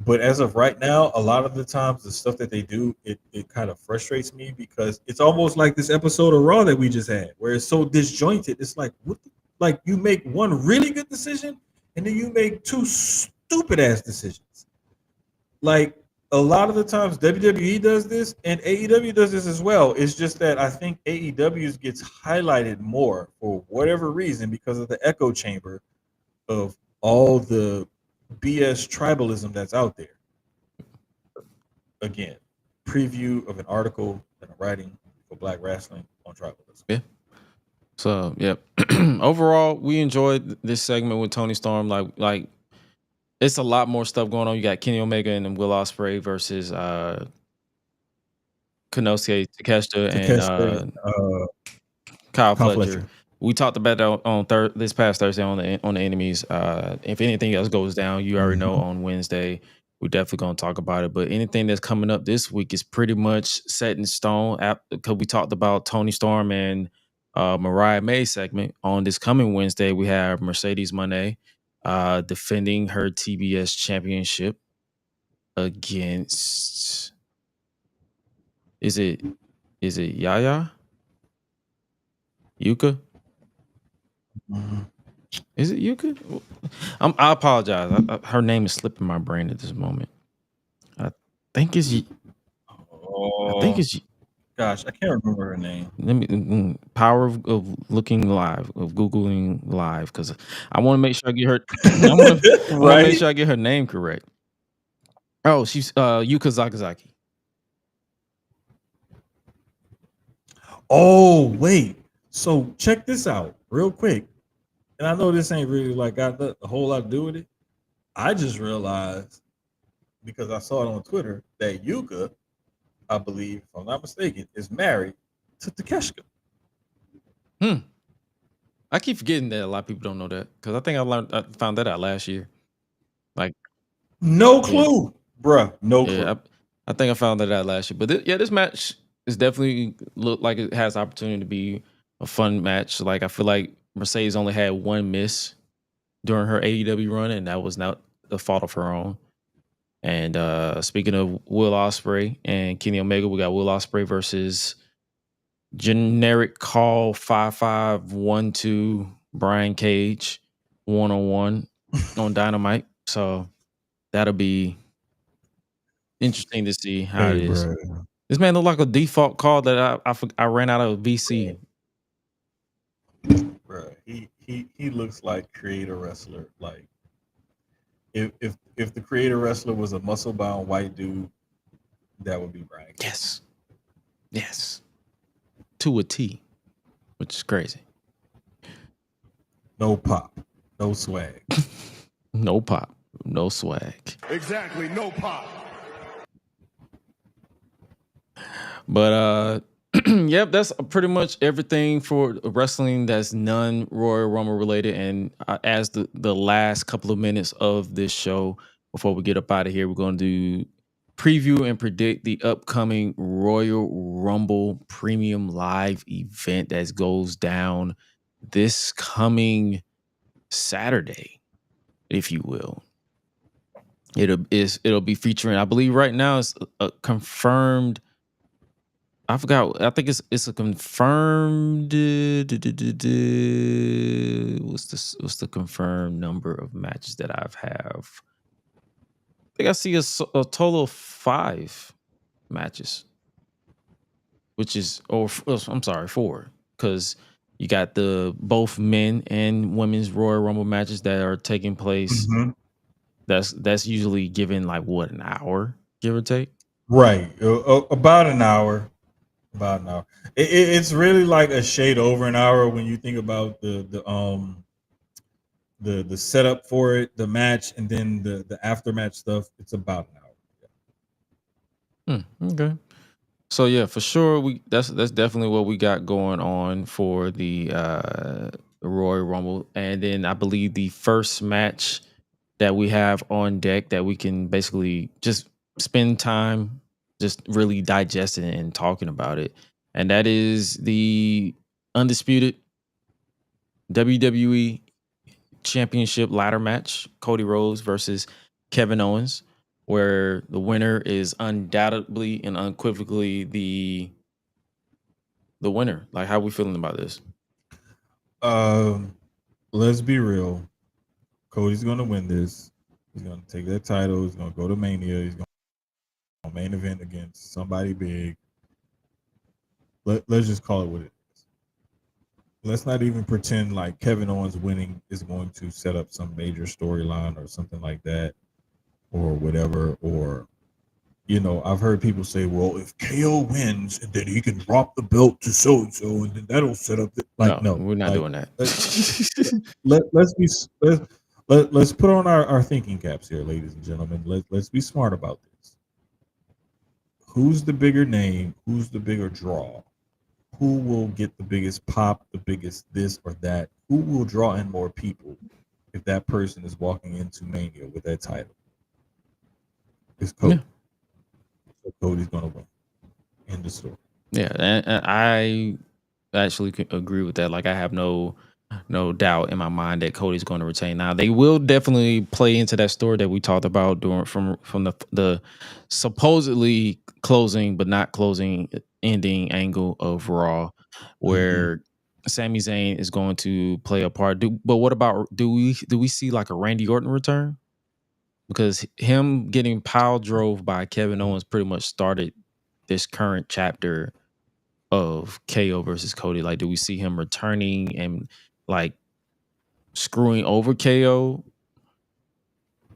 Speaker 2: But as of right now, a lot of the times the stuff that they do, it kind of frustrates me, because it's almost like this episode of Raw that we just had, where it's so disjointed. It's like, like you make one really good decision and then you make 2 stupid ass decisions. Like, a lot of the times WWE does this and AEW does this as well. It's just that I think AEW's gets highlighted more for whatever reason, because of the echo chamber of all the BS tribalism that's out there. Again, preview of an article and a writing for Black Wrestling on tribalism.
Speaker 1: Yeah. So, yeah. Overall, we enjoyed this segment with Toni Storm. Like it's a lot more stuff going on. You got Kenny Omega and Will Ospreay versus Konosuke Takeshita and Kyle Fletcher. We talked about that on this past Thursday on the enemies. If anything else goes down, you already know on Wednesday we're definitely going to talk about it. But anything that's coming up this week is pretty much set in stone. Because we talked about Toni Storm and Mariah May segment. On this coming Wednesday, we have Mercedes Moné defending her TBS championship against. Is it Yaya? Yuka? Is it Yuka? I apologize. Her name is slipping my brain at this moment. I think it's.
Speaker 2: Gosh, I can't remember her name.
Speaker 1: Let me power of looking live, of Googling live, because I want to make sure I get her. I want to make sure I get her name correct. Oh, she's Yuka Sakazaki.
Speaker 2: Oh, wait. So check this out real quick. And I know this ain't really like got a whole lot to do with it. I just realized, because I saw it on Twitter, that Yuka, I believe, if I'm not mistaken, is married to Takeshita.
Speaker 1: I keep forgetting that a lot of people don't know that, because I think I found that out last year. Like,
Speaker 2: no clue, bruh. No clue.
Speaker 1: I think I found that out last year. But this match is definitely look like it has opportunity to be a fun match. Like, I feel like Mercedes only had one miss during her AEW run, and that was not the fault of her own. And speaking of Will Ospreay and Kenny Omega, we got Will Ospreay versus generic call 5512 Brian Cage 1-on-1 on Dynamite. So that'll be interesting to see how it is. Bro. This man looked like a default call that I ran out of VC.
Speaker 2: Bro, he looks like creator wrestler. Like, if the creator wrestler was a muscle bound white dude, that would be Brian.
Speaker 1: Yes, to a T, which is crazy.
Speaker 2: No pop, no swag.
Speaker 1: No pop, no swag.
Speaker 4: Exactly, no pop.
Speaker 1: But yep, that's pretty much everything for wrestling that's non-Royal Rumble related. And as the last couple of minutes of this show, before we get up out of here, we're going to do preview and predict the upcoming Royal Rumble Premium Live event that goes down this coming Saturday, if you will. It'll be featuring, I believe right now it's a confirmed. I forgot. I think it's a confirmed. What's the confirmed number of matches that I have? I think I see a total of 5 matches, which is, I'm sorry, 4, because you got the both men and women's Royal Rumble matches that are taking place. Mm-hmm. That's usually given like what, an hour, give or take.
Speaker 2: Right, about an hour. About an hour. It's really like a shade over an hour when you think about the setup for it, the match, and then the aftermatch stuff. It's about an
Speaker 1: hour. Okay. So yeah, for sure, that's definitely what we got going on for the Royal Rumble, and then I believe the first match that we have on deck that we can basically just spend time just really digesting and talking about it and that is the undisputed WWE Championship ladder match: Cody Rhodes versus Kevin Owens, where the winner is undoubtedly and unequivocally the winner. Like, how are we feeling about this?
Speaker 2: Let's be real. Cody's gonna win this. He's gonna take that title. He's gonna go to Mania. He's gonna main event against somebody big. Let's just call it what it is. Let's not even pretend like Kevin Owens winning is going to set up some major storyline or something like that, or whatever. Or, you know, I've heard people say, well, if KO wins, and then he can drop the belt to so and so, and then that'll set up the, like, no,
Speaker 1: we're not doing that.
Speaker 2: Let's put on our thinking caps here, ladies and gentlemen. Let's be smart about this. Who's the bigger name? Who's the bigger draw? Who will get the biggest pop, the biggest this or that? Who will draw in more people if that person is walking into Mania with that title? It's Cody. Yeah. So Cody's gonna win. End of story.
Speaker 1: Yeah, and I actually agree with that. Like, I have no doubt in my mind that Cody's going to retain. Now, they will definitely play into that story that we talked about during from the supposedly closing but not closing ending angle of Raw, where Sami Zayn is going to play a part. But what about, do we see like a Randy Orton return? Because him getting pile drove by Kevin Owens pretty much started this current chapter of KO versus Cody. Like, do we see him returning and like screwing over KO,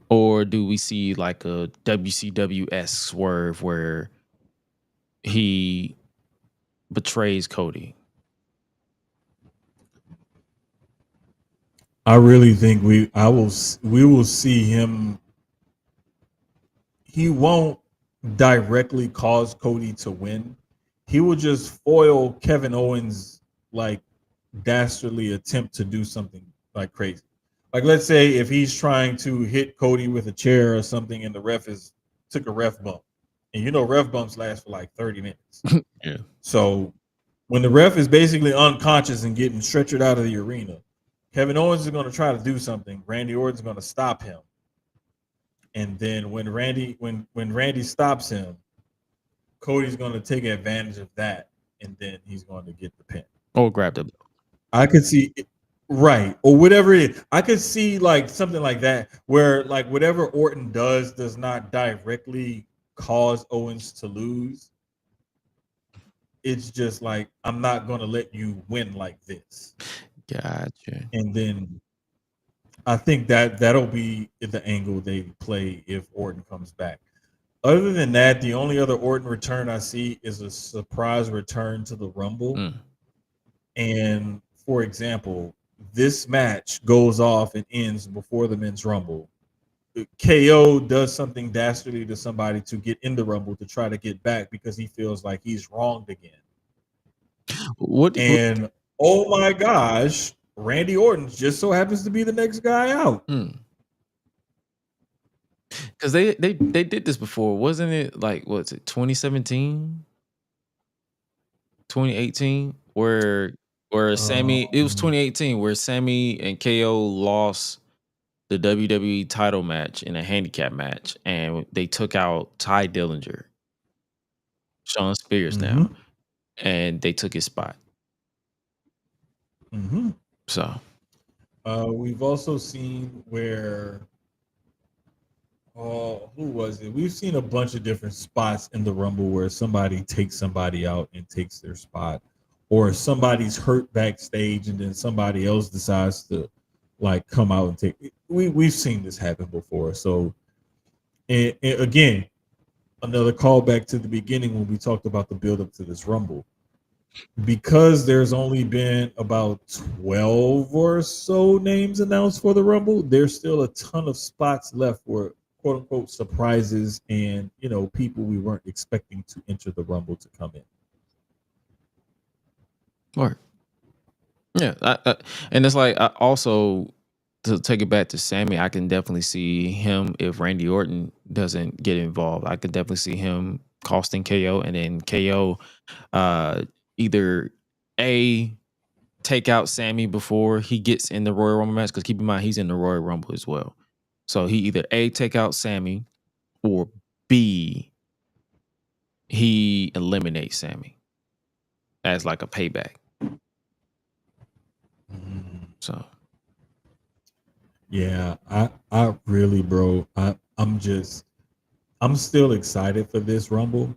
Speaker 1: or do we see like a WCW-esque swerve where he betrays Cody?
Speaker 2: I really think we will see him. He won't directly cause Cody to win. He will just foil Kevin Owens' like dastardly attempt to do something like crazy. Like, let's say if he's trying to hit Cody with a chair or something, and the ref took a ref bump, and you know ref bumps last for like 30 minutes.
Speaker 1: Yeah.
Speaker 2: So when the ref is basically unconscious and getting stretchered out of the arena, Kevin Owens is going to try to do something. Randy Orton's going to stop him. And then when Randy stops him, Cody's going to take advantage of that, and then he's going to get the pin.
Speaker 1: Or grab the belt.
Speaker 2: I could see it, right, or whatever it is. I could see like something like that, where like whatever Orton does not directly cause Owens to lose. It's just like, I'm not going to let you win like this.
Speaker 1: Gotcha.
Speaker 2: And then I think that'll be the angle they play if Orton comes back. Other than that, the only other Orton return I see is a surprise return to the Rumble. And for example, this match goes off and ends before the men's Rumble. KO does something dastardly to somebody to get in the Rumble to try to get back because he feels like he's wronged again. Oh my gosh, Randy Orton just so happens to be the next guy out.
Speaker 1: Because they did this before, wasn't it? Like, what's it, 2017, 2018, where Sami, it was 2018 where Sami and KO lost the WWE title match in a handicap match, and they took out Ty Dillinger, Sean Spears now, and they took his spot. So
Speaker 2: we've also seen where who was it? We've seen a bunch of different spots in the Rumble where somebody takes somebody out and takes their spot, or somebody's hurt backstage and then somebody else decides to like come out and take it. We've seen this happen before. So and again, another callback to the beginning when we talked about the build up to this Rumble. Because there's only been about 12 or so names announced for the Rumble, there's still a ton of spots left for quote unquote surprises and, you know, people we weren't expecting to enter the Rumble to come in.
Speaker 1: Right. Yeah. And it's like, I also, to take it back to Sami, I can definitely see him, if Randy Orton doesn't get involved, I could definitely see him costing KO, and then KO either A, take out Sami before he gets in the Royal Rumble match, because keep in mind he's in the Royal Rumble as well. So he either A, take out Sami, or B, he eliminates Sami as like a payback. So
Speaker 2: yeah, I really, bro, I'm still excited for this Rumble,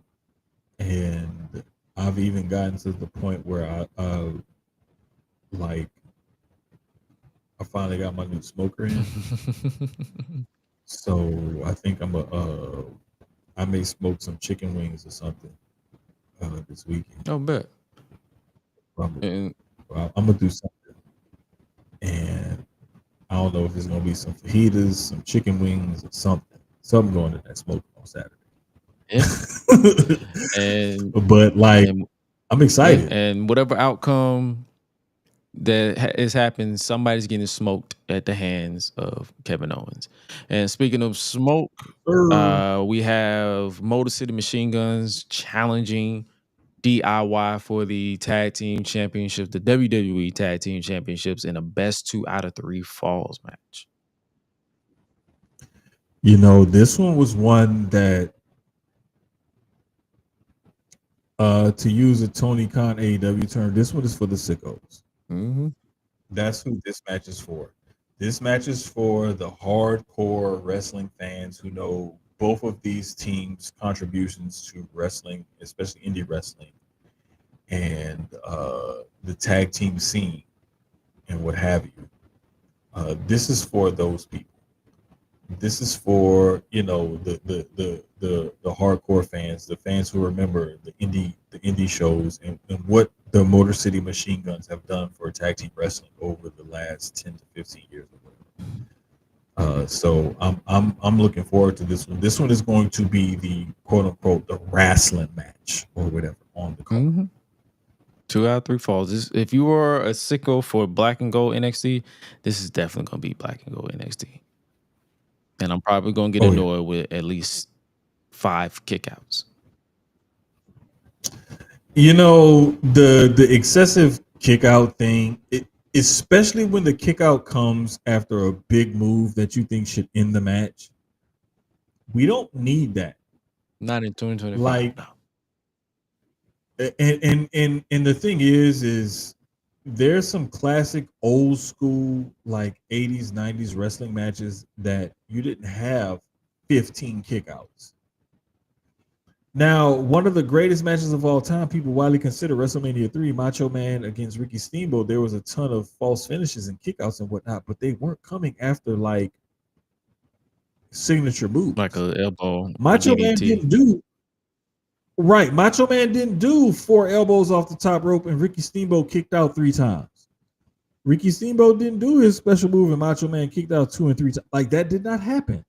Speaker 2: and I've even gotten to the point where I finally got my new smoker in. So I think I may smoke some chicken wings or something this weekend.
Speaker 1: oh, bet.
Speaker 2: I'm gonna do something, and I don't know if it's gonna be some fajitas, some chicken wings, or something going in that smoke on Saturday.
Speaker 1: Yeah.
Speaker 2: But I'm excited.
Speaker 1: Yeah, and whatever outcome that is happening, somebody's getting smoked at the hands of Kevin Owens. And speaking of smoke, we have Motor City Machine Guns challenging DIY for the tag team championships, the WWE tag team championships, in a best 2 out of 3 falls match.
Speaker 2: You know, this one was one that, to use a Tony Khan AEW term, this one is for the sickos.
Speaker 1: Mm-hmm.
Speaker 2: That's who this match is for. This match is for the hardcore wrestling fans who know both of these teams' contributions to wrestling, especially indie wrestling, and the tag team scene and what have you. This is for those people. This is for, you know, the hardcore fans, the fans who remember the indie shows and what the Motor City Machine Guns have done for tag team wrestling over the last 10 to 15 years or whatever. So I'm looking forward to this one. This one is going to be the quote unquote the wrestling match or whatever on the card.
Speaker 1: Mm-hmm. 2 out of 3 falls. If you are a sicko for Black and Gold NXT, this is definitely going to be Black and Gold NXT. And I'm probably going to get annoyed with at least 5 kickouts.
Speaker 2: You know, the excessive kickout thing, especially when the kickout comes after a big move that you think should end the match, we don't need that.
Speaker 1: Not in 2025.
Speaker 2: Like,
Speaker 1: no.
Speaker 2: And the thing is there's some classic old school like 80s 90s wrestling matches that you didn't have 15 kickouts. Now, one of the greatest matches of all time, people widely consider WrestleMania 3, Macho Man against Ricky Steamboat. There was a ton of false finishes and kickouts and whatnot, but they weren't coming after like signature moves.
Speaker 1: Like an elbow.
Speaker 2: Macho Man didn't do Right. Macho Man didn't do 4 elbows off the top rope and Ricky Steamboat kicked out 3 times. Ricky Steamboat didn't do his special move and Macho Man kicked out 2 and 3 times. Like, that did not happen.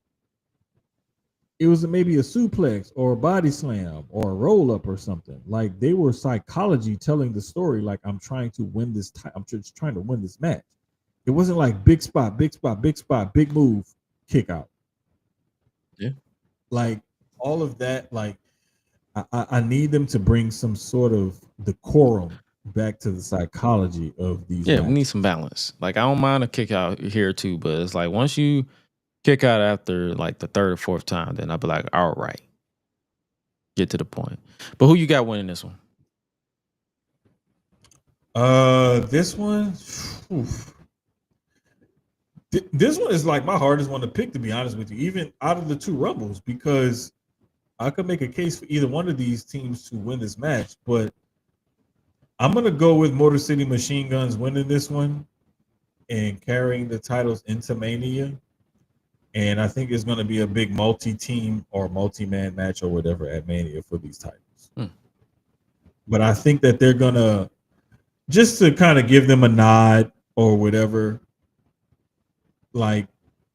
Speaker 2: It was maybe a suplex or a body slam or a roll up or something. Like, they were psychology telling the story. Like, I'm trying to win this. I'm just trying to win this match. It wasn't like big spot, big spot, big spot, big move, kick out.
Speaker 1: Yeah.
Speaker 2: Like, all of that, like, I need them to bring some sort of decorum back to the psychology of these.
Speaker 1: Yeah, matches. We need some balance. Like, I don't mind a kick out here too, but it's like once you kick out after like the 3rd or 4th time, then I'll be like, all right, get to the point. But who you got winning this one?
Speaker 2: This one, this one is like my hardest one to pick, to be honest with you, even out of the 2 Rumbles, because I could make a case for either one of these teams to win this match, but I'm going to go with Motor City Machine Guns winning this one and carrying the titles into Mania. And I think it's going to be a big multi-team or multi-man match or whatever at Mania for these titles. But I think that they're going to, just to kind of give them a nod or whatever, like,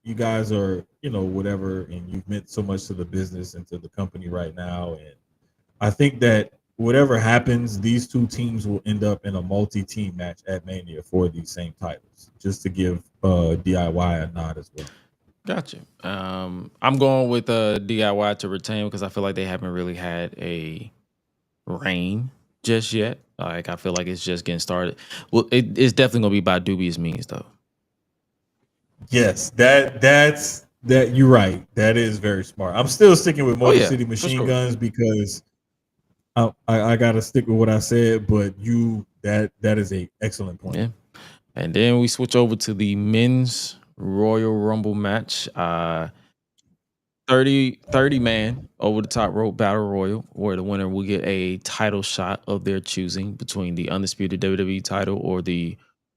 Speaker 2: you guys are, you know, whatever, and you've meant so much to the business and to the company right now. And I think that whatever happens, these 2 teams will end up in a multi-team match at Mania for these same titles, just to give DIY a nod as well.
Speaker 1: Gotcha. I'm going with DIY to retain because I feel like they haven't really had a reign just yet. Like I feel like it's just getting started. Well, it's definitely gonna be by dubious means though.
Speaker 2: Yes, that's you're right. That is very smart. I'm still sticking with Motor City Machine Guns because I gotta stick with what I said, but that is a excellent point.
Speaker 1: Yeah. And then we switch over to the men's Royal Rumble match. 30 man over the top rope battle royal, where the winner will get a title shot of their choosing between the undisputed WWE title or the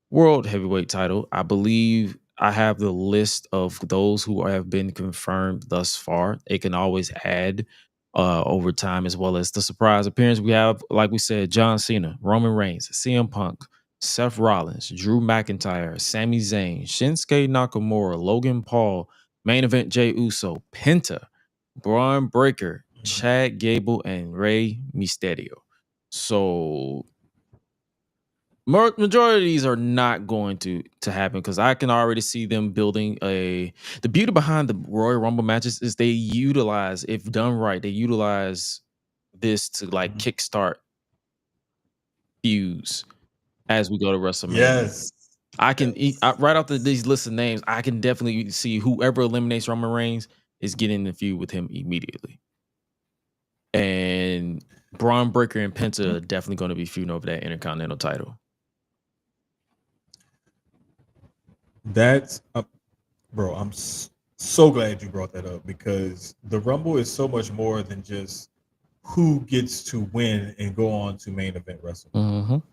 Speaker 1: world heavyweight title. I believe I have the list of those who have been confirmed thus far. It can always add over time, as well as the surprise appearance. We have, like we said, John Cena, Roman Reigns, CM Punk, Seth Rollins, Drew McIntyre, Sami Zayn, Shinsuke Nakamura, Logan Paul, main event Jey Uso, Penta, Braun Breaker, Chad Gable, and Rey Mysterio. So majority of these are not going to happen because I can already see them building the beauty behind the Royal Rumble matches is they utilize, if done right, they utilize this to like kickstart feuds as we go to WrestleMania.
Speaker 2: Yes.
Speaker 1: I can right off these list of names, I can definitely see whoever eliminates Roman Reigns is getting in the feud with him immediately. And Braun Breaker and Penta are definitely going to be feuding over that Intercontinental title.
Speaker 2: That's bro, I'm so glad you brought that up because the Rumble is so much more than just who gets to win and go on to main event wrestling.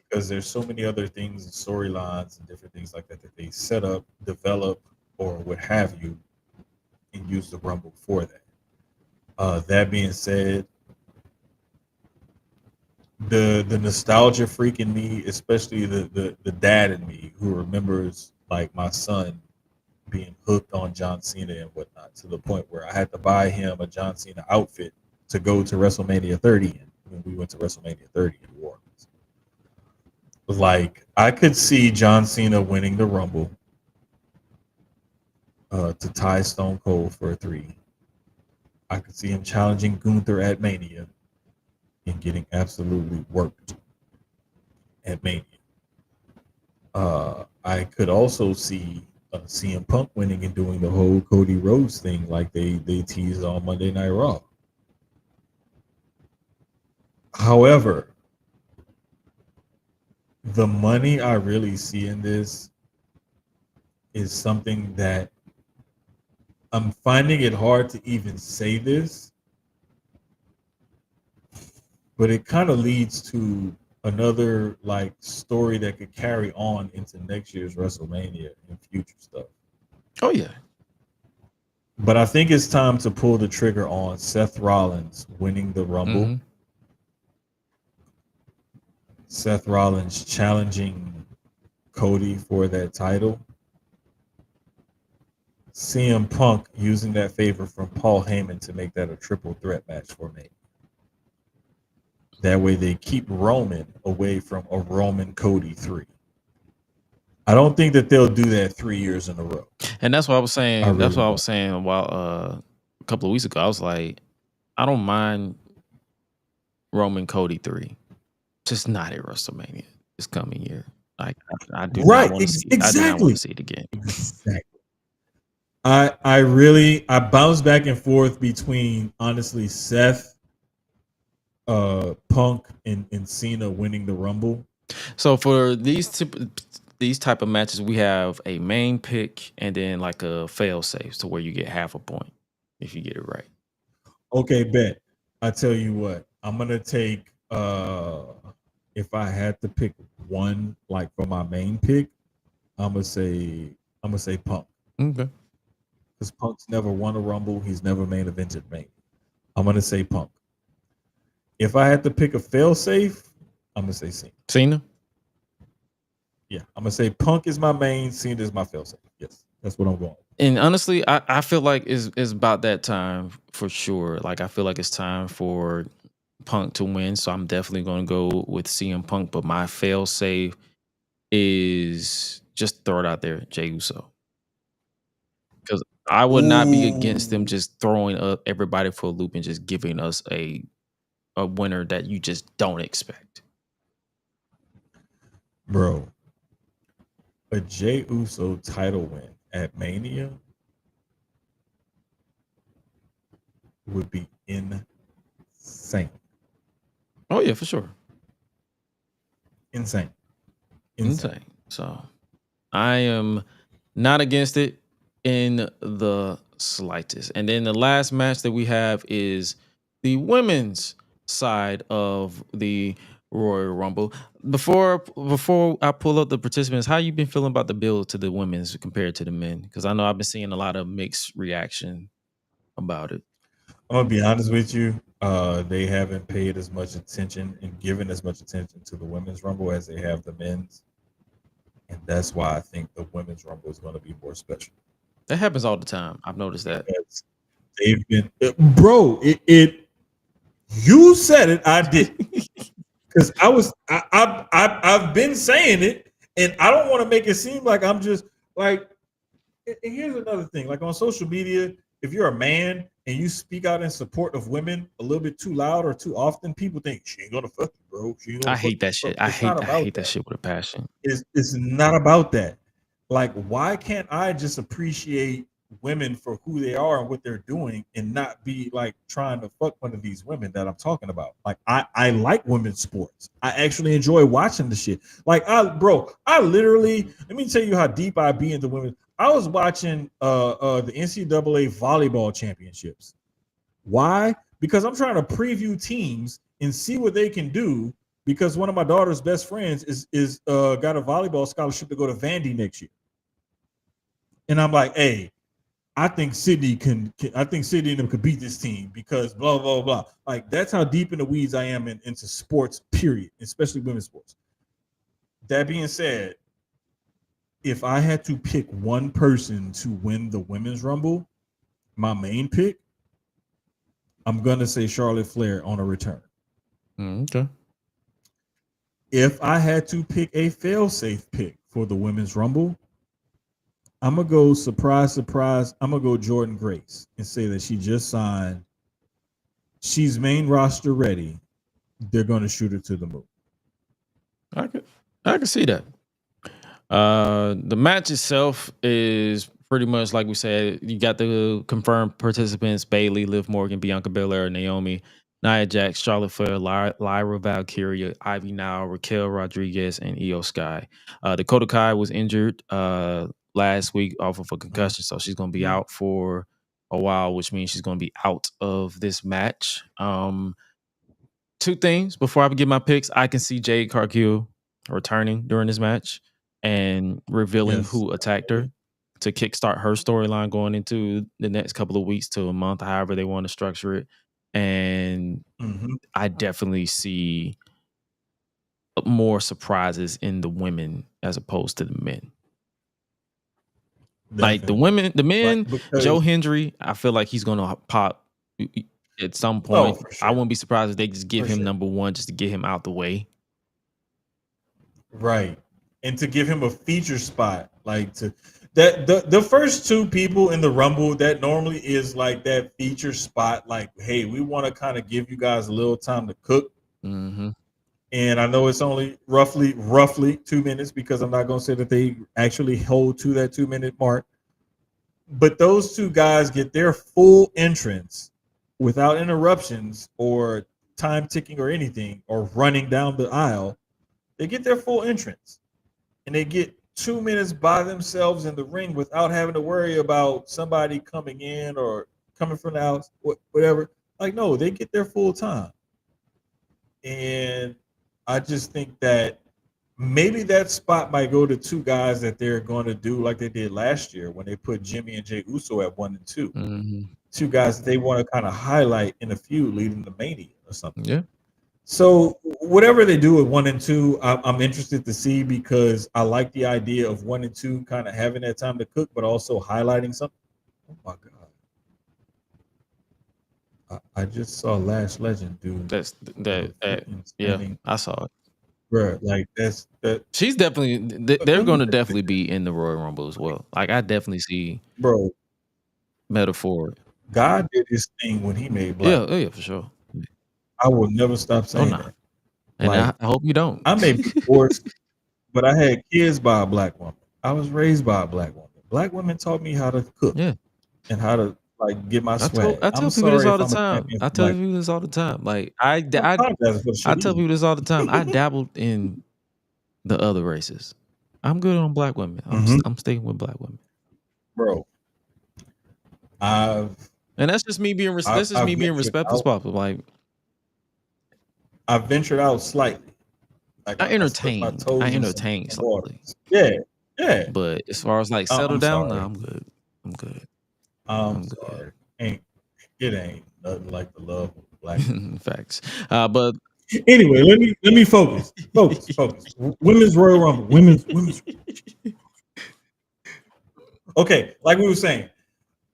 Speaker 2: Because there's so many other things and storylines and different things like that that they set up, develop, or what have you, and use the Rumble for that. That being said, the nostalgia freak in me, especially the dad in me who remembers like my son being hooked on John Cena and whatnot, to the point where I had to buy him a John Cena outfit to go to WrestleMania 30 when we went to WrestleMania 30 in New Orleans. Like, I could see John Cena winning the Rumble to tie Stone Cold for a 3. I could see him challenging Gunther at Mania and getting absolutely worked at Mania. I could also see CM Punk winning and doing the whole Cody Rhodes thing like they teased on Monday Night Raw. However, the money I really see in this is something that I'm finding it hard to even say this, but it kind of leads to another like story that could carry on into next year's WrestleMania and future stuff.
Speaker 1: Oh yeah.
Speaker 2: But I think it's time to pull the trigger on Seth Rollins winning the Rumble. Seth Rollins challenging Cody for that title. CM Punk using that favor from Paul Heyman to make that a triple threat match for me. That way they keep Roman away from a Roman Cody 3. I don't think that they'll do that 3 years in a row.
Speaker 1: And that's what I was saying. That's what I was saying a couple of weeks ago. I was like, I don't mind Roman Cody 3. Just not at WrestleMania this coming year. Like I do not want to see. I do not want to see it again.
Speaker 2: Exactly. I bounce back and forth between honestly Seth, Punk, and Cena winning the Rumble.
Speaker 1: So for these type of matches, we have a main pick and then like a fail safe to where you get half a point if you get it right.
Speaker 2: Okay, bet. I tell you what, I'm gonna take if I had to pick one like for my main pick, I'm gonna say Punk.
Speaker 1: Okay.
Speaker 2: Because Punk's never won a Rumble, he's never main evented Mania. I'm gonna say Punk. If I had to pick a fail safe, I'm gonna say Cena.
Speaker 1: Cena?
Speaker 2: Yeah, I'm gonna say Punk is my main, Cena is my fail safe. Yes, that's what I'm going.
Speaker 1: And honestly, I feel like it's about that time for sure. Like I feel like it's time for Punk to win, so I'm definitely going to go with CM Punk. But my fail safe is just throw it out there, Jey Uso, because I would not be against them just throwing up everybody for a loop and just giving us a a winner that you just don't expect.
Speaker 2: Bro, a Jey Uso title win at Mania would be insane.
Speaker 1: Oh yeah, for sure.
Speaker 2: Insane.
Speaker 1: So I am not against it in the slightest. And then the last match that we have is the women's side of the Royal Rumble. Before I pull up the participants, how you been feeling about the build to the women's compared to the men? Because I know I've been seeing a lot of mixed reaction about it.
Speaker 2: I'm gonna be honest with you. They haven't paid as much attention and given as much attention to the women's Rumble as they have the men's. And that's why I think the women's Rumble is going to be more special.
Speaker 1: That happens all the time. I've noticed that.
Speaker 2: Because they've been, bro. You said it. I did. Because I've been saying it, and I don't want to make it seem like I'm just like. And here's another thing: like on social media, if you're a man and you speak out in support of women a little bit too loud or too often, people think she ain't gonna fuck you, bro.
Speaker 1: I hate that shit. I hate that shit with a passion.
Speaker 2: It's not about that. Like, why can't I just appreciate women for who they are and what they're doing and not be like trying to fuck one of these women that I'm talking about? Like, I like women's sports. I actually enjoy watching the shit. Like, I literally, let me tell you how deep I be into women. I was watching the NCAA volleyball championships. Why? Because I'm trying to preview teams and see what they can do. Because one of my daughter's best friends is got a volleyball scholarship to go to Vandy next year, and I'm like, hey, I think Sydney and them could beat this team because blah blah blah. Like, that's how deep in the weeds I am into sports. Period, especially women's sports. That being said, if I had to pick one person to win the women's Rumble, my main pick, I'm gonna say Charlotte Flair on a return.
Speaker 1: Okay.
Speaker 2: If I had to pick a fail-safe pick for the women's Rumble, I'm gonna go surprise. I'm gonna go Jordan Grace and say that she just signed. She's main roster ready. They're gonna shoot her to the moon.
Speaker 1: I can see that. The match itself is pretty much like we said. You got the confirmed participants: Bayley, Liv Morgan, Bianca Belair, Naomi, Nia Jax, Charlotte Flair, Lyra Valkyria, Ivy Nile, Raquel Rodriguez, and Io Sky. Dakota Kai was injured last week off of a concussion, so she's going to be out for a while, which means she's going to be out of this match. Two things before I give my picks. I can see Jade Cargill returning during this match and revealing who attacked her to kickstart her storyline going into the next couple of weeks to a month, however they want to structure it. And I definitely see more surprises in the women as opposed to the men. Definitely. Like the men, Joe Hendry, I feel like he's going to pop at some point. Sure. I wouldn't be surprised if they just give him number one just to get him out the way.
Speaker 2: Right. And to give him a feature spot, like to that the first two people in the Rumble, that normally is like that feature spot, like, hey, we want to kind of give you guys a little time to cook.
Speaker 1: Mm-hmm.
Speaker 2: And I know it's only roughly 2 minutes because I'm not going to say that they actually hold to that 2-minute mark. But those two guys get their full entrance without interruptions or time ticking or anything or running down the aisle. They get their full entrance and they get 2 minutes by themselves in the ring without having to worry about somebody coming in or coming from the house, whatever. Like, no, they get their full time. And I just think that maybe that spot might go to two guys that they're going to do like they did last year when they put Jimmy and Jey Uso at 1 and 2.
Speaker 1: Mm-hmm.
Speaker 2: Two guys that they want to kind of highlight in a feud leading to Mania or something.
Speaker 1: Yeah.
Speaker 2: So whatever they do at 1 and 2, I'm interested to see because I like the idea of 1 and 2 kind of having that time to cook, but also highlighting something. Oh my God. I just saw Lash Legend do
Speaker 1: yeah, I saw it.
Speaker 2: Bro, like that.
Speaker 1: She's definitely. They're going to definitely be in the Royal Rumble as well. Like, I definitely see.
Speaker 2: Bro,
Speaker 1: metaphor.
Speaker 2: God did his thing when he made Black.
Speaker 1: Yeah, for sure.
Speaker 2: I will never stop saying that.
Speaker 1: And
Speaker 2: Like,
Speaker 1: I hope you don't.
Speaker 2: I may be divorced, but I had kids by a black woman. I was raised by a black woman. Black women taught me how to cook and how to like get my swag.
Speaker 1: I tell people this all the time. I tell people this all the time. Like I tell people this all the time. I dabbled in the other races. I'm good on black women. I'm sticking with black women,
Speaker 2: bro.
Speaker 1: And that's just me being respectful. Like
Speaker 2: I ventured out slightly. Like
Speaker 1: I entertain slightly.
Speaker 2: Yeah.
Speaker 1: But as far as like settle down, no, I'm good.
Speaker 2: I'm sorry. It ain't nothing like the love of black
Speaker 1: facts. But
Speaker 2: anyway, let me focus. Women's Royal Rumble. Women's. Okay, like we were saying,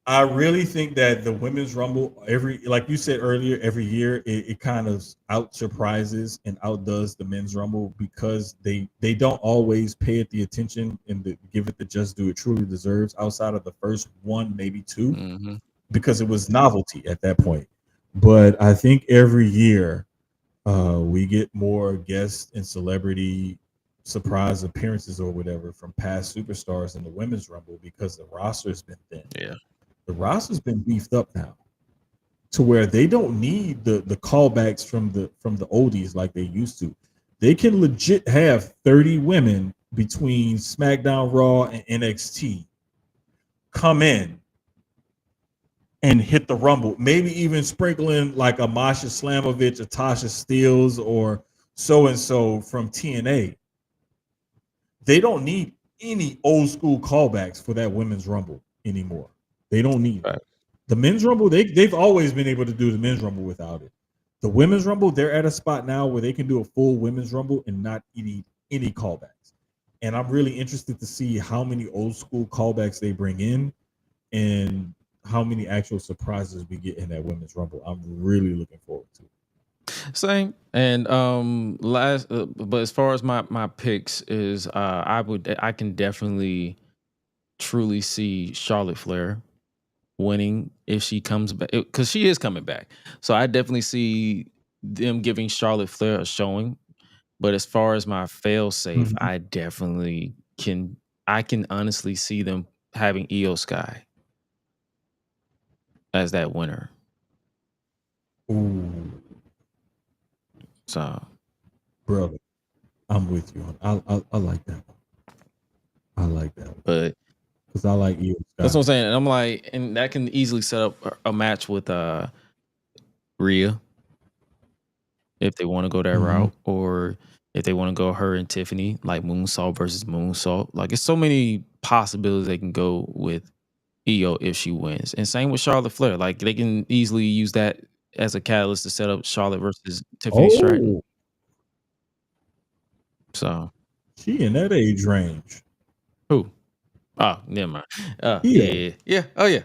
Speaker 2: I really think that the Women's Rumble, like you said earlier, every year it kind of out surprises and outdoes the Men's Rumble because they don't always pay it the attention and give it the just due it truly deserves outside of the first one, maybe two, because it was novelty at that point. But I think every year we get more guest and celebrity surprise appearances or whatever from past superstars in the Women's Rumble because the roster has been thin.
Speaker 1: Yeah.
Speaker 2: The roster's been beefed up now to where they don't need the callbacks from the oldies like they used to. They can legit have 30 women between SmackDown, Raw, and NXT come in and hit the Rumble. Maybe even sprinkle in like a Masha Slamovich, a Tasha Steelz, or so-and-so from TNA. They don't need any old school callbacks for that Women's Rumble anymore. They don't need it. The Men's Rumble, they've always been able to do the Men's Rumble without it. The Women's Rumble, they're at a spot now where they can do a full Women's Rumble and not need any callbacks. And I'm really interested to see how many old school callbacks they bring in and how many actual surprises we get in that Women's Rumble. I'm really looking forward to it.
Speaker 1: Same. And but as far as my picks is I can definitely truly see Charlotte Flair winning if she comes back, because she is coming back. So I definitely see them giving Charlotte Flair a showing. But as far as my fail safe, I definitely can honestly see them having Io Sky as that winner.
Speaker 2: Ooh.
Speaker 1: So,
Speaker 2: brother, I'm with you. I like that one. I like that one.
Speaker 1: But
Speaker 2: because I like Io Sky.
Speaker 1: That's what I'm saying. And I'm like, and that can easily set up a match with Rhea if they want to go that route, or if they want to go her and Tiffany, like Moonsault versus Moonsault. Like, it's so many possibilities they can go with Io if she wins. And same with Charlotte Flair. Like, they can easily use that as a catalyst to set up Charlotte versus Tiffany Stratton. So
Speaker 2: she in that age range.
Speaker 1: Who? Oh, never mind. Yeah. Oh yeah.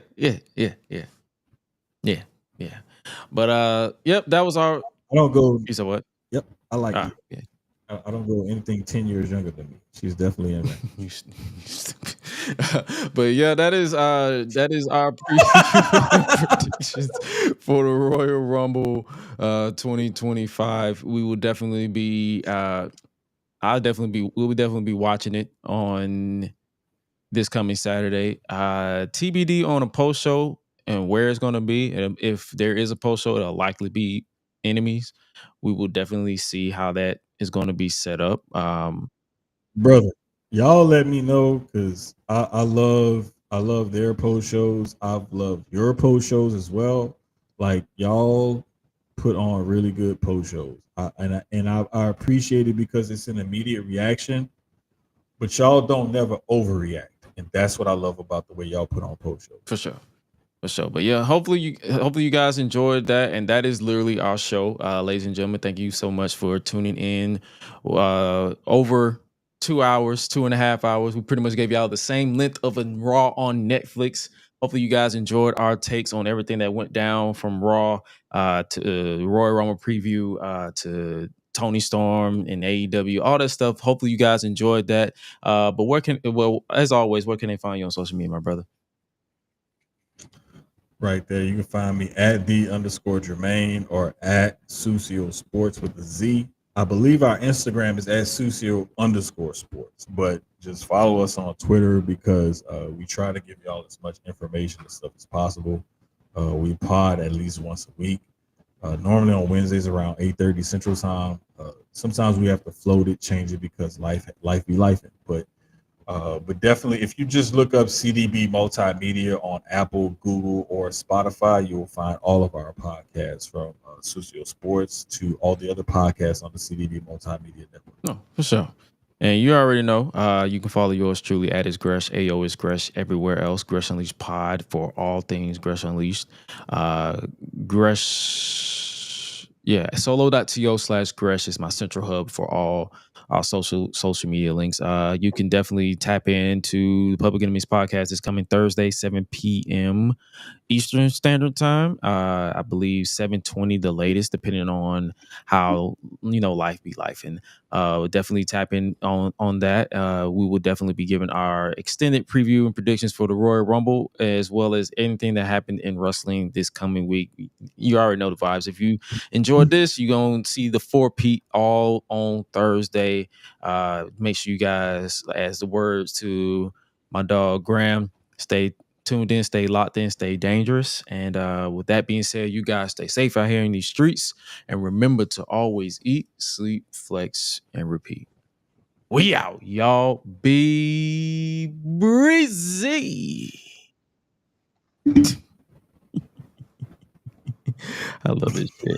Speaker 1: But yep, that was our.
Speaker 2: I don't go.
Speaker 1: You said what?
Speaker 2: Yep, I like it.
Speaker 1: Yeah.
Speaker 2: I don't go anything 10 years younger than me. She's definitely in there.
Speaker 1: But yeah, that is our predictions for the Royal Rumble 2025. We will definitely be we'll definitely be watching it on this coming Saturday. TBD on a post show and where it's going to be. And if there is a post show, it'll likely be Enemies. We will definitely see how that is going to be set up.
Speaker 2: Brother, y'all let me know, because I love their post shows. I've loved your post shows as well. Like, y'all put on really good post shows. I appreciate it because it's an immediate reaction, but y'all don't never overreact. And that's what I love about the way y'all put on post shows.
Speaker 1: For sure. But yeah, hopefully you guys enjoyed that. And that is literally our show. Ladies and gentlemen, thank you so much for tuning in. Over 2 hours, 2.5 hours. We pretty much gave y'all the same length of a Raw on Netflix. Hopefully you guys enjoyed our takes on everything that went down from Raw to Royal Rumble preview to Toni Storm and AEW, all that stuff. Hopefully you guys enjoyed that. But as always, where can they find you on social media, my brother?
Speaker 2: right there. You can find me at @the_Jermaine or at Sucio Sports with a Z. I believe our Instagram is at Sucio_sports, but just follow us on Twitter because we try to give y'all as much information and stuff as possible. We pod at least once a week. Normally on Wednesdays around 8:30 Central Time. Sometimes we have to float it, change it because life be life. But definitely, if you just look up CDB Multimedia on Apple, Google, or Spotify, you'll find all of our podcasts from Sucio Sports to all the other podcasts on the CDB Multimedia Network.
Speaker 1: No, for sure. And you already know, you can follow yours truly at @Gresh, AO is Gresh, everywhere else, Gresh Unleashed Pod for all things Gresh Unleashed. Gresh, solo.to/Gresh is my central hub for all our social media links. You can definitely tap into the Public Enemies podcast. It's coming Thursday, 7 p.m. Eastern Standard Time. I believe 7:20 the latest, depending on how life be life. And definitely tap in on that. We will definitely be giving our extended preview and predictions for the Royal Rumble, as well as anything that happened in wrestling this coming week. You already know the vibes. If you enjoyed this, you're gonna see the 4-peat all on Thursday. Make sure you guys, as the words to my dog Graham, stay tuned in, stay locked in, stay dangerous. And with that being said, you guys stay safe out here in these streets. And remember to always eat, sleep, flex, and repeat. We out, y'all. Be breezy. I love this shit.